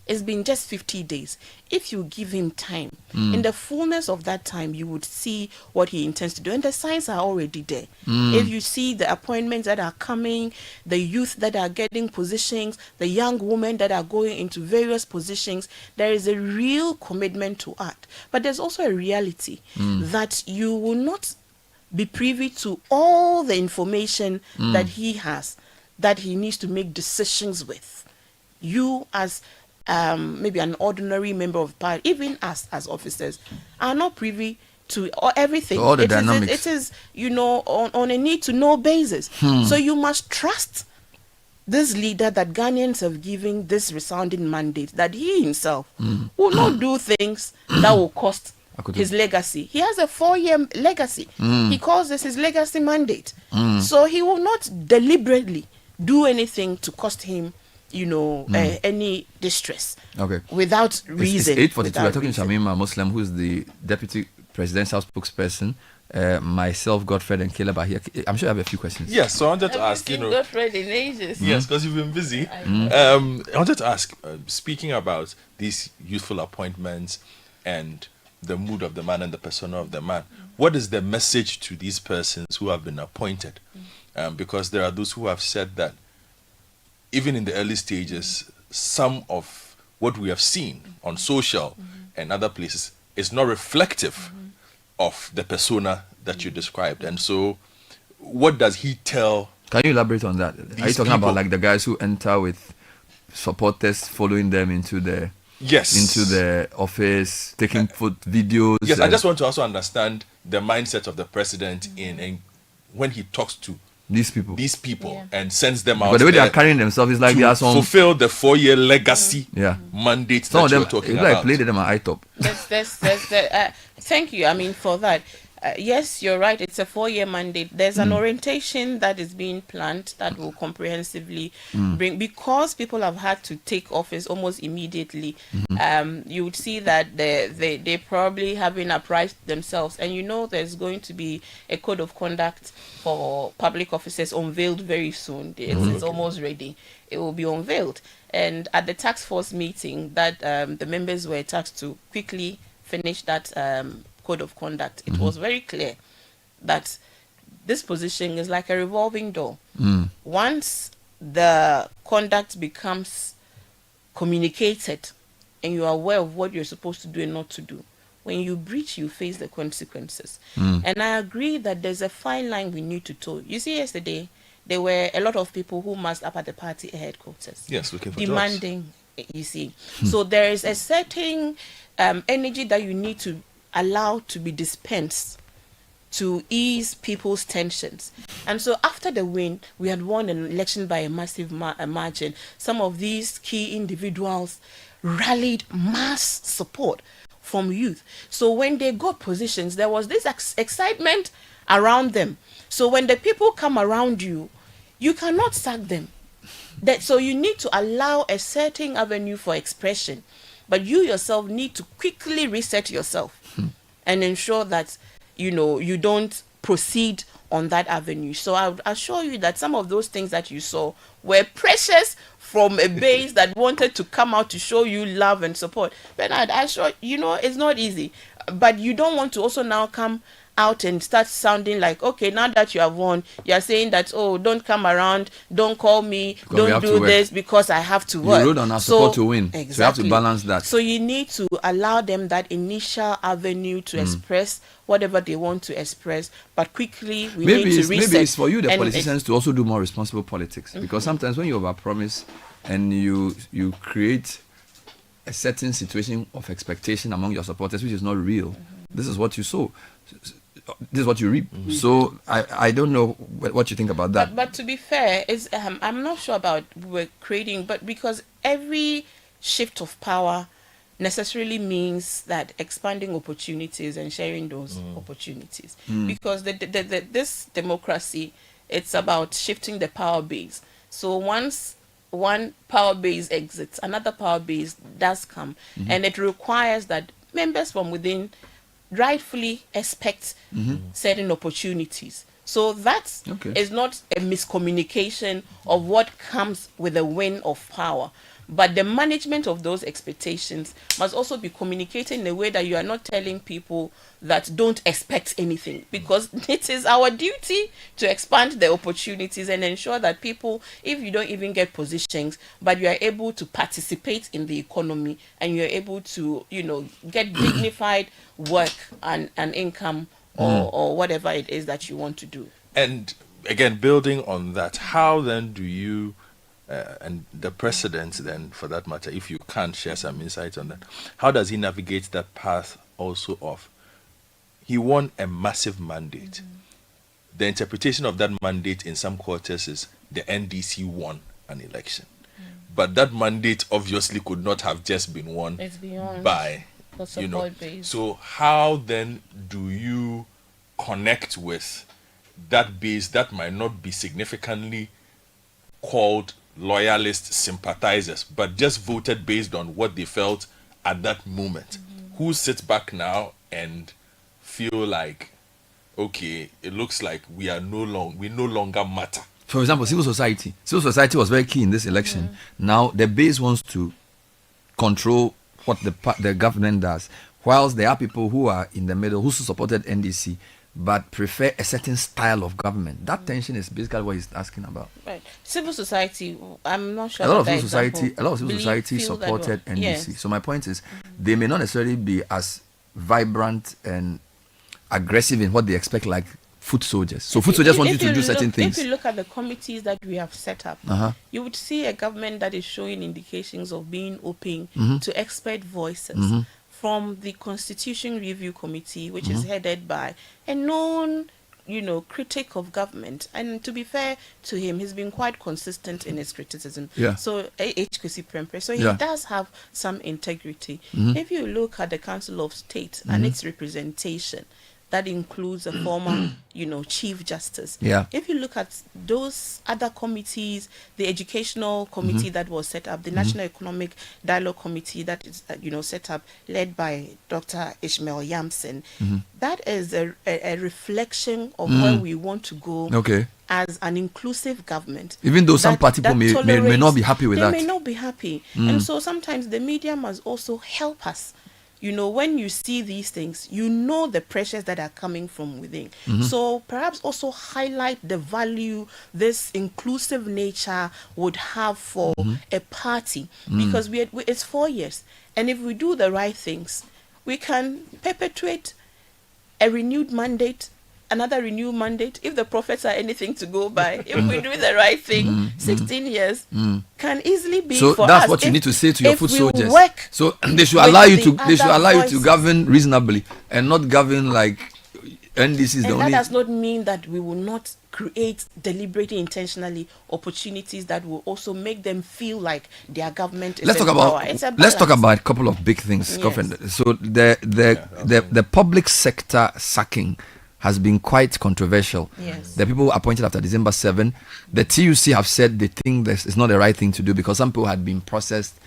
it's been just 50 days. If you give him time, in the fullness of that time, you would see what he intends to do. And the signs are already there. If you see the appointments that are coming, the youth that are getting positions, the young women that are going into various positions, there is a real commitment to act. But there's also a reality that you will not be privy to all the information that he has, that he needs to make decisions with. You as maybe an ordinary member of party, even us as officers, are not privy to everything.
All the dynamics.
It is, you know, on a need-to-know basis. So you must trust this leader that Ghanaians have given this resounding mandate, that he himself will not do things that will cost his legacy. He has a 4-year legacy. He calls this his legacy mandate. So he will not deliberately do anything to cost him, you know, any distress. Without reason.
It's 8:42. We're talking to Shamima Muslim, who's the deputy presidential spokesperson. Myself, Godfred, and Caleb are here. I'm sure I have a few questions.
Yes, so I wanted to ask, you know,
Godfred in ages.
Yes, because you've been busy. I wanted to ask, speaking about these youthful appointments and the mood of the man and the persona of the man, what is the message to these persons who have been appointed? Because there are those who have said that even in the early stages, some of what we have seen on social and other places is not reflective of the persona that you described. And so what does he tell?
Can you elaborate on that? Are you talking about like the guys who enter with supporters following them into the office, taking videos?
Yes, I just want to also understand the mindset of the president in when he talks to
these people
and sends them out.
But the way they are carrying themselves is like they are some
fulfill the 4-year legacy mandate that you're talking about.
Like played them at ITOP.
Thank you. I mean, for that. Yes, you're right. It's a 4-year mandate. There's an orientation that is being planned that will comprehensively bring, because people have had to take office almost immediately. You would see that they probably haven't apprised themselves. And you know there's going to be a code of conduct for public officers unveiled very soon. It's almost ready. It will be unveiled. And at the task force meeting that the members were tasked to quickly finish that code of conduct, it was very clear that this position is like a revolving door. Once the conduct becomes communicated and you are aware of what you're supposed to do and not to do, when you breach, you face the consequences. And I agree that there's a fine line we need to toe. You see, yesterday there were a lot of people who massed up at the party headquarters,
looking for
demanding jobs. You see, so there is a certain energy that you need to allow to be dispensed to ease people's tensions. And so after the win, we had won an election by a massive margin. Some of these key individuals rallied mass support from youth. So when they got positions, there was this excitement around them. So when the people come around you, you cannot sack them. So you need to allow a certain avenue for expression. But you yourself need to quickly reset yourself and ensure that, you know, you don't proceed on that avenue. So I would assure you that some of those things that you saw were precious from a base that wanted to come out to show you love and support. Bernard, I sure you know it's not easy, but you don't want to also now come out and start sounding like, okay, now that you have won, you're saying that, oh, don't come around, don't call me, because don't do this because I have to work.
You rode on our support to win.
Exactly.
So you have to balance that.
So you need to allow them that initial avenue to express whatever they want to express, but quickly we need to reset.
Maybe it's for you, the politicians, to also do more responsible politics, because sometimes when you overpromise and you create a certain situation of expectation among your supporters, which is not real, this is what you sow. This is what you reap. So I don't know what you think about that.
But to be fair, is I'm not sure about we're creating, but because every shift of power necessarily means that expanding opportunities and sharing those opportunities. Because this democracy, it's about shifting the power base. So once one power base exits, another power base does come, and it requires that members from within rightfully expect certain opportunities. So that is not a miscommunication of what comes with the win of power, but the management of those expectations must also be communicated in a way that you are not telling people that don't expect anything, because it is our duty to expand the opportunities and ensure that people, if you don't even get positions, but you are able to participate in the economy and you're able to, get dignified work and income or whatever it is that you want to do.
And again, building on that, how then do you and the president then, for that matter, if you can share some insight on that, how does he navigate that path also of, he won a massive mandate. The interpretation of that mandate in some quarters is the NDC won an election. But that mandate obviously could not have just been won by, base. So how then do you connect with that base that might not be significantly called loyalist sympathizers, but just voted based on what they felt at that moment? Who sits back now and feel like, okay, it looks like we no longer matter?
For example, civil society was very key in this election. Now the base wants to control what the government does, whilst there are people who are in the middle who supported NDC but prefer a certain style of government. That tension is basically what he's asking about. Right.
Civil society, I'm not sure.
A lot of civil society supported NDC. Yes. So my point is, they may not necessarily be as vibrant and aggressive in what they expect, like foot soldiers. So foot soldiers want you to do certain things.
If you look at the committees that we have set up, you would see a government that is showing indications of being open to expert voices. From the Constitution Review Committee, which is headed by a known, critic of government. And to be fair to him, he's been quite consistent in his criticism. So, HKC Prempeh. So, he does have some integrity. If you look at the Council of State and its representation, that includes a former, Chief Justice. If you look at those other committees, the Educational Committee that was set up, the National Economic Dialogue Committee that is, set up, led by Dr. Ishmael Yamson, that is a reflection of where we want to go as an inclusive government.
Even though some party people may not be happy with that.
They may not be happy. And so sometimes the media must also help us. When you see these things, the pressures that are coming from within. So perhaps also highlight the value this inclusive nature would have for a party, because it's 4 years. And if we do the right things, we can perpetuate a renewed mandate, another renewed mandate. If the prophets are anything to go by, if we do the right thing, 16 years can easily be for us.
So that's what you need to say to your foot soldiers. So they should allow you to govern reasonably and not govern like NDC is the only.
And that does not mean that we will not create deliberately, intentionally opportunities that will also make them feel like their government is
let's talk about a couple of big things. So the public sector sacking has been quite controversial. The people appointed after December 7, the TUC have said they think this is not the right thing to do because some people had been processed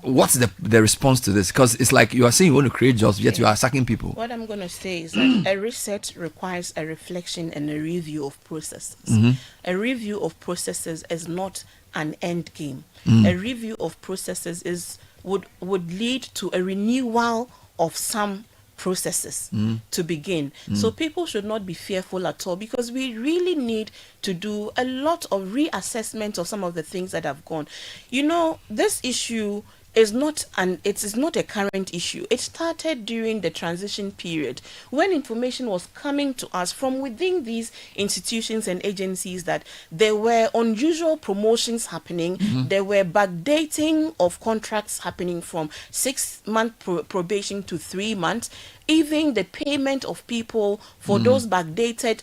what's the response to this? Because it's like you are saying you want to create jobs, yet you are sacking people.
What I'm going to say is that a reset requires a reflection and a review of processes. A review of processes is not an end game. A review of processes would lead to a renewal of some processes to begin. So people should not be fearful at all, because we really need to do a lot of reassessment of some of the things that have gone. You know, this issue is not a current issue. It started during the transition period, when information was coming to us from within these institutions and agencies that there were unusual promotions happening. There were backdating of contracts happening from 6-month probation to 3 months. Even the payment of people for those backdated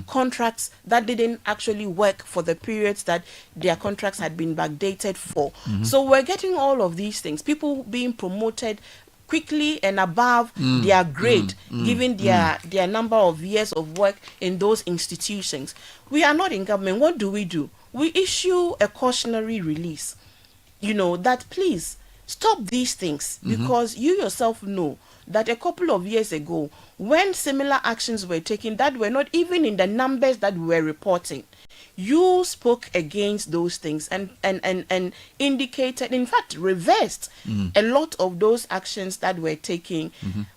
contracts that didn't actually work for the periods that their contracts had been backdated for. So we're getting all of these things, people being promoted quickly and above their grade, given their number of years of work in those institutions. We are not in government. What do? We issue a cautionary release, that please stop these things, because you yourself know that a couple of years ago, when similar actions were taken that were not even in the numbers that we were reporting, you spoke against those things and indicated, in fact, reversed a lot of those actions that were taken,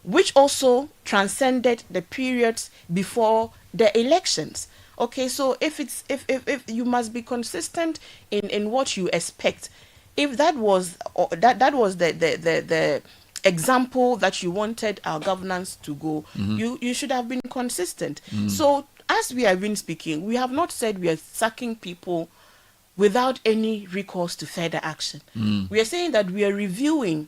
which also transcended the periods before the elections. Okay, so if you must be consistent in what you expect. If that was the example that you wanted our governance to go, you should have been consistent. So as we have been speaking, we have not said we are sacking people without any recourse to further action. We are saying that we are reviewing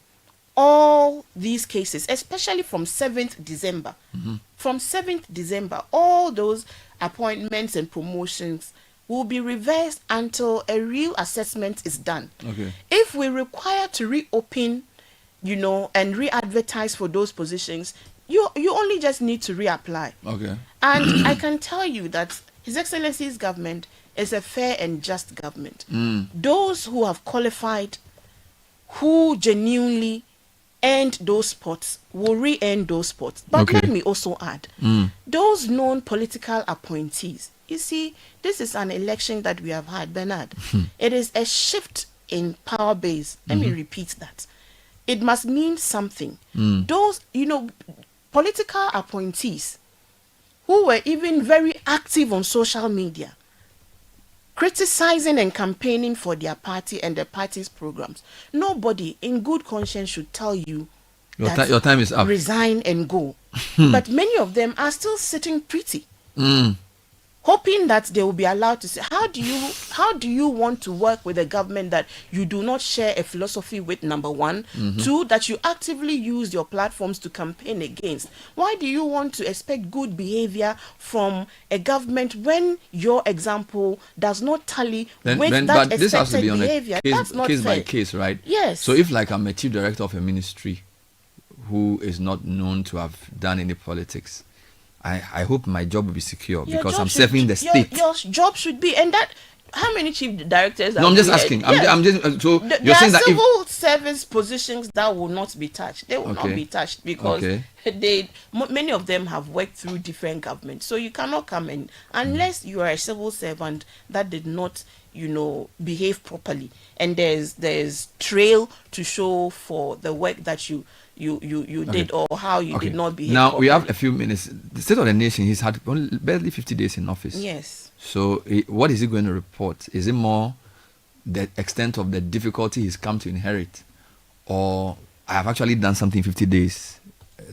all these cases, especially from 7th December. From 7th December, all those appointments and promotions will be reversed until a real assessment is done. If we require to reopen and re-advertise for those positions, you only just need to reapply. And I can tell you that His Excellency's government is a fair and just government. Those who have qualified, who genuinely earned those spots, will re-earn those spots. But let me also add, those known political appointees, you see, this is an election that we have had, Bernard. It is a shift in power base. Let me repeat that. It must mean something. Those, political appointees who were even very active on social media, criticizing and campaigning for their party and the party's programs. Nobody in good conscience should tell you that
your time is up,
resign and go. But many of them are still sitting pretty, hoping that they will be allowed to say, how do you want to work with a government that you do not share a philosophy with, number one? Two, that you actively use your platforms to campaign against? Why do you want to expect good behavior from a government when your example does not tally with that expected
this has to be on
behavior?
That's not case fair. By case, right?
Yes.
So if I'm a chief director of a ministry who is not known to have done any politics, I hope my job will be secure, because I'm serving the state.
Your job should be, and that, how many chief directors?
No, I'm just asking. I'm just so you're saying that
civil service positions that will not be touched. They will not be touched because many of them have worked through different governments. So you cannot come in unless you are a civil servant that did not, behave properly, and there's trail to show for the work that you did or how you did not behave
now
properly.
We have a few minutes. The State of the Nation, he's had only barely 50 days in office.
Yes.
So what is he going to report? Is it more the extent of the difficulty he's come to inherit, or I have actually done something 50 days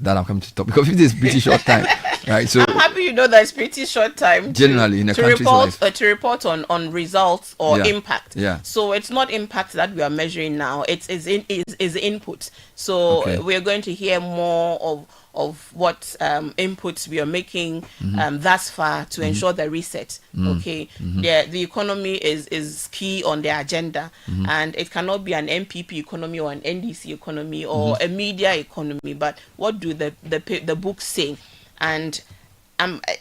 that I'm coming to talk, because 50 days is pretty short time, right? So
I'm happy that it's pretty short time
generally in a country's life
to report on results or impact.
Yeah.
So it's not impact that we are measuring now. It's input. So we're going to hear more of what inputs we are making thus far to ensure the reset. The economy is key on the agenda, and it cannot be an MPP economy or an NDC economy or a media economy, but what do the books say? And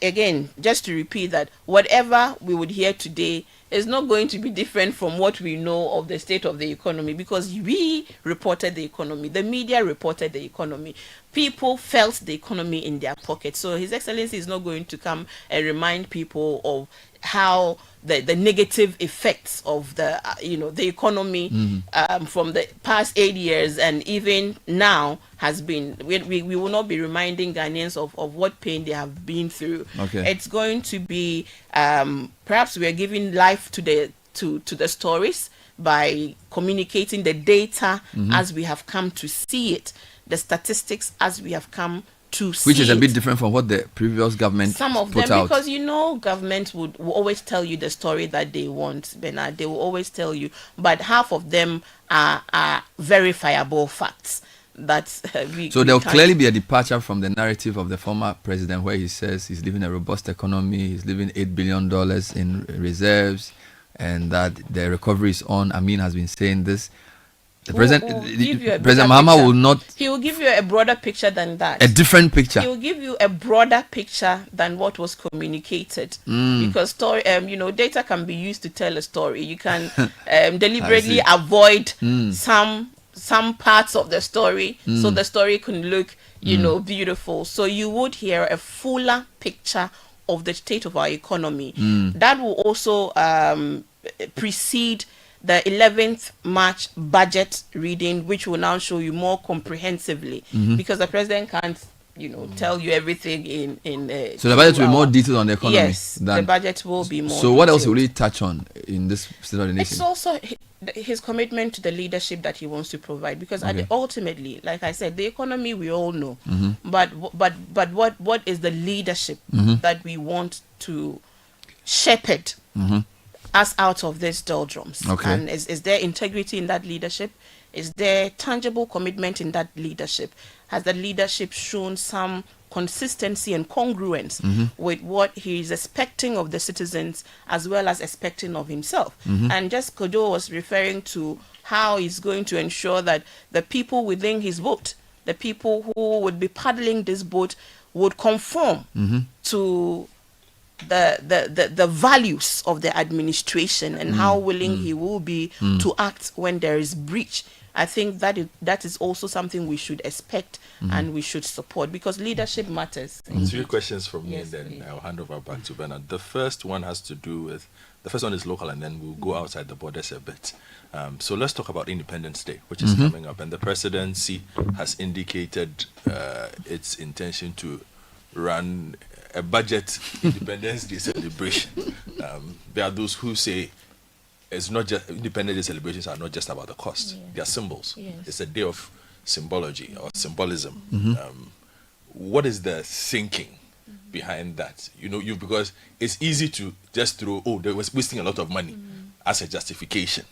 again, just to repeat that whatever we would hear today is not going to be different from what we know of the state of the economy, because we reported the economy, the media reported the economy, people felt the economy in their pockets. So His Excellency is not going to come and remind people of how the negative effects of the the economy from the past 8 years and even now has been. We will not be reminding Ghanaians of what pain they have been through. It's going to be perhaps we are giving life to the stories by communicating the data as we have come to see it, the statistics as we have come to see,
which is a bit different from what the previous government
some of
put
them
out.
Because government will always tell you the story that they want, Bernard. They will always tell you, but half of them are verifiable facts that
so there will clearly be a departure from the narrative of the former president, where he says he's living a robust economy, he's living $8 billion in reserves, and that the recovery is on. Amin has been saying this. The President Mahama will not.
He will give you a broader picture than that.
A different picture.
He will give you a broader picture than what was communicated. Because story, data can be used to tell a story. You can deliberately avoid some parts of the story, so the story can look, beautiful. So you would hear a fuller picture of the state of our economy. That will also precede the 11th March budget reading, which will now show you more comprehensively, because the president can't, tell you everything in.
So the budget will be more detailed on the economy.
Yes, the budget will be more.
So what else will he touch on in this State of the Nation?
It's also his commitment to the leadership that he wants to provide, because ultimately, like I said, the economy we all know, but what is the leadership that we want to shepherd us out of these doldrums? And is there integrity in that leadership? Is there tangible commitment in that leadership? Has the leadership shown some consistency and congruence with what he is expecting of the citizens as well as expecting of himself? And just Kojo was referring to how he's going to ensure that the people within his boat, the people who would be paddling this boat, would conform to the values of the administration and how willing he will be to act when there is breach. I think that is also something we should expect and we should support, because leadership matters.
3 questions from me, and then I'll hand over back to Bernard. The first one has to do with, the first one is local, and then we'll go outside the borders a bit. So let's talk about Independence Day, which is coming up, and the presidency has indicated its intention to run a budget Independence Day celebration. There are those who say it's not just Independence Day celebrations are not just about the cost; they are symbols. It's a day of symbology or symbolism. What is the thinking behind that? Because it's easy to just throw, they was wasting a lot of money as a justification.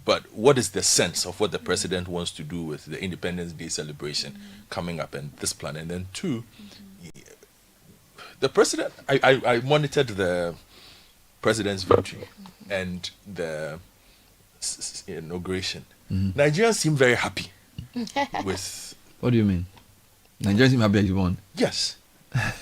But what is the sense of what the president wants to do with the Independence Day celebration coming up and this plan? And then 2, the president, I monitored the president's victory and the inauguration. Nigerians seem very happy with.
What do you mean? Nigerians seem happy he won?
Yes.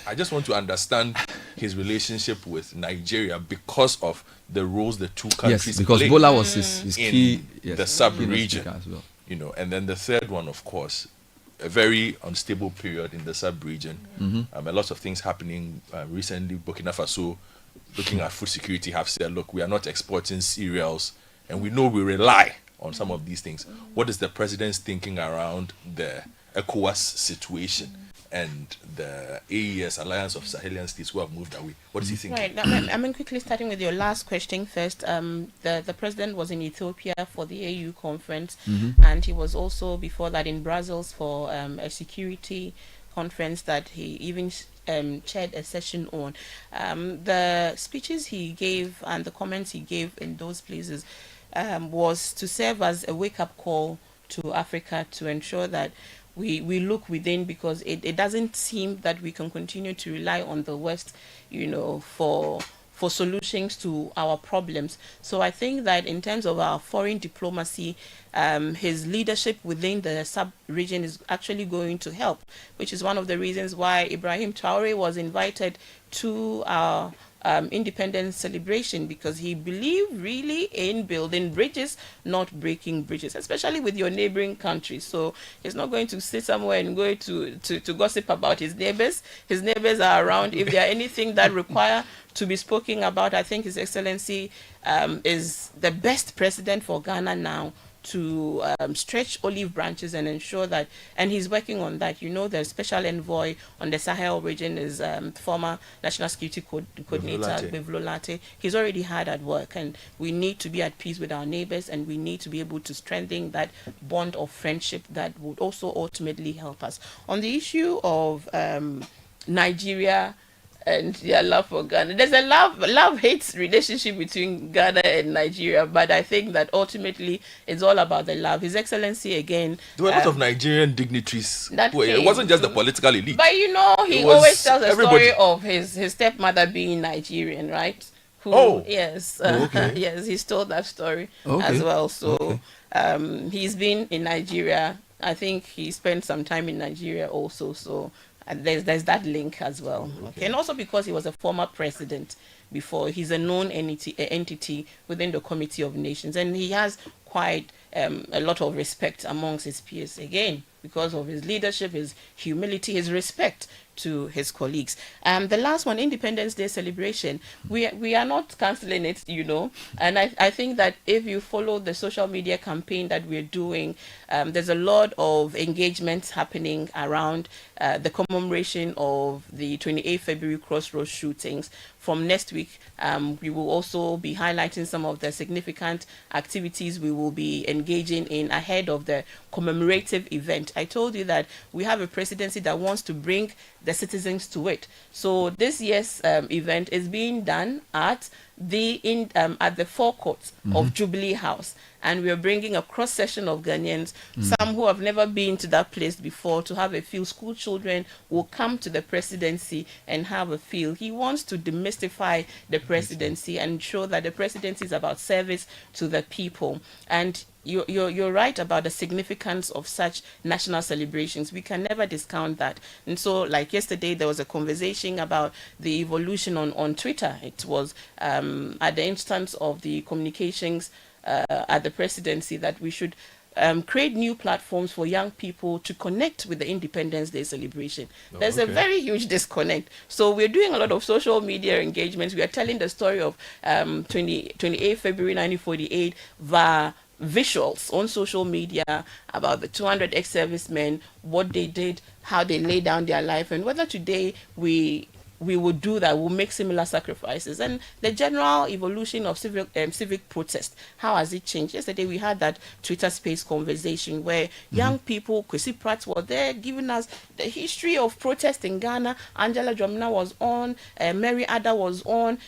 I just want to understand his relationship with Nigeria because of the roles the two countries
Yes, because
play
Bola was his key,
the sub-region.
as well.
And then the third one, of course, a very unstable period in the sub-region. A lot of things happening recently. Burkina Faso, looking at food security, have said, look, we are not exporting cereals, and we know we rely on some of these things. What is the president's thinking around the ECOWAS situation and the AES, Alliance of Sahelian States, who have moved away? What is he thinking?
Right. Quickly starting with your last question first. The president was in Ethiopia for the AU conference, and he was also before that in Brussels for a security conference that he even chaired a session on. The speeches he gave and the comments he gave in those places was to serve as a wake-up call to Africa to ensure that we look within, because it doesn't seem that we can continue to rely on the West, for solutions to our problems. So I think that in terms of our foreign diplomacy, his leadership within the sub-region is actually going to help, which is one of the reasons why Ibrahim Traore was invited to our independence celebration, because he believed really in building bridges, not breaking bridges, especially with your neighboring countries. So he's not going to sit somewhere and go to gossip about his neighbors. His neighbors are around. If there are anything that require to be spoken about, I think His Excellency is the best president for Ghana now to stretch olive branches and ensure that, and he's working on that. You know, the special envoy on the Sahel region is former National Security Coordinator Bevlolate. He's already hard at work, and we need to be at peace with our neighbors, and we need to be able to strengthen that bond of friendship that would also ultimately help us. On the issue of Nigeria and their love for Ghana, there's a love-hate relationship between Ghana and Nigeria, but I think that ultimately it's all about the love. His Excellency, again,
there were a lot of Nigerian dignitaries. It wasn't just the political elite.
But you know, he always tells a story of his stepmother being Nigerian, right? Yes, yes, he's told that story as well. So he's been in Nigeria. I think he spent some time in Nigeria also. So there's that link as well. Okay. And also because he was a former president before, he's a known entity within the Committee of Nations, and he has quite a lot of respect amongst his peers, again, because of his leadership, his humility, his respect to his colleagues. The last one, Independence Day celebration, we are not cancelling it, you know, and I think that if you follow the social media campaign that we're doing, there's a lot of engagements happening around the commemoration of the 28th February Crossroads shootings. From next week, we will also be highlighting some of the significant activities we will be engaging in ahead of the commemorative event. I told you that we have a presidency that wants to bring the citizens to it. So this year's event is being done at the forecourt of Jubilee House, and we are bringing a cross section of Ghanaians, some who have never been to that place before, to have a feel. School children will come to the presidency and have a feel. He wants to demystify the presidency and show that the presidency is about service to the people. And you're right about the significance of such national celebrations. We can never discount that. And so, like yesterday, there was a conversation about the evolution on Twitter. It was at the instance of the communications at the presidency that we should create new platforms for young people to connect with the Independence Day celebration. There's a very huge disconnect. So we're doing a lot of social media engagements. We are telling the story of 28 February 1948 via visuals on social media about the 200 ex-servicemen, what they did, how they laid down their life, and whether today we would do that, we'll make similar sacrifices. And the general evolution of civic protest, how has it changed? Yesterday we had that Twitter space conversation where young people, Kwesi Pratt were there giving us the history of protest in Ghana. Angela Dwamina was on, Mary Ada was on,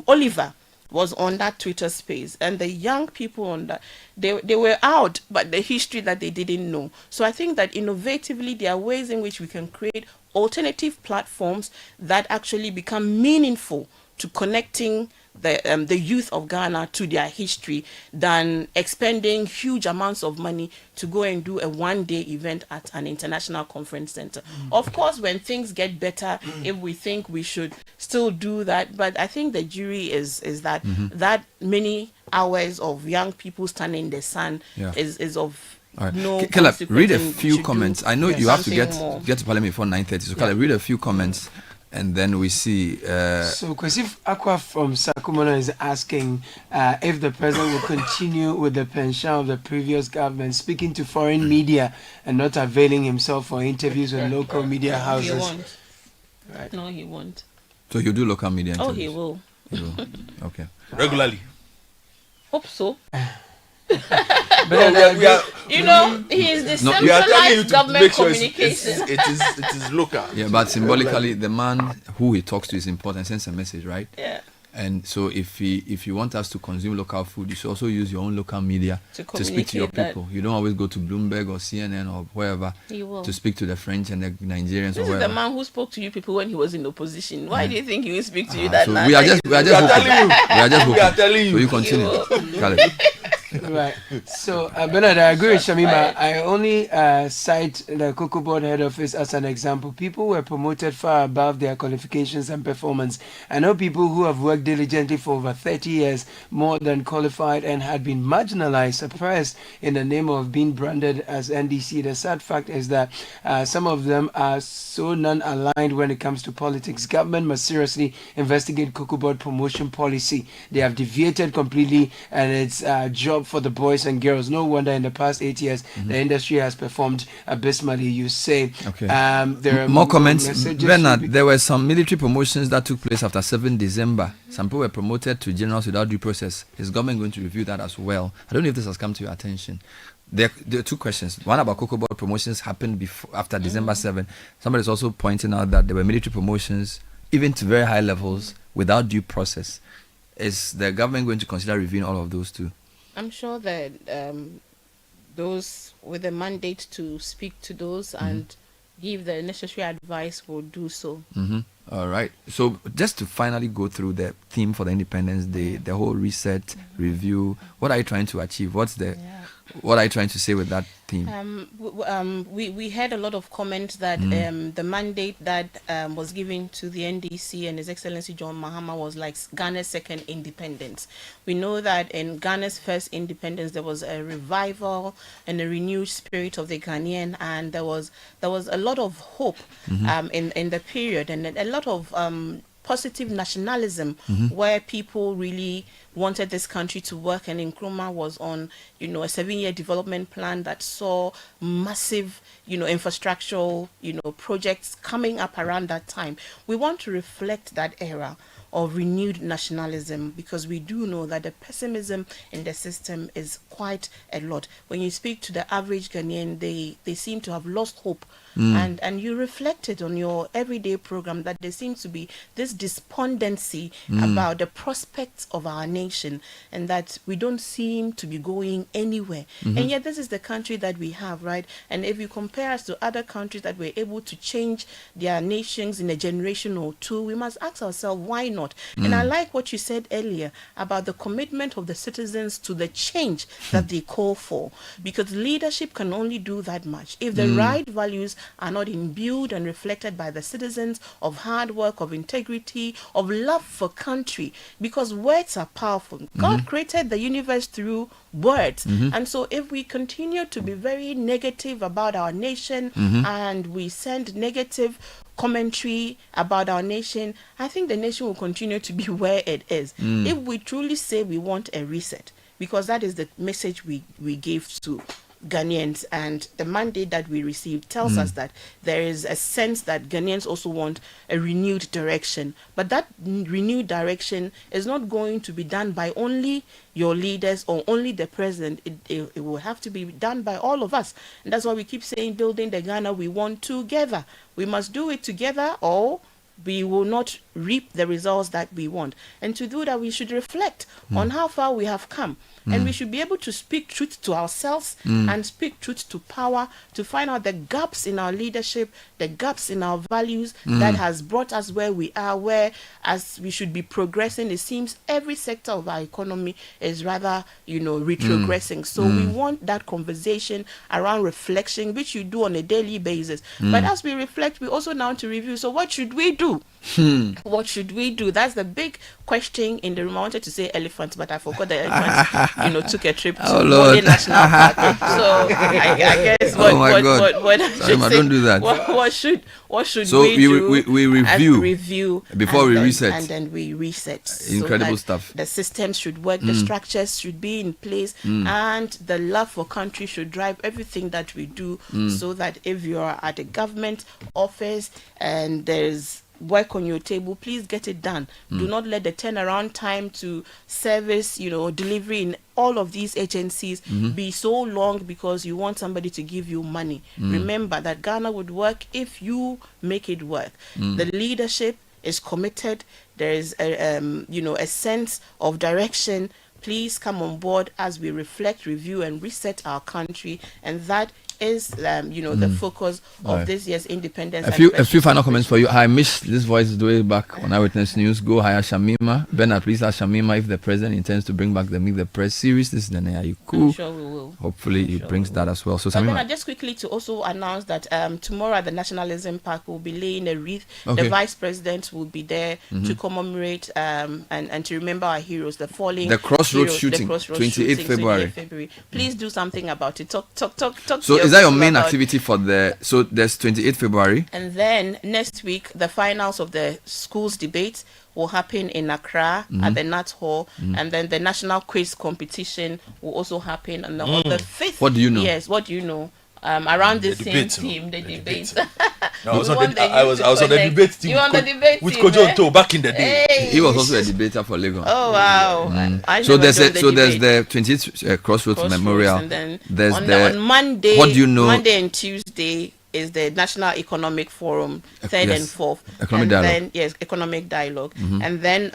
Oliver was on that Twitter space, and the young people on that, they were out, but the history that they didn't know. So I think that innovatively there are ways in which we can create alternative platforms that actually become meaningful to connecting the youth of Ghana to their history, than expending huge amounts of money to go and do a one-day event at an international conference center. Of course, when things get better, if we think we should still do that, but I think the jury is that that many hours of young people standing in the sun is of no
Caleb, read a few comments. I know you have to get to Parliament before 9:30, so Caleb, read a few comments. And then we see.
So, Kwesif Aqua from Sakumana is asking if the president will continue with the pension of the previous government, speaking to foreign media and not availing himself for interviews with local media houses.
He won't. Right. No, he won't.
So he'll do local media interviews?
Oh, he will.
He will. Okay.
Regularly.
Hope so.
But
you know, he is the centralized government communication.
It is local.
Yeah, but symbolically, the man who he talks to is important. Sends a message, right?
Yeah.
And so if you want us to consume local food, you should also use your own local media to speak to your people. You don't always go to Bloomberg or CNN or wherever to speak to the French and the Nigerians.
This
or
is the man who spoke to you people when he was in opposition. Why do you think he will speak to you that
so
night?
We are just hoping.
We are telling you.
So you continue.
Right. So, Bernard, I agree with Shamima. I only cite the Cocoa Board head office as an example. People were promoted far above their qualifications and performance. I know people who have worked diligently for over 30 years, more than qualified, and had been marginalized, suppressed in the name of being branded as NDC. The sad fact is that some of them are so non-aligned when it comes to politics. Government must seriously investigate Cocoa Board promotion policy. They have deviated completely, and it's a job for the boys and girls. No wonder in the past 8 years the industry has performed abysmally. You say.
Okay.
There are
more comments. Bernard, there were some military promotions that took place after 7 December. Some people were promoted to generals without due process. Is government going to review that as well? I don't know if this has come to your attention. There are two questions. One about Cocoa Board promotions happened after December 7. Somebody's also pointing out that there were military promotions, even to very high levels, without due process. Is the government going to consider reviewing all of those too?
I'm sure that those with a mandate to speak to those and give the necessary advice will do so.
All right. So just to finally go through the theme for the Independence Day, the whole reset, review, what are you trying to achieve? What are you trying to say with that theme?
We had a lot of comments that the mandate that was given to the NDC and His Excellency John Mahama was like Ghana's second independence. We know that in Ghana's first independence there was a revival and a renewed spirit of the Ghanaian, and there was a lot of hope in the period, and a lot of positive nationalism where people really wanted this country to work, and Nkrumah was on a 7-year development plan that saw massive infrastructural projects coming up around that time. We want to reflect that era of renewed nationalism, because we do know that the pessimism in the system is quite a lot. When you speak to the average Ghanaian, they seem to have lost hope. And you reflected on your everyday program that there seems to be this despondency about the prospects of our nation, and that we don't seem to be going anywhere. And yet this is the country that we have, right? And if you compare us to other countries that were able to change their nations in a generation or two, we must ask ourselves, why not? And I like what you said earlier about the commitment of the citizens to the change that they call for, because leadership can only do that much. If the right values are not imbued and reflected by the citizens of hard work, of integrity, of love for country, because words are powerful. God created the universe through words. And so if we continue to be very negative about our nation and we send negative commentary about our nation, I think the nation will continue to be where it is. If we truly say we want a reset, because that is the message we gave to Ghanaians, and the mandate that we received tells us that there is a sense that Ghanaians also want a renewed direction. But that renewed direction is not going to be done by only your leaders or only the president. It will have to be done by all of us. And that's why we keep saying building the Ghana we want together. We must do it together, or we will not reap the results that we want. And to do that, we should reflect on how far we have come. And we should be able to speak truth to ourselves and speak truth to power, to find out the gaps in our leadership, the gaps in our values that has brought us where we are, where as we should be progressing, it seems every sector of our economy is rather, retrogressing. So we want that conversation around reflection, which you do on a daily basis. But as we reflect, we also now to review. So what should we do? What should we do? That's the big question in the room. I wanted to say elephant, but I forgot the elephant, took a trip to Mole National Park. So I guess
don't do that.
What should
so
we do?
We review
before
we reset,
and then we reset.
Incredible
so
stuff.
The systems should work, the structures should be in place, and the love for country should drive everything that we do. So that if you are at a government office and there's work on your table, please get it done. Do not let the turnaround time to service, delivery in all of these agencies be so long because you want somebody to give you money. Remember that Ghana would work if you make it work. The leadership is committed. There is a sense of direction. Please come on board as we reflect, review, and reset our country, and that is the focus of this year's Independence.
A few final comments for you. I missed this voice the way back on Eyewitness News. Go hire Shamima. Bernard, please ask Shamima if the president intends to bring back the Meet the Press series. This is the Are you cool?
I'm sure we will.
Hopefully he brings that as well. So
Shamima, just quickly to also announce that tomorrow at the Nationalism Park we'll be laying a wreath. The Vice President will be there to commemorate and to remember our heroes, the falling.
The Crossroads shooting, 28th February.
Please do something about it. Talk.
So is that your main activity for the? So there's 28th February.
And then next week the finals of the schools debate will happen in Accra at the Nat Hall, and then the national quiz competition will also happen on the 5th.
What do you know?
Yes, what do you know? Around the same team, the debate.
No, I was on the debate team.
You on the debate
with
team?
With Kojo back in the day.
Hey.
He was also a debater for Lagos.
Oh wow!
So there's the 20th Crossroads Memorial.
And then
there's
on Monday.
What do you know?
Monday and Tuesday is the National Economic Forum, 3rd and 4th.
Economic dialogue.
Then, economic dialogue. And then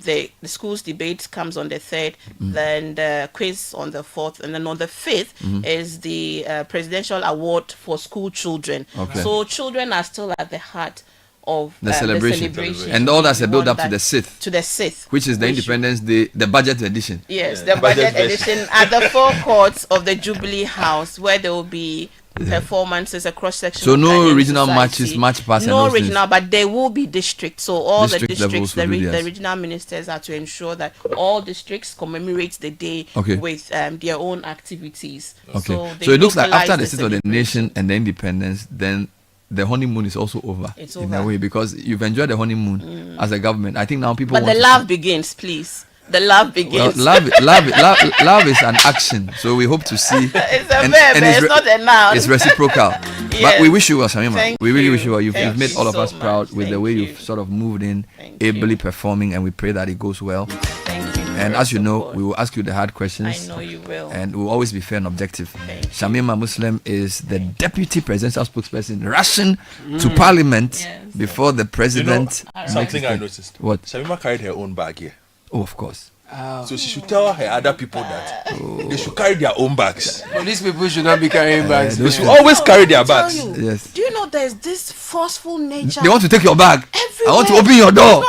the schools debate comes on the 3rd, then the quiz on the 4th, and then on the 5th is the Presidential Award for School Children.
Okay.
So children are still at the heart of
the celebration. And all that's a build up to the 6th.
To the 6th.
Which is the Independence Day, the budget edition.
Yes, the budget edition at the forecourts of the Jubilee House, where there will be performances across sections.
So no regional matches, match pass.
No regional, but there will be districts. So all the districts, the regional ministers are to ensure that all districts commemorate the day with their own activities.
Okay. So it looks like after the State of the Nation and the Independence, then the honeymoon is also over.
It's
in a way, because you've enjoyed the honeymoon as a government. I think now people.
But the love begins, please. The love begins.
Well, love is an action. So we hope to see.
It's a verb, it's not a noun.
It's reciprocal.
Yes.
But we wish you well, Shamima. We really wish you well. You've made all of us proud with the way you've sort of moved in, ably performing, and we pray that it goes well.
Thank you.
And as you know, we will ask you the hard questions.
I know you will.
And we'll always be fair and objective. Shamima Muslim is the deputy presidential spokesperson rushing to parliament before the president.
Something I noticed.
What?
Shamima carried her own bag here.
Oh, of course.
So she should tell her other people that they should carry their own bags.
Well, these people should not be carrying bags.
They should always carry their bags.
Yes.
Do you know there's this forceful nature?
They want to take your bag.
Everywhere.
I want to open your door.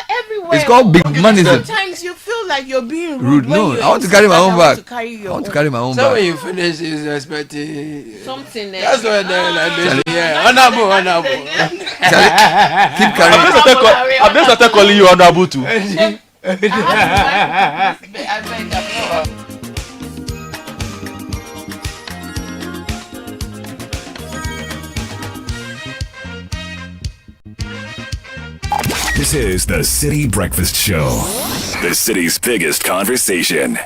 Everywhere.
It's called big money.
Sometimes you feel like you're being rude.
No, I want to carry my own bag. I want to carry my own bag.
So when you finish, is expecting
something.
That's what honorable.
Keep carrying.
I've just started calling you honorable too.
This is the Citi Breakfast Show, the city's biggest conversation.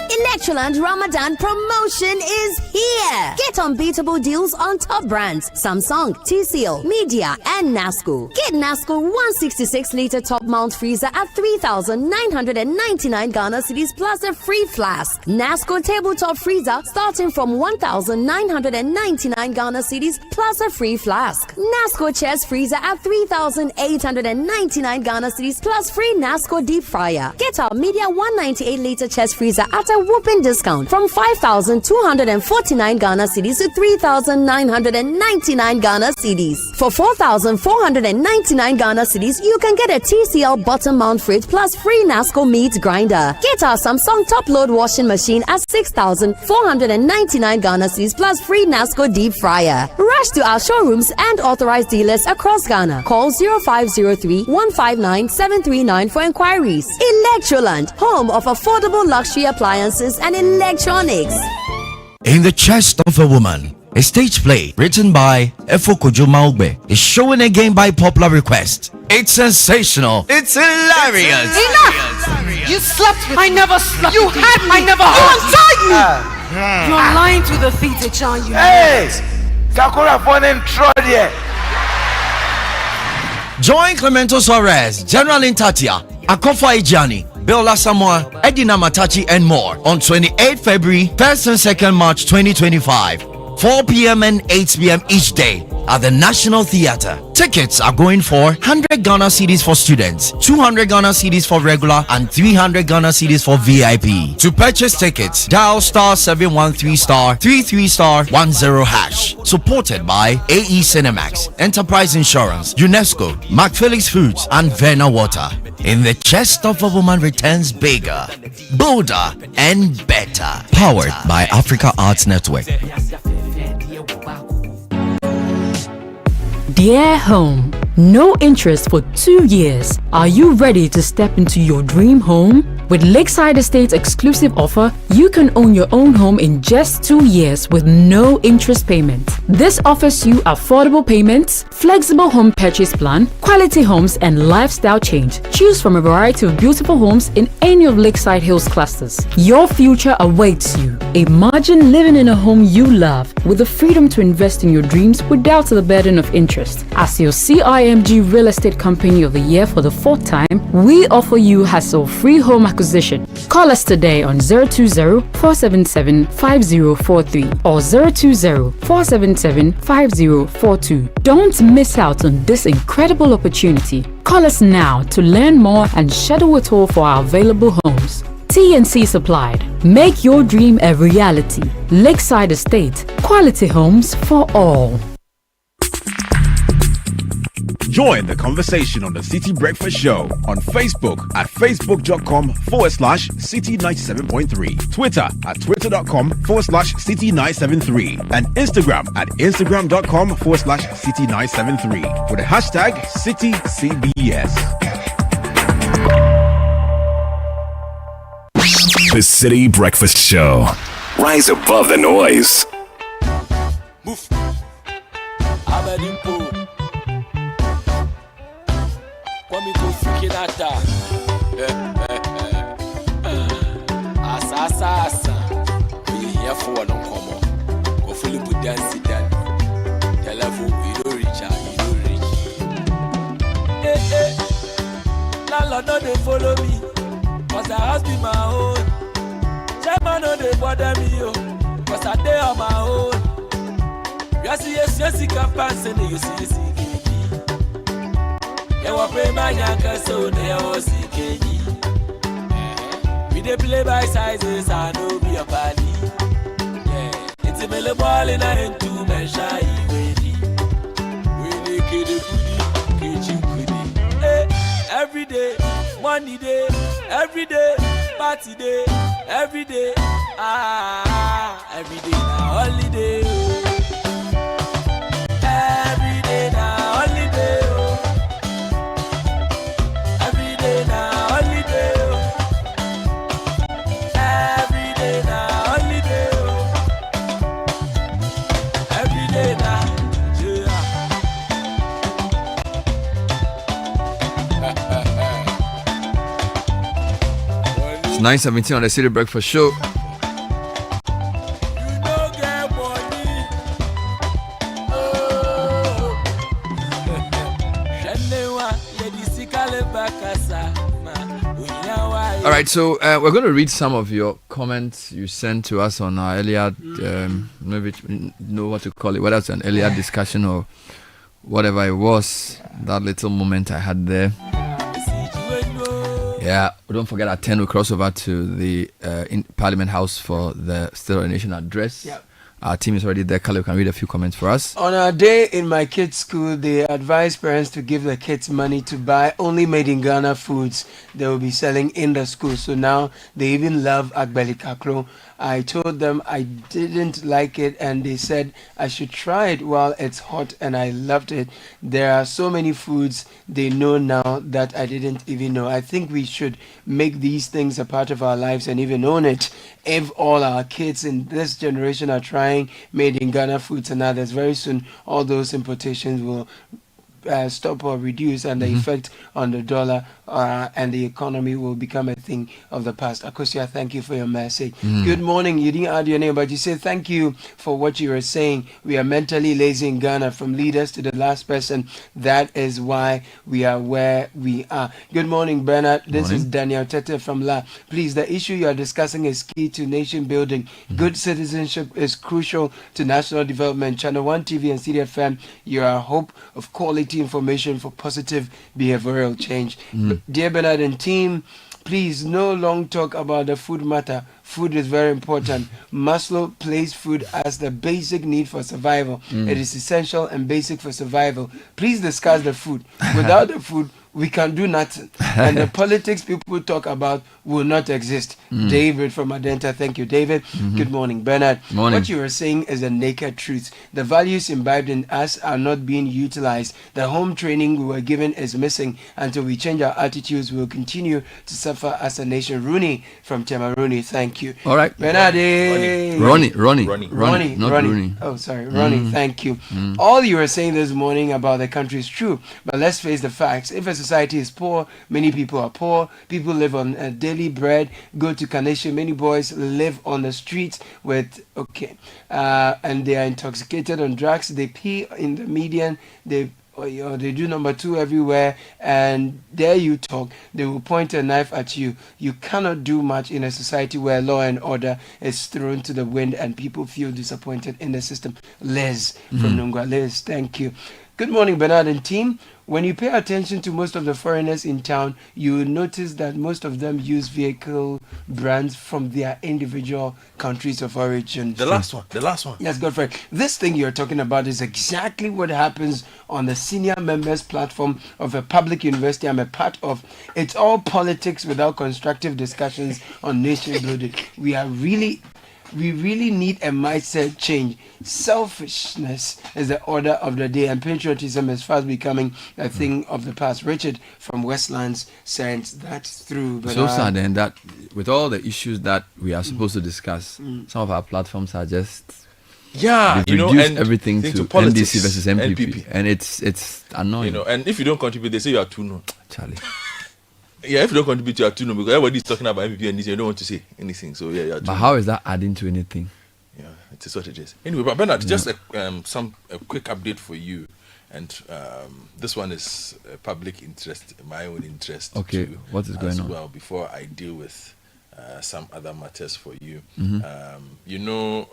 Electroland Ramadan promotion is here. Get unbeatable deals on top brands Samsung, TCL, Media, and NASCO. Get NASCO 166-liter top mount freezer at 3,999 Ghana cedis plus a free flask. NASCO tabletop freezer starting from 1,999 Ghana cedis plus a free flask. NASCO chest freezer at 3,899 Ghana cedis plus free NASCO deep fryer. Get our Media 198-liter chest freezer at a whooping discount from 5,249 Ghana cedis to 3,999 Ghana cedis. For 4,499 Ghana cedis, you can get a TCL bottom mount fridge plus free NASCO meat grinder. Get our Samsung top load washing machine at 6,499 Ghana cedis plus free NASCO deep fryer. Rush to our showrooms and authorized dealers across Ghana. Call 0503 159 739 for inquiries. Electroland, home of affordable luxury appliances and electronics.
In the Chest of a Woman, a stage play written by Efo Kojumaugbe is showing again by popular request. It's sensational. It's hilarious.
Enough! You slept with me. I never slept with you. You had me. I never had you. You're lying to the theater, John.
Hey! Sakura Fonen Trodia. Join Clemento Suarez, General Intatia, Akofa Ijani, Bella Samoa, Edina Matachi, and more on 28 February, 1st and 2nd March 2025, 4 p.m. and 8 p.m. each day. at the National Theatre. Tickets are going for 100 Ghana cedis for students, 200 Ghana cedis for regular, and 300 Ghana cedis for VIP. To purchase tickets, dial *713*33*10#. Supported by AE Cinemax, Enterprise Insurance, UNESCO, McPhillips Foods, and Verna Water. In the Chest of a Woman returns bigger, bolder, and better. Powered by Africa Arts Network.
Dear home, no interest for 2 years. Are you ready to step into your dream home? With Lakeside Estates' exclusive offer, you can own your own home in just 2 years with no interest payment. This offers you affordable payments, flexible home purchase plan, quality homes, and lifestyle change. Choose from a variety of beautiful homes in any of Lakeside Hills clusters. Your future awaits you. Imagine living in a home you love with the freedom to invest in your dreams without the burden of interest. As your CIMG Real Estate Company of the Year for the 4th time, we offer you hassle-free home acquisition. Call us today on 020-477-5043 or 020-477-5042. Don't miss out on this incredible opportunity. Call us now to learn more and schedule a tour for our available homes. T&C supplied. Make your dream a reality. Lakeside Estate. Quality homes for all.
Join the conversation on the Citi Breakfast Show on Facebook at facebook.com/Citi97.3, Twitter at twitter.com/Citi973, and Instagram at instagram.com/Citi973 with the hashtag CitiCBS.
The Citi Breakfast Show. Rise above the noise.
No, they follow me, cause I house be my own. Chairman, no, they bother me, cause I day on my own. You see, yes, can pass and you see, you will pay my yanker, so they will see KG. We they play by sizes, I know be a party. Yeah, it's a mellow ball in a end to measure, ready. We need kid, every day, money day, every day, party day, every day, every day now holiday, every day now holiday, every day now holiday, every day now holiday, every day now.
9:17 on the Citi Breakfast Show. All right, so we're going to read some of your comments you sent to us on our earlier, maybe know what to call it, whether it's an earlier discussion or whatever it was, that little moment I had there. Yeah, don't forget at 10 we'll cross over to the in Parliament House for the State of the Nation address. Yep. Our team is already there. Kale, you can read a few comments for us.
On our day in my kids' school, they advise parents to give their kids money to buy only made in Ghana foods they will be selling in the school. So now they even love agbeli kakro. I told them I didn't like it and they said I should try it while it's hot and I loved it. There are so many foods they know now that I didn't even know. I think we should make these things a part of our lives and even own it. If all our kids in this generation are trying made in Ghana foods and others, very soon all those importations will stop or reduce, and the effect on the dollar and the economy will become a thing of the past. Akosia, thank you for your message. Good morning. You didn't add your name, but you said thank you for what you were saying. We are mentally lazy in Ghana, from leaders to the last person. That is why we are where we are. Good morning, Bernard. This is Daniel Tete from La. Please, the issue you are discussing is key to nation building. Good citizenship is crucial to national development. Channel 1 TV and CDFM, you are a hope of quality information for positive behavioral change. Dear Bernard and team, please, no long talk about the food matter. Food is very important. Maslow placed food as the basic need for survival. It is essential and basic for survival. Please discuss the food. Without the food, we can do nothing. And the politics people talk about will not exist. David from Adenta. Thank you, David. Good morning, Bernard.
Morning.
What you are saying is a naked truth. The values imbibed in us are not being utilized. The home training we were given is missing. Until we change our attitudes, we will continue to suffer as a nation. Rooney from Temaruni. Thank you.
All right.
Bernard.
Ronnie.
Not Rooney. Oh, sorry. Ronnie. Thank you. All you were saying this morning about the country is true. But let's face the facts. If a society is poor, many people are poor. People live on daily bread. Go to Kanesha, many boys live on the streets with and they are intoxicated on drugs. They pee in the median. They do number 2 everywhere, and there you talk. They will point a knife at you. You cannot do much in a society where law and order is thrown to the wind and people feel disappointed in the system. Liz from Nungwa. Liz, thank you. Good morning, Bernard and team. When you pay attention to most of the foreigners in town, you will notice that most of them use vehicle brands from their individual countries of origin.
The last one.
Yes, Godfrey. This thing you're talking about is exactly what happens on the senior members platform of a public university I'm a part of. It's all politics without constructive discussions on nation building. We really need a mindset change. Selfishness is the order of the day, and patriotism is fast becoming a thing of the past. Richard from Westlands says that's true. But
so sad, and that with all the issues that we are supposed to discuss, some of our platforms are just
and
everything to
politics,
NDC versus MPP, and it's annoying.
And if you don't contribute, they say you are too known.
Charlie.
Yeah, if you don't contribute, you are too known, because everybody is talking about MPP and this, you don't want to say anything. So yeah, you are too
But how is that adding to anything?
Yeah, it is what it is. Anyway, but Bernard, just a quick update for you, and this one is public interest, my own interest.
Okay,
too,
what is going on?
Well, before I deal with some other matters for you, Mauli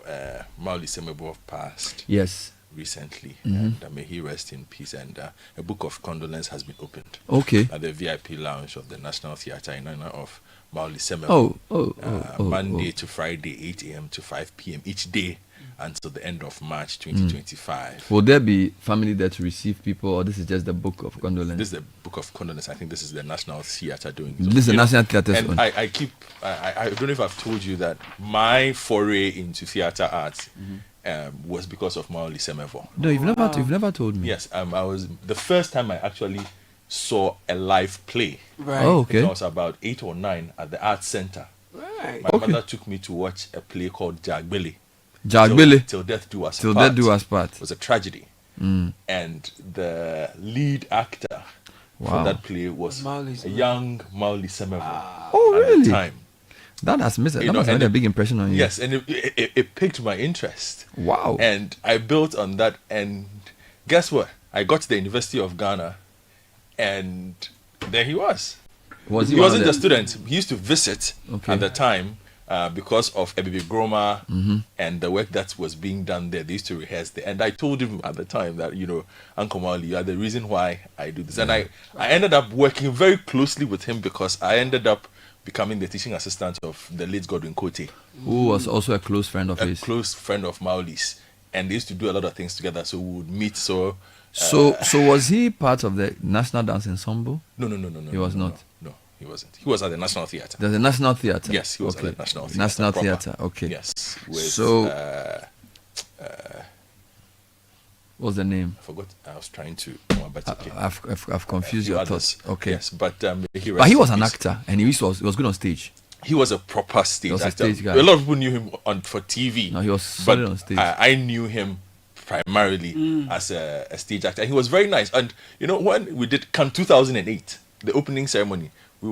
Semebo passed.
Yes.
Recently, and may he rest in peace. And a book of condolence has been opened.
Okay.
At the VIP lounge of the National Theatre in honor of Mauli Semebo. Monday to Friday, 8 a.m. to 5 p.m. each day until the end of March 2025.
Will there be family there to receive people, or this is just the book of condolence?
This is the book of condolence. I think this is the National Theatre doing it.
This is the National Theatre.
And I don't know if I've told you that my foray into theatre arts was because of Mauli Semebo.
No, you've never told me.
Yes, I was the first time I actually saw a live play.
Right.
Oh, okay.
I was about 8 or 9 at the Arts Center.
Right.
My mother took me to watch a play called Jagbele. Till Death Do Us Part.
Death Do Us Part.
It was a tragedy. And the lead actor for that play was a young Mauli Semebo at the time.
That has made a big impression on you.
Yes, and it piqued my interest.
Wow.
And I built on that, and guess what? I got to the University of Ghana, and there he was. He wasn't a student. He used to visit at the time because of Ebibi Groma and the work that was being done there. They used to rehearse there. And I told him at the time that, Uncle Mauli, you are the reason why I do this. And I ended up working very closely with him, because I ended up becoming the teaching assistant of the late Godwin Kote,
who was also a close friend of his.
A close friend of Mauli's. And they used to do a lot of things together, so we would meet. So
was he part of the National Dance Ensemble?
No.
He was not.
No, he wasn't. He was at the National Theatre.
There's a National Theatre?
Yes, he was at the National Theatre.
National Theatre, okay.
Yes.
What's the name?
I forgot. I was trying to. But okay.
I've confused your thoughts. Okay.
Yes, but he
was an actor, and he was good on stage.
He was a proper stage actor.
A stage guy.
A lot of people knew him for TV.
No, he was solid on stage.
I knew him primarily as a stage actor. And he was very nice. And you know, when we did Cannes 2008, the opening ceremony, he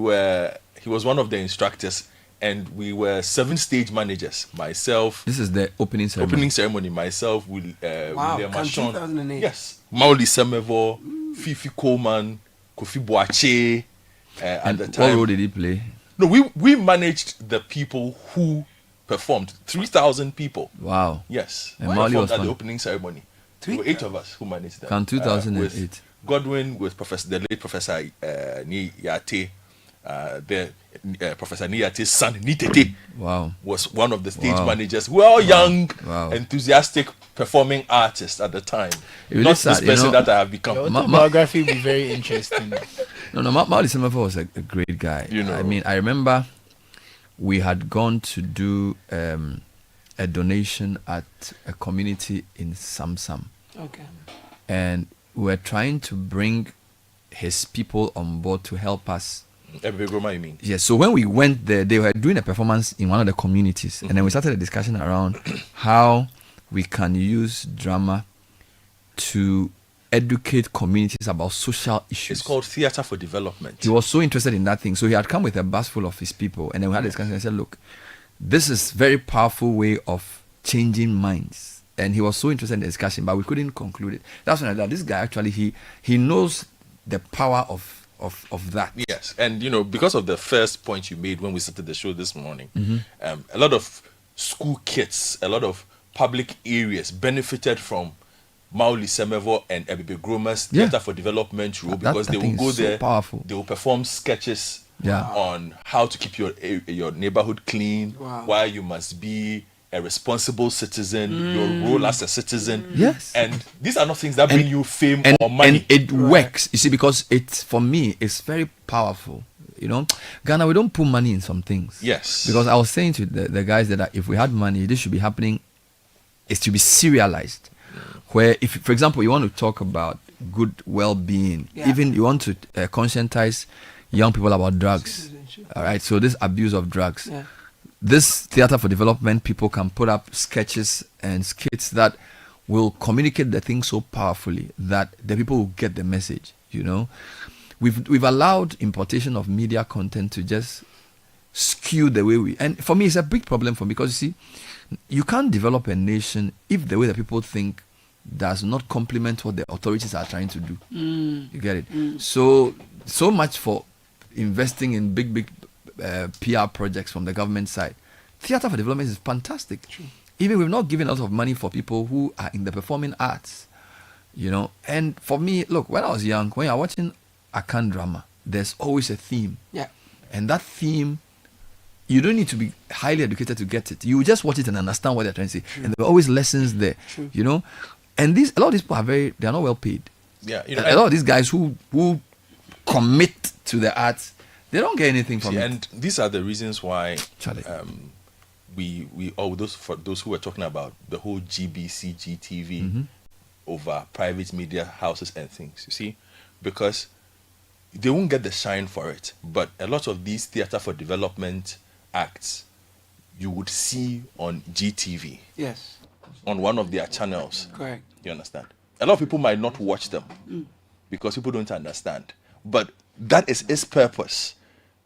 was one of the instructors, and we were 7 stage managers. Myself.
This is the opening ceremony.
Opening ceremony. Myself, William Machon.
2008.
Yes. Mauli Semevo, Fifi Coleman, Kofi Boache. At the time.
What role did he play?
No, we managed the people who performed. 3,000 people.
Wow.
Yes.
And Mauli was
at
fun.
the opening ceremony. There were 8 of us who managed that.
Cannes 2008.
With Godwin, with the late Professor Niyate. Professor Niyate's son Nitete was one of the stage managers. We were all young, enthusiastic, performing artists at the time. Not this person that I have become.
Your autobiography will be very interesting.
Mauli Semevo was a great guy.
You know.
I mean, I remember we had gone to do a donation at a community in Samsam.
Okay.
And we were trying to bring his people on board to help us.
You mean?
Yes, so when we went there, they were doing a performance in one of the communities, and then we started a discussion around how we can use drama to educate communities about social issues.
It's called Theatre for Development.
He was so interested in that thing, so he had come with a bus full of his people, and then we had a discussion. I said, look, this is very powerful way of changing minds, and he was so interested in the discussion, but we couldn't conclude it. That's when I thought, this guy actually, he knows the power of that.
Yes, and you know, because of the first point you made when we started the show this morning, a lot of school kids, a lot of public areas benefited from Mauli Semevo and Ebebe Gromer's Theatre for Development role, because they will go there, they will perform sketches on how to keep your neighborhood clean, why you must be a responsible citizen, your role as a citizen.
Yes.
And these are not things that bring you fame or money.
And it works, you see, because for me, it's very powerful. You know, Ghana, we don't put money in some things.
Yes.
Because I was saying to the guys that if we had money, this should be happening, it should be serialized. Where, if, for example, you want to talk about good well-being, even you want to conscientize young people about drugs. All right, so this abuse of drugs.
Yeah.
This Theatre for Development people can put up sketches and skits that will communicate the thing so powerfully that the people will get the message. You know, we've allowed importation of media content to just skew the way and for me it's a big problem for me, because you see, you can't develop a nation if the way that people think does not complement what the authorities are trying to do. You get it? So much for investing in big PR projects from the government side. Theatre for Development is fantastic.
True.
Even we've not given a lot of money for people who are in the performing arts, you know. And for me, look, when I was young, when you're watching Akan drama, there's always a theme.
Yeah.
And that theme, you don't need to be highly educated to get it. You just watch it and understand what they're trying to say. True. And there are always lessons there.
True.
You know. And a lot of these people they're not well paid.
Yeah. You know,
a lot of these guys who commit to the arts, they don't get anything from it.
And these are the reasons why for those who were talking about the whole GBC, GTV over private media houses and things, you see, because they won't get the shine for it. But a lot of these Theatre for Development acts you would see on GTV.
Yes.
On one of their channels.
Correct.
You understand? A lot of people might not watch them because people don't understand. But that is its purpose.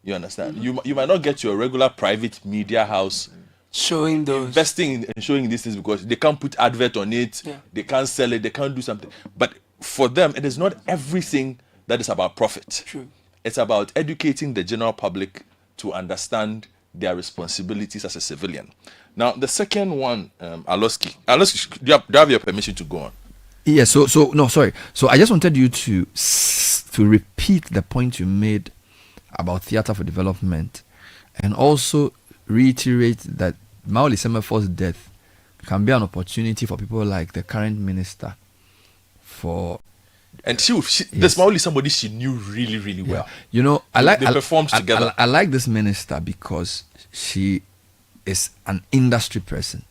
You understand? You might not get your regular private media house
showing those,
investing in showing these things, because they can't put advert on it, they can't sell it, they can't do something. But for them, it is not everything that is about profit.
True.
It's about educating the general public to understand their responsibilities as a civilian. Now, the second one, Aloski, do you have your permission to go on?
Yeah, so I just wanted you to repeat the point you made about Theatre for Development, and also reiterate that Mauli Semefo's death can be an opportunity for people like the current minister
and this Mauli somebody she knew really, really well.
You know,
they performed together.
I like this minister because she is an industry person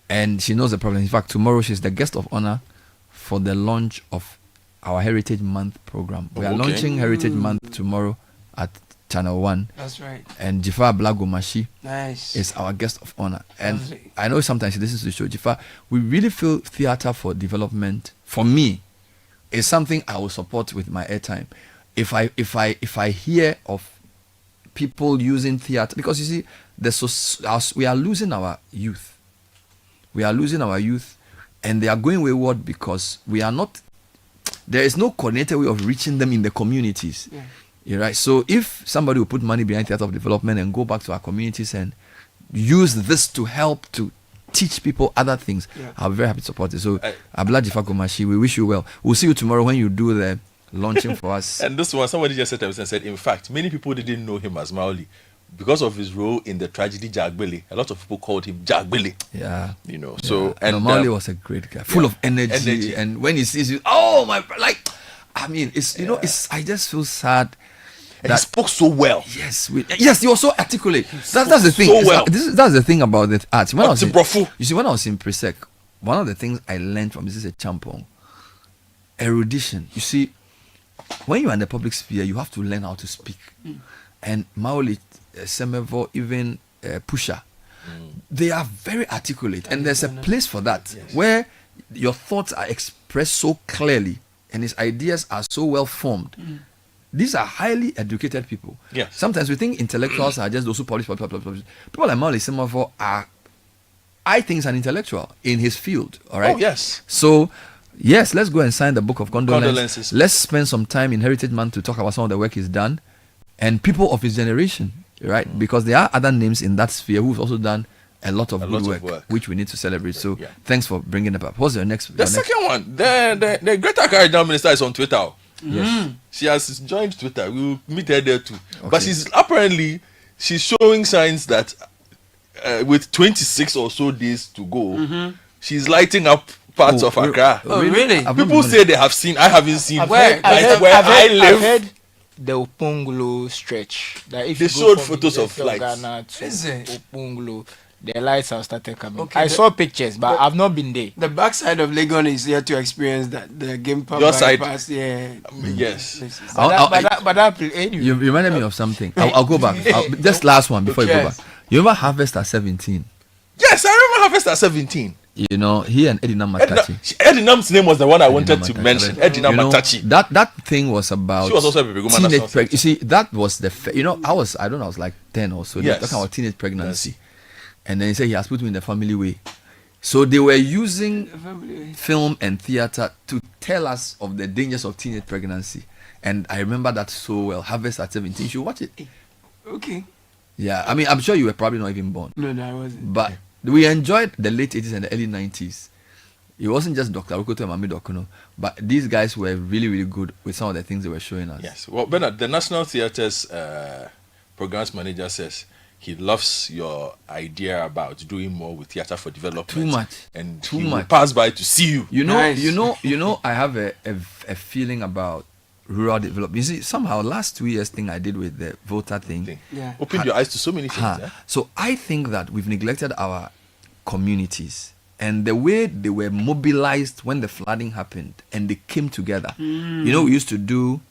and she knows the problem. In fact, tomorrow she's the guest of honor for the launch of our Heritage Month program. We are launching Heritage Month tomorrow at Channel 1.
That's right.
And Jifar Blagomashi
is
our guest of honor. And I know sometimes he listens to the show. Jifar, we really feel theater for development, for me, is something I will support with my airtime. If I hear of people using theater, because you see, we are losing our youth. We are losing our youth, and they are going wayward because there is no coordinated way of reaching them in the communities.
Yeah.
You're right. So if somebody will put money behind theater of development and go back to our communities and use this to help to teach people other things, I'll be very happy to support it. So Abla Jifar Gomashi, we wish you well. We'll see you tomorrow when you do the launching for us.
And this one, somebody just said, in fact, many people didn't know him as Maoli. Because of his role in the tragedy Jagbele, a lot of people called him Jagbele.
Yeah.
You know, so...
And Maoli was a great guy, full of energy. And when he sees you, oh my... I mean, it's, you know, I just feel sad.
And he spoke so well.
Yes, he was so articulate. That's the thing.
So well.
That's the thing about the arts. When I was when I was in Presec, one of the things I learned from this is a champon. Erudition. You see, when you're in the public sphere, you have to learn how to speak. And Maoli, Semevo, even Pusha, they are very articulate. And there's a place for that, where your thoughts are expressed so clearly and his ideas are so well formed. These are highly educated people.
Yes.
Sometimes we think intellectuals are just those who publish. People like Maoli Semevo are, I think, is an intellectual in his field. All right.
Oh yes.
So yes, let's go and sign the book of condolences. Let's spend some time in Heritage Month to talk about some of the work he's done, and people of his generation, right? Because there are other names in that sphere who've also done a lot of good work, which we need to celebrate. So thanks for bringing it up. What's your next?
The second one, the Greta Karijan minister is on Twitter.
Yes.
She has joined Twitter. We will meet her there too. Okay. But she's showing signs that with 26 or so days to go, she's lighting up parts of Accra.
Oh, really?
People say they have seen. I haven't seen.
I've heard the Oponglo stretch. That if
they showed photos of lights.
Ghana to Oponglo, the lights have started coming. I saw pictures, but I've not been there.
The backside of Legon is here to experience that. The game
your side,
yes.
Anyway.
You reminded me of something. I'll go back. Just last one before you go back. You remember Harvest at 17?
Yes, I remember Harvest at 17.
You know, he and Eddie Matachi.
Eddie Nam's name was the one I wanted to mention. Eddie Matachi.
That thing was about.
She was also a teenage
pregnancy. You see, that was the. I was like 10 or so.
Yes.
Talking about teenage pregnancy. Yes. And then he said he has put me in the family way. So they were using film and theater to tell us of the dangers of teenage pregnancy. And I remember that so well. Harvest at 17. You should watch it.
Okay.
Yeah, I mean, I'm sure you were probably not even born.
No, I wasn't.
But we enjoyed the late 80s and the early 90s. It wasn't just Dr. Rukoto and Mami Dokuno, but these guys were really, really good with some of the things they were showing us.
Yes. Well, Bernard, the National Theatre's programs manager says he loves your idea about doing more with theater for development.
Too much.
And he will pass by to see you.
You know, I have a feeling about rural development. You see, somehow last 2 years thing I did with the voter thing.
Opened your eyes to so many things.
So I think that we've neglected our communities and the way they were mobilized when the flooding happened and they came together. You know, we used to do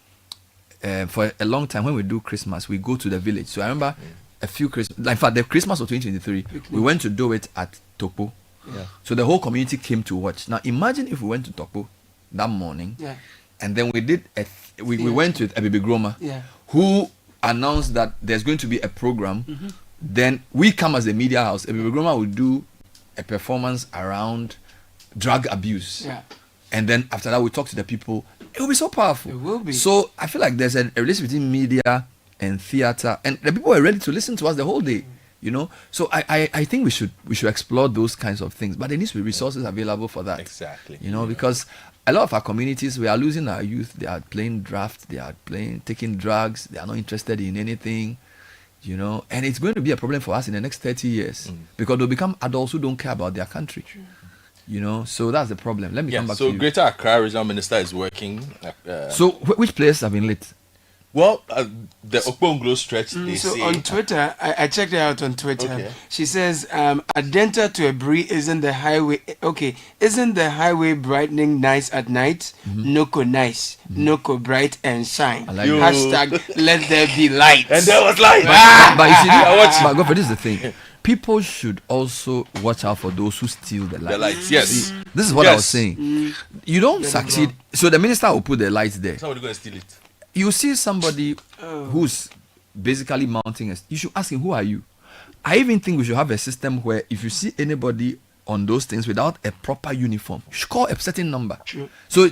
for a long time when we do Christmas, we go to the village. So I remember a few Christmas, in fact, the Christmas of 2023, we went to do it at Tokpo. So the whole community came to watch. Now imagine if we went to Tokpo that morning, and then we did we went with a baby Groma, who announced that there's going to be a program. Then we come as a media house. A baby Groma will do a performance around drug abuse, and then after that we talk to the people. It will be so powerful.
It will be.
So I feel like there's a relationship between media and theater, and the people are ready to listen to us the whole day. You know, so I think we should explore those kinds of things, but there needs to be resources available for that.
Exactly.
You know, because a lot of our communities, we are losing our youth. They are playing draft. They are taking drugs. They are not interested in anything. You know, and it's going to be a problem for us in the next 30 years because they'll become adults who don't care about their country. You know, so that's the problem. Let me come back to you.
So Greater Accra Regional Minister is working.
So which players have been lit?
Well, the Okponglo stretch, they
so
say.
on Twitter, I checked it out on Twitter.
Okay.
She says, "Adenta to a brie isn't the highway. Okay, isn't the highway brightening nice at night? Noko nice, Noko bright and shine.
like
Hashtag let there be light."
And there was light.
But you see, but Godfrey, this is the thing. People should also watch out for those who steal the lights.
The lights, yes.
See, this is what I was saying. You don't succeed. So the minister will put the lights there.
Somebody going to steal it.
You see somebody who's basically mounting us. You should ask him, who are you? I even think we should have a system where if you see anybody on those things without a proper uniform, you should call a certain number.
True.
So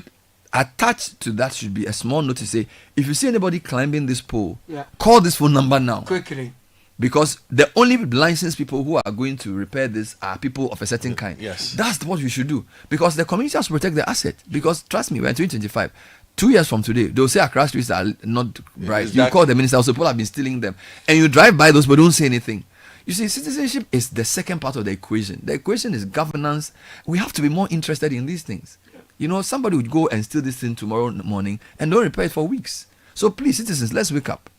attached to that should be a small note to say, if you see anybody climbing this pole, call this phone number now.
Quickly.
Because the only licensed people who are going to repair this are people of a certain kind.
Yes.
That's what we should do. Because the community has to protect the asset. Because trust me, we're in 2025. 2 years from today, they'll say Accra streets are not bright. You call the minister, also people have been stealing them. And you drive by those, but don't say anything. You see, citizenship is the second part of the equation. The equation is governance. We have to be more interested in these things. You know, somebody would go and steal this thing tomorrow morning and don't repair it for weeks. So please, citizens, let's wake up.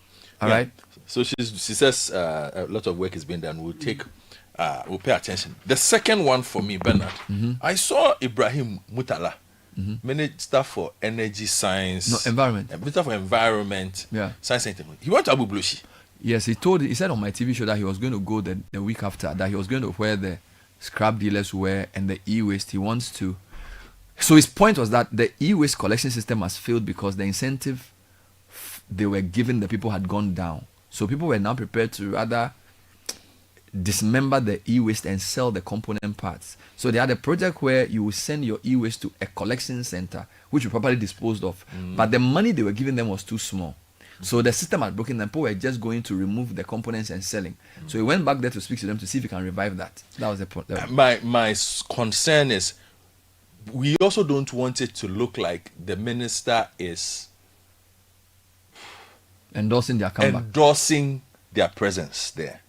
All right?
So she says a lot of work is being done. We'll pay attention. The second one for me, Bernard, I saw Ibrahim Mutala, Minister for Energy Science.
Environment.
Minister for Environment, Science and Technology. He went to Abu Blushi.
Yes, he said on my TV show that he was going to go the week after, that he was going to where the scrap dealers were and the e-waste. He wants to. So his point was that the e-waste collection system has failed because the incentive they were giving the people had gone down. So people were now prepared to rather dismember the e-waste and sell the component parts. So they had a project where you will send your e-waste to a collection center, which you properly disposed of. But the money they were giving them was too small. So the system had broken. People were just going to remove the components and selling. So he went back there to speak to them to see if he can revive that. That was the point.
My concern is we also don't want it to look like the minister is
endorsing their comeback.
Endorsing their presence there.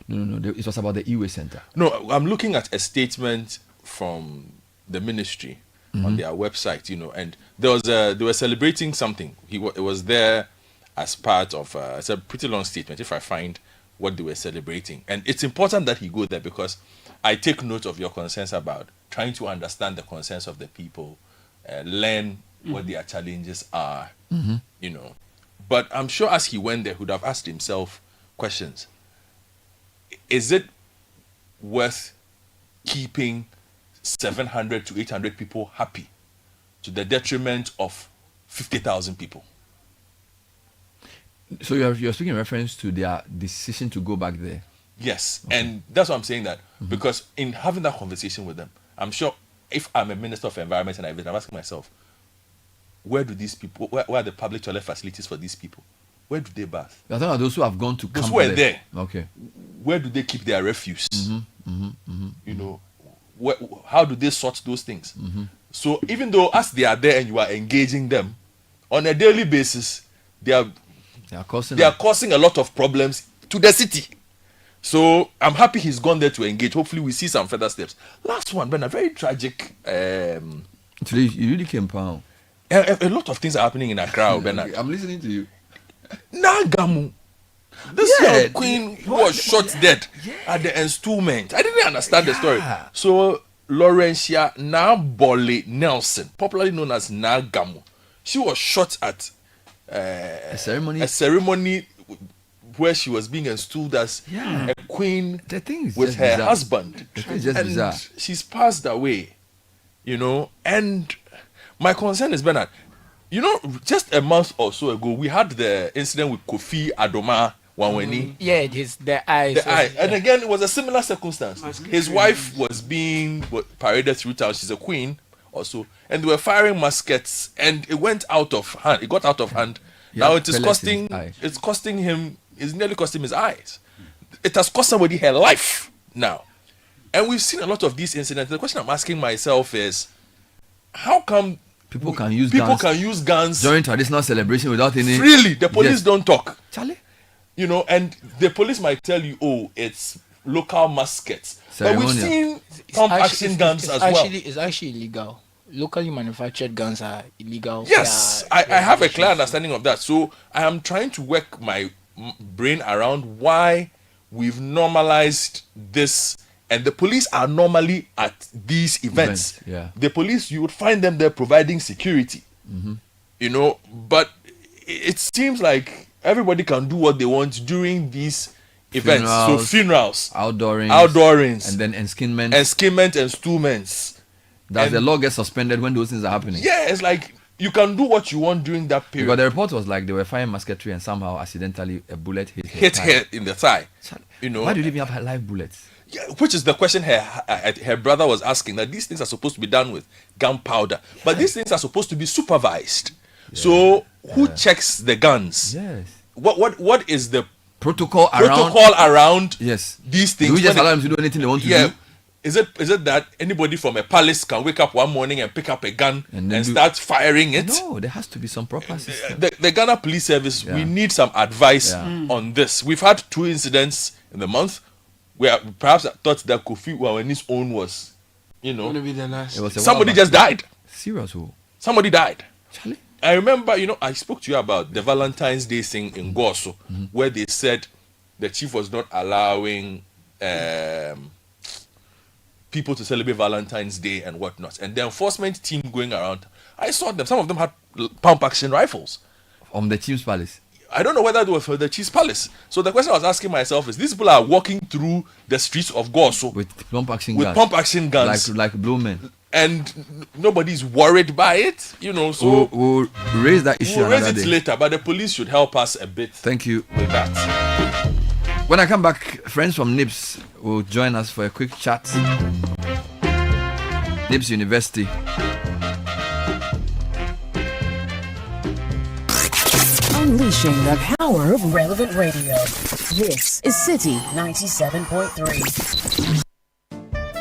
No. It was about the e-waste center.
No, I'm looking at a statement from the ministry on their website, and they were celebrating something. It was there as part of it's a pretty long statement if I find what they were celebrating. And it's important that he go there because I take note of your concerns about trying to understand the concerns of the people, learn what their challenges are, But I'm sure as he went there, he would have asked himself questions. Is it worth keeping 700 to 800 people happy to the detriment of 50,000 people?
So you're speaking in reference to their decision to go back there?
Yes, okay. And that's why I'm saying that, because in having that conversation with them, I'm sure if I'm a Minister of Environment and I'm asking myself, where do these people, where are the public toilet facilities for these people? Where do they bath?
You're talking about those who have gone to
those who are there.
Okay.
Where do they keep their refuse? How do they sort those things? So even though as they are there and you are engaging them on a daily basis, they are causing a lot of problems to the city. So I'm happy he's gone there to engage. Hopefully we see some further steps. Last one, Bernard, very tragic.
Today you really came down.
A lot of things are happening in Accra, Bernard.
I'm listening to you.
Nagamu. This young queen who was shot dead at the installment. I didn't understand the story. So Laurentia Nabole Nelson, popularly known as Nagamu, she was shot at
a
ceremony where she was being installed as a queen with her husband. And she's passed away, and my concern is, Bernard, just a month or so ago, we had the incident with Kofi Adoma Wanweni.
Yeah, it is the eye.
And again, it was a similar circumstance. His wife was being paraded through town. She's a queen also. And they were firing muskets and it went out of hand. It got out of hand. Now it is costing him, it's nearly costing his eyes. It has cost somebody her life now. And we've seen a lot of these incidents. The question I'm asking myself is, how come
people can use
guns
during traditional celebration without any
freely? The police don't talk.
Charlie,
and the police might tell you, "Oh, it's local muskets," but we've seen pump action guns as well.
It's actually illegal. locally manufactured guns are illegal.
Yes, I have a clear understanding of that. So I am trying to work my brain around why we've normalized this, and the police are normally at these events.
Yeah.
The police, you would find them there providing security, you know, but it seems like everybody can do what they want during these events. So funerals, outdoorings,
and then enskinment
and stillments.
Does the law get suspended when those things are happening?
Yeah, it's like you can do what you want during that period.
Because the report was like they were firing musketry and somehow accidentally a bullet
hit her in the thigh. You know,
why do you even have live bullets?
Yeah, which is the question her brother was asking, that these things are supposed to be done with gunpowder, but these things are supposed to be supervised. Yeah. So who checks the guns?
Yes.
What is the
protocol
around
yes
these things?
Do we just allow them to do anything they want to do?
Is it that anybody from a palace can wake up one morning and pick up a gun and start firing it?
No, there has to be some proper system.
The Ghana Police Service, we need some advice on this. We've had 2 incidents in the month where perhaps I thought that Kofi Waweni's own was, you know,
be the last.
Somebody just died.
Serious?
Somebody died.
Charlie?
I remember, you know, I spoke to you about the Valentine's Day thing in Goso, where they said the chief was not allowing people to celebrate Valentine's Day and whatnot. And the enforcement team going around, I saw them. Some of them had pump action rifles.
From the chief's palace?
I don't know whether it was for the chief's palace. So the question I was asking myself is, these people are walking through the streets of Goso
with pump action
guns.
Like blue men.
And nobody's worried by it, you know. So
we'll raise that issue.
We'll raise it later, but the police should help us a bit.
Thank you
with that.
When I come back, friends from NIPS will join us for a quick chat. NIPS University.
Unleashing the power of relevant radio. This is Citi 97.3.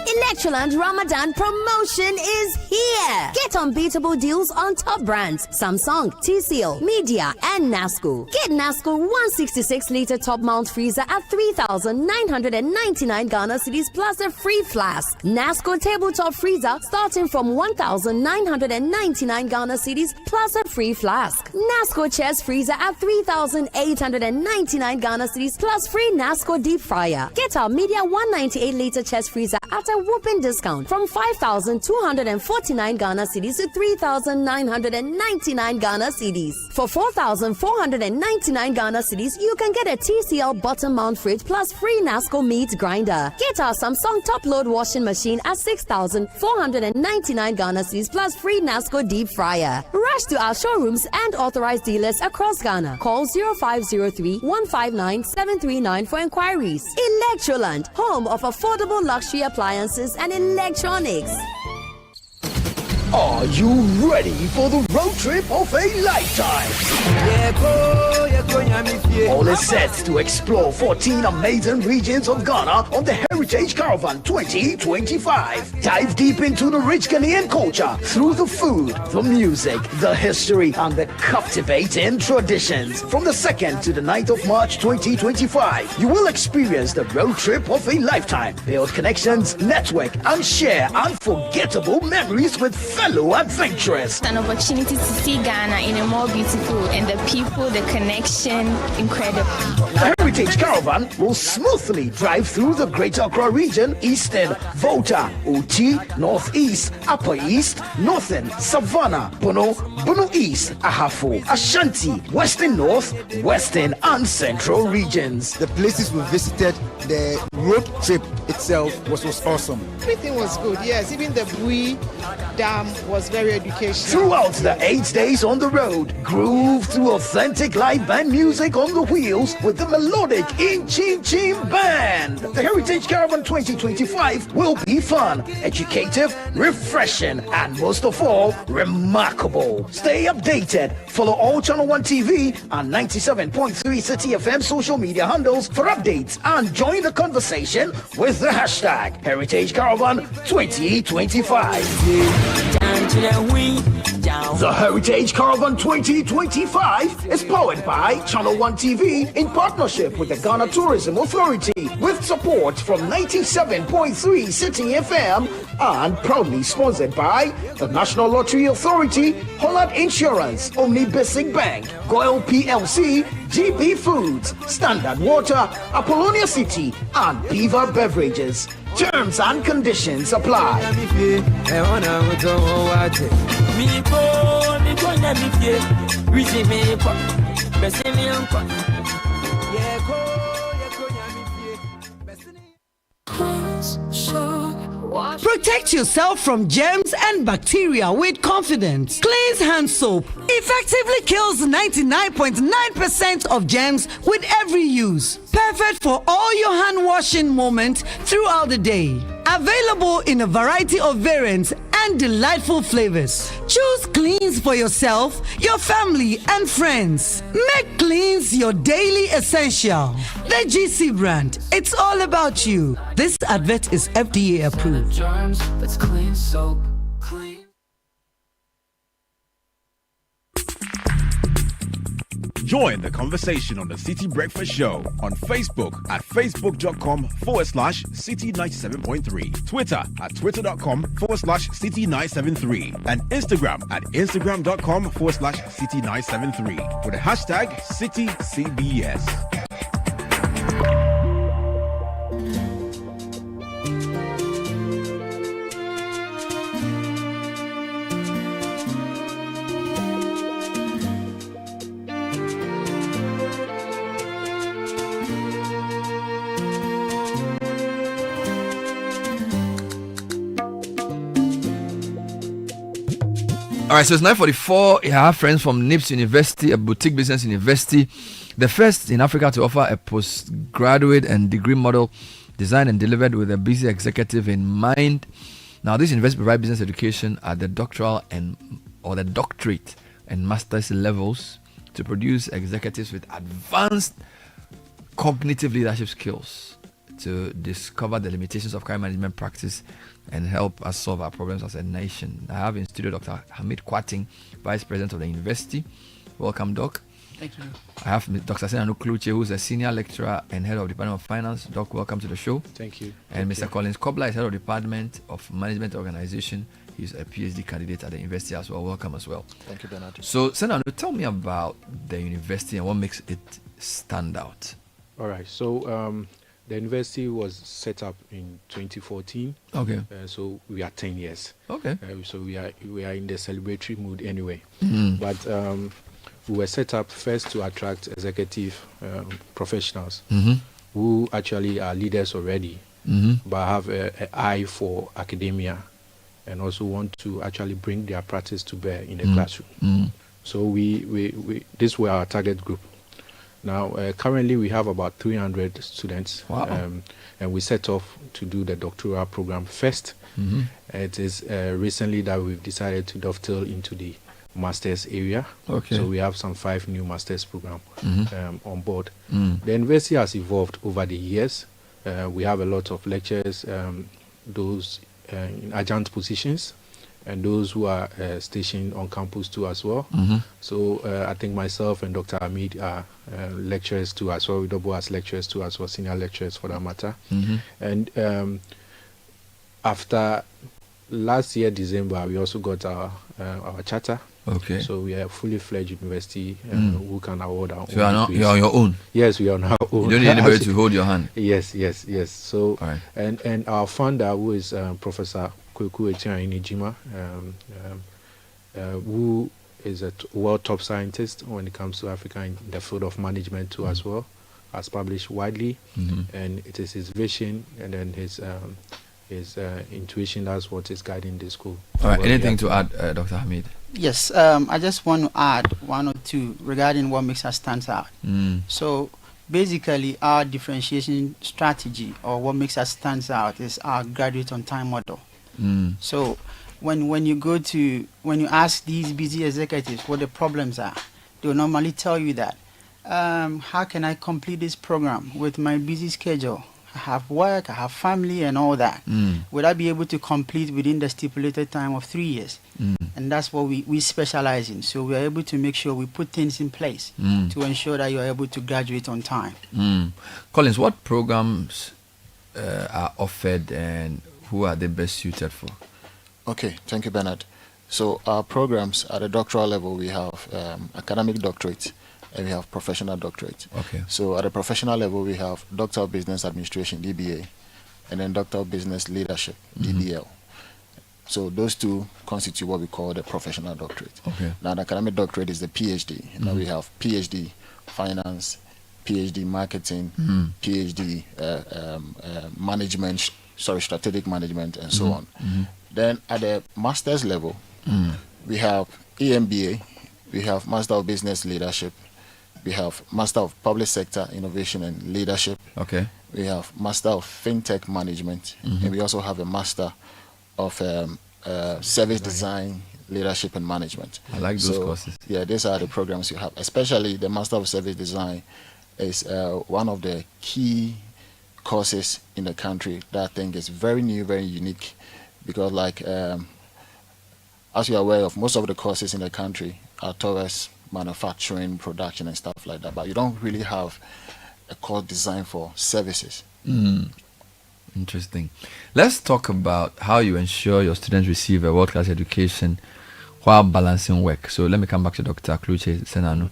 Electroland Ramadan promotion is here. Get unbeatable deals on top brands Samsung, TCL, Media, and NASCO. Get NASCO 166-liter top mount freezer at 3,999 Ghana cedis plus a free flask. NASCO tabletop freezer starting from 1,999 Ghana cedis plus a free flask. NASCO chest freezer at 3,899 Ghana cedis plus free NASCO deep fryer. Get our Media 198-liter chest freezer at a whooping discount from 5,249 Ghana cedis to 3,999 Ghana cedis. For 4,499 Ghana cedis, you can get a TCL bottom mount fridge plus free NASCO meat grinder. Get our Samsung top load washing machine at 6,499 Ghana cedis plus free NASCO deep fryer. Rush to our showrooms and authorized dealers across Ghana. Call 0503 159 739 for inquiries. Electroland, home of affordable luxury appliances and electronics.
Are you ready for the road trip of a lifetime? All is set to explore 14 amazing regions of Ghana on the Heritage Caravan 2025. Dive deep into the rich Ghanaian culture through the food, the music, the history, and the captivating traditions. From the 2nd to the 9th of March 2025, you will experience the road trip of a lifetime. Build connections, network, and share unforgettable memories with fellow adventurers.
An opportunity to see Ghana in a more beautiful, and the people, the connection, incredible.
The Heritage Caravan will smoothly drive through the Greater Accra region, Eastern, Volta, Oti, Northeast, Upper East, Northern, Savannah, Bono East, Ahafo, Ashanti, Western North, Western, and Central regions.
The places we visited, the road trip itself was awesome.
Everything was good, yes. Even the Bui Dam was very educational.
Throughout the 8 days on the road, groove to authentic live band music on the wheels with the melodic In Chin Chin Band. The Heritage Caravan 2025 will be fun, educative, refreshing, and most of all, remarkable. Stay updated. Follow all Channel 1 TV and 97.3 Citi FM social media handles for updates and join the conversation with the hashtag Heritage Caravan 2025. The Heritage Caravan 2025 is powered by Channel 1 TV in partnership partnership with the Ghana Tourism Authority with support from 97.3 Citi FM and proudly sponsored by the National Lottery Authority, Holland Insurance, Omni Basic Bank, Goyle PLC, GB Foods, Standard Water, Apollonia City, and Beaver Beverages. Terms and conditions apply.
Protect yourself from germs and bacteria with confidence. Cleanse hand soap effectively kills 99.9% of germs with every use. Perfect for all your hand washing moments throughout the day. Available in a variety of variants and delightful flavors. Choose Cleanse for yourself, your family, and friends. Make Cleanse your daily essential. The GC brand. It's all about you. This advert is FDA approved.
Let's clean soap.
Join the conversation on the Citi Breakfast Show on Facebook at facebook.com/Citi97.3, Twitter at twitter.com/Citi973, and Instagram at instagram.com/Citi973 with the hashtag CitiCBS.
All right, so it's 9:44. I have friends from NIPS University, a boutique business university, the first in Africa to offer a postgraduate and degree model designed and delivered with a busy executive in mind. Now, this university provides business education at the doctoral or the doctorate and master's levels to produce executives with advanced cognitive leadership skills to discover the limitations of crime management practice and help us solve our problems as a nation. I have in studio Dr. Hamid Kwating, Vice President of the University. Welcome, Doc.
Thank you.
I have Dr. Senanu Kluche, who's a Senior Lecturer and Head of Department of Finance. Doc, welcome to the show.
Thank you.
And Mr. Collins Kobler is Head of Department of Management Organization. He's a PhD candidate at the university as well. Welcome as well.
Thank you, Bernard.
So, Senanu, tell me about the university and what makes it stand out.
All right. So, the university was set up in 2014.
Okay.
So we are 10 years.
Okay.
So we are in the celebratory mood anyway.
Mm.
But we were set up first to attract executive professionals who actually are leaders already, but have an eye for academia and also want to actually bring their practice to bear in the classroom. So we this were our target group. Now, currently we have about 300 students.
Wow.
And we set off to do the doctoral program first. It is recently that we've decided to dovetail into the master's area.
Okay.
So we have some 5 new master's programs on board. The university has evolved over the years. We have a lot of lecturers, those in adjunct positions, and those who are stationed on campus too as well. So I think myself and Dr. Hamid are lecturers too as well. We double as lecturers too as well, senior lecturers for that matter. And after last year, December, we also got our charter.
Okay.
So we are a fully fledged university who can award our
so
own.
You're on your own?
Yes, we are on our own.
You don't need anybody to hold your hand?
Yes. So,
right.
and our founder, who is Professor Kweku Etienne-Inijima, who is a world top scientist when it comes to Africa in the field of management too as well, has published widely, and it is his vision and then his intuition that's what is guiding the school.
All right. Anything to add, Dr. Hamid?
Yes, I just want to add one or two regarding what makes us stand out. So basically our differentiation strategy, or what makes us stand out, is our graduate on time model. So when you ask these busy executives what the problems are, they will normally tell you that how can I complete this program with my busy schedule? I have work, I have family and all that. Would I be able to complete within the stipulated time of 3 years? And And that's what we specialize in. So we are able to make sure we put things in place to ensure that you are able to graduate on time.
Collins, what programs are offered and who are they best suited for?
Okay, thank you, Bernard. So our programs at the doctoral level, we have academic doctorate and we have professional doctorate.
Okay.
So at the professional level, we have Doctor of Business Administration, DBA, and then Doctor of Business Leadership, DBL. So those two constitute what we call the professional doctorate.
Okay.
Now the academic doctorate is the PhD. Now we have PhD Finance, PhD Marketing, PhD Management, Strategic Management, and so on. Then at the master's level, we have EMBA, we have Master of Business Leadership, we have Master of Public Sector Innovation and Leadership.
Okay.
We have Master of FinTech Management, and we also have a Master of Service Design, Leadership and Management.
I like those courses.
Yeah, these are the programs you have. Especially the Master of Service Design is one of the key courses in the country that I think is very new, very unique, because like as you're aware of, most of the courses in the country are towards manufacturing, production and stuff like that, but you don't really have a course designed for services.
Interesting. Let's talk about how you ensure your students receive a world-class education while balancing work. So let me come back to Dr. Kluche Senanu.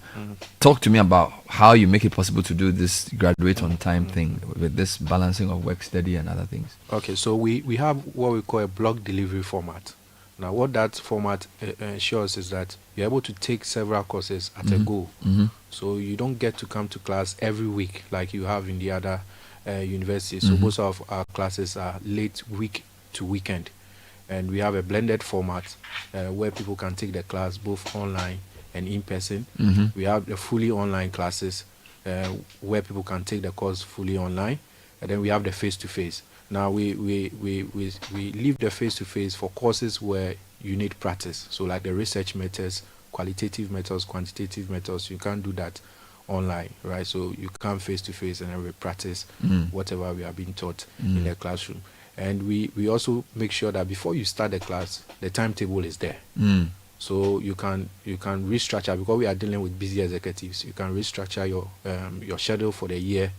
Talk to me about how you make it possible to do this graduate on time thing with this balancing of work, study and other things.
Okay, so we have what we call a block delivery format. Now what that format ensures is that you're able to take several courses at a go. So you don't get to come to class every week like you have in the other universities. So most of our classes are late week to weekend. And we have a blended format where people can take the class both online and in person. We have the fully online classes where people can take the course fully online. And then we have the face-to-face. Now we leave the face-to-face for courses where you need practice. So like the research methods, qualitative methods, quantitative methods, you can't do that online, right? So you come face-to-face and then we practice whatever we are being taught in the classroom. And we also make sure that before you start the class, the timetable is there. So you can restructure, because we are dealing with busy executives. You can restructure your schedule for the year,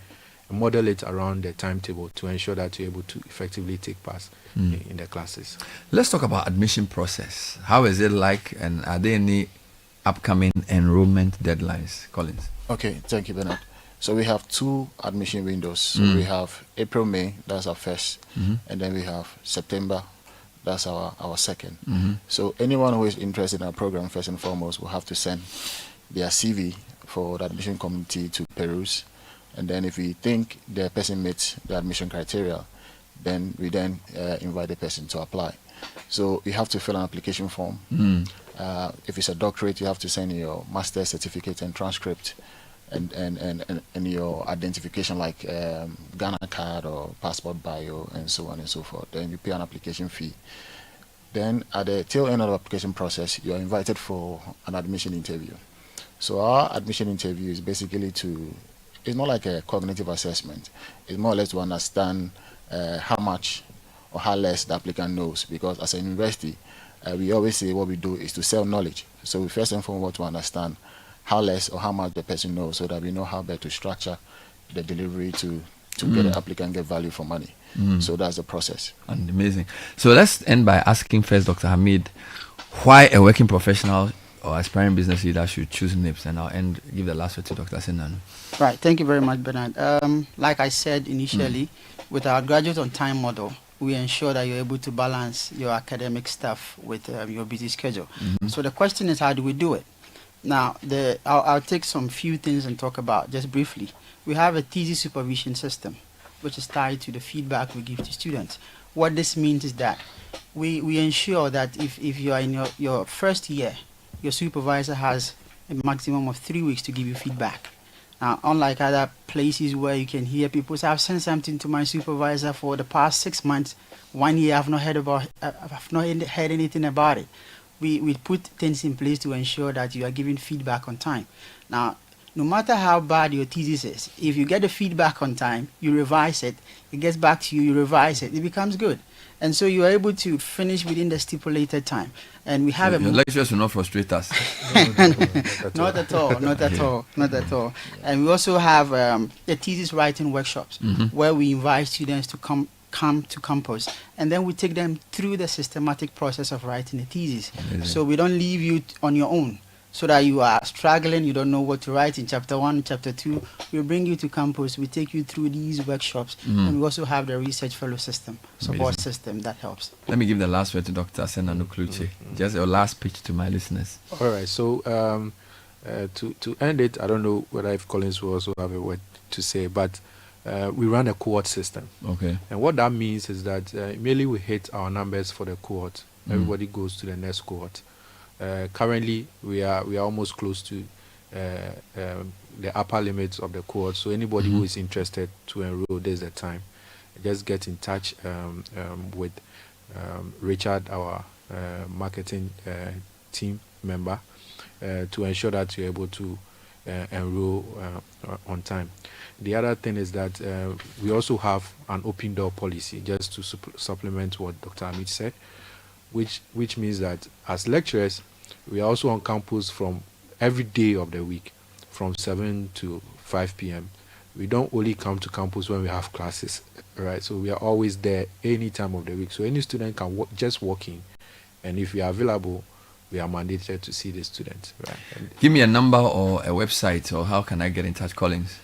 and model it around the timetable to ensure that you're able to effectively take part in the classes.
Let's talk about admission process. How is it like, and are there any upcoming enrollment deadlines, Collins?
Okay, thank you, Bernard. So we have two admission windows. So we have April, May, that's our first, and then we have September, that's our second. So anyone who is interested in our program, first and foremost, will have to send their CV for the admission committee to peruse. And then if we think the person meets the admission criteria, then we invite the person to apply. So you have to fill an application form. If it's a doctorate, you have to send your master's certificate and transcript. And your identification, like Ghana card or passport bio and so on and so forth. Then you pay an application fee. Then at the tail end of the application process, you are invited for an admission interview. So our admission interview is basically it's not like a cognitive assessment. It's more or less to understand how much or how less the applicant knows, because as a university, we always say what we do is to sell knowledge. So we first and foremost want to understand how less or how much the person knows, so that we know how better to structure the delivery to get the applicant get value for money. So that's the process.
And amazing. So let's end by asking first Dr. Hamid why a working professional or aspiring business leader should choose NIPS, and I'll give the last word to Dr. Senanu.
Right, thank you very much, Bernard. Like I said initially, with our graduate on time model, we ensure that you're able to balance your academic stuff with your busy schedule. So the question is, how do we do it? Now, I'll take some few things and talk about just briefly. We have a thesis supervision system, which is tied to the feedback we give to students. What this means is that we ensure that if you are in your first year, your supervisor has a maximum of 3 weeks to give you feedback. Now, unlike other places where you can hear people say, I've sent something to my supervisor for the past 6 months, 1 year, I've not heard anything about it. We put things in place to ensure that you are giving feedback on time. Now, no matter how bad your thesis is, if you get the feedback on time, you revise it, it gets back to you, you revise it, it becomes good. And so you are able to finish within the stipulated time. And we have
your lectures will not frustrate us.
Not at all, not at all, not at all. And we also have the thesis writing workshops where we invite students to come to campus, and then we take them through the systematic process of writing a thesis.
Amazing.
So we don't leave you on your own, so that you are struggling, you don't know what to write in chapter 1, chapter 2. We bring you to campus, we take you through these workshops, and we also have the research fellow system, support system that helps.
Let me give the last word to Dr. Asena Nukluche. Just your last pitch to my listeners.
All right, so to end it, I don't know whether if Collins will also have a word to say, but we run a cohort system.
Okay.
And what that means is that immediately we hit our numbers for the cohort, everybody goes to the next cohort. Currently, we are almost close to the upper limits of the cohort. So anybody who is interested to enroll, there's the time. Just get in touch with Richard, our marketing team member, to ensure that you're able to enroll on time. The other thing is that we also have an open door policy, just to supplement what Dr. Amit said, which means that as lecturers, we are also on campus from every day of the week, from 7 to 5 p.m. We don't only come to campus when we have classes, right? So we are always there any time of the week. So any student can just walk in, and if we are available, we are mandated to see the students, right?
Give me a number or a website, or how can I get in touch, Collins?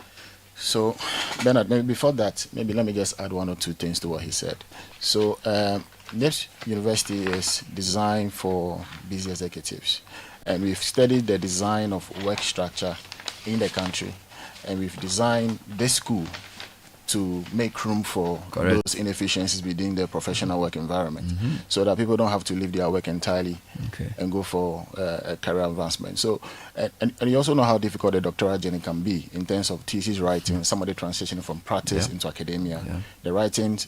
So, Bernard, maybe before that, maybe let me just add one or two things to what he said. So, this university is designed for busy executives, and we've studied the design of work structure in the country, and we've designed this school to make room for those inefficiencies within the professional work environment, so that people don't have to leave their work entirely and go for a career advancement. So, and you also know how difficult the doctoral journey can be in terms of thesis writing, somebody transitioning from practice into academia. The writing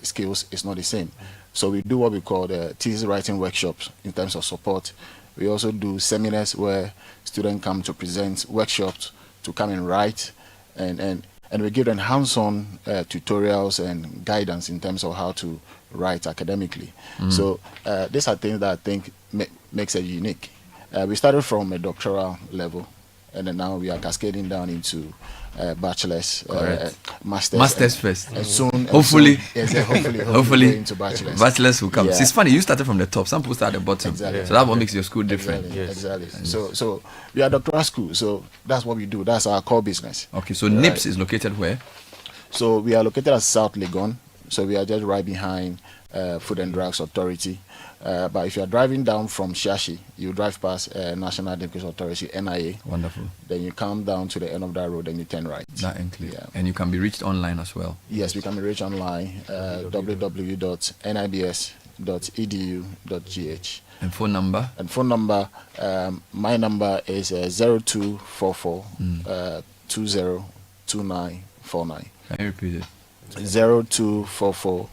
skills is not the same. So we do what we call the thesis writing workshops in terms of support. We also do seminars where students come to present, workshops to come and write, and we give them hands-on tutorials and guidance in terms of how to write academically. So these are things that I think makes it unique. We started from a doctoral level, and then now we are cascading down into bachelor's, masters
first,
and soon,
hopefully,
hopefully into
bachelor's will come. It's funny, you started from the top, some people start at the bottom, so that what makes your school different.
Exactly. So we are doctoral school, so that's what we do. That's our core business.
Okay, so NIPS is located where?
So we are located at South Legon, so we are just right behind Food and Drugs Authority. But if you are driving down from Shashi, you drive past National Identification Authority, NIA.
Wonderful.
Then you come down to the end of that road, then you turn right.
That includes. Yeah. And you can be reached online as well.
Yes, we can be reached online, www.nibs.edu.gh.
And phone number?
And phone number, my number is 0244 202949.
Can you repeat it?
0244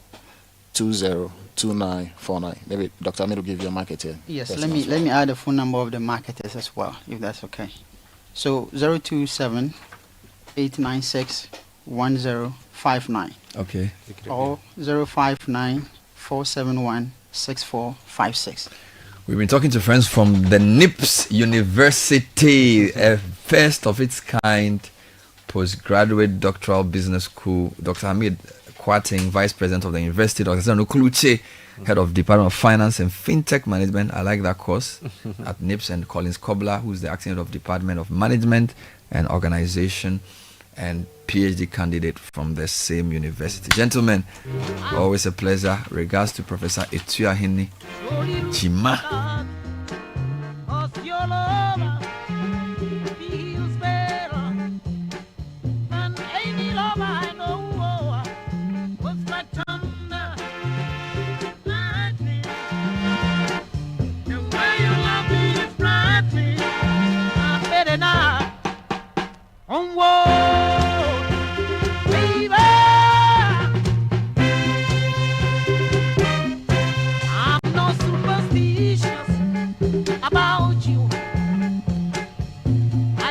202949. Maybe Dr. Amir will give you a marketer.
Yes, let me add the phone number of the marketers as well, if that's okay. So 027 896 1059.
Okay.
Or 059 471 6456.
We've been talking to friends from the NIPS University, a first of its kind postgraduate doctoral business school. Dr. Hamid Kwating, Vice President of the University, Dr. Asena Nukluche, Head of Department of Finance and FinTech Management. I like that course at NIPS, and Collins Kobler, who's the Acting Head of Department of Management and Organization and PhD candidate from the same university. Gentlemen, always a pleasure. Regards to Professor Etuahini Chima.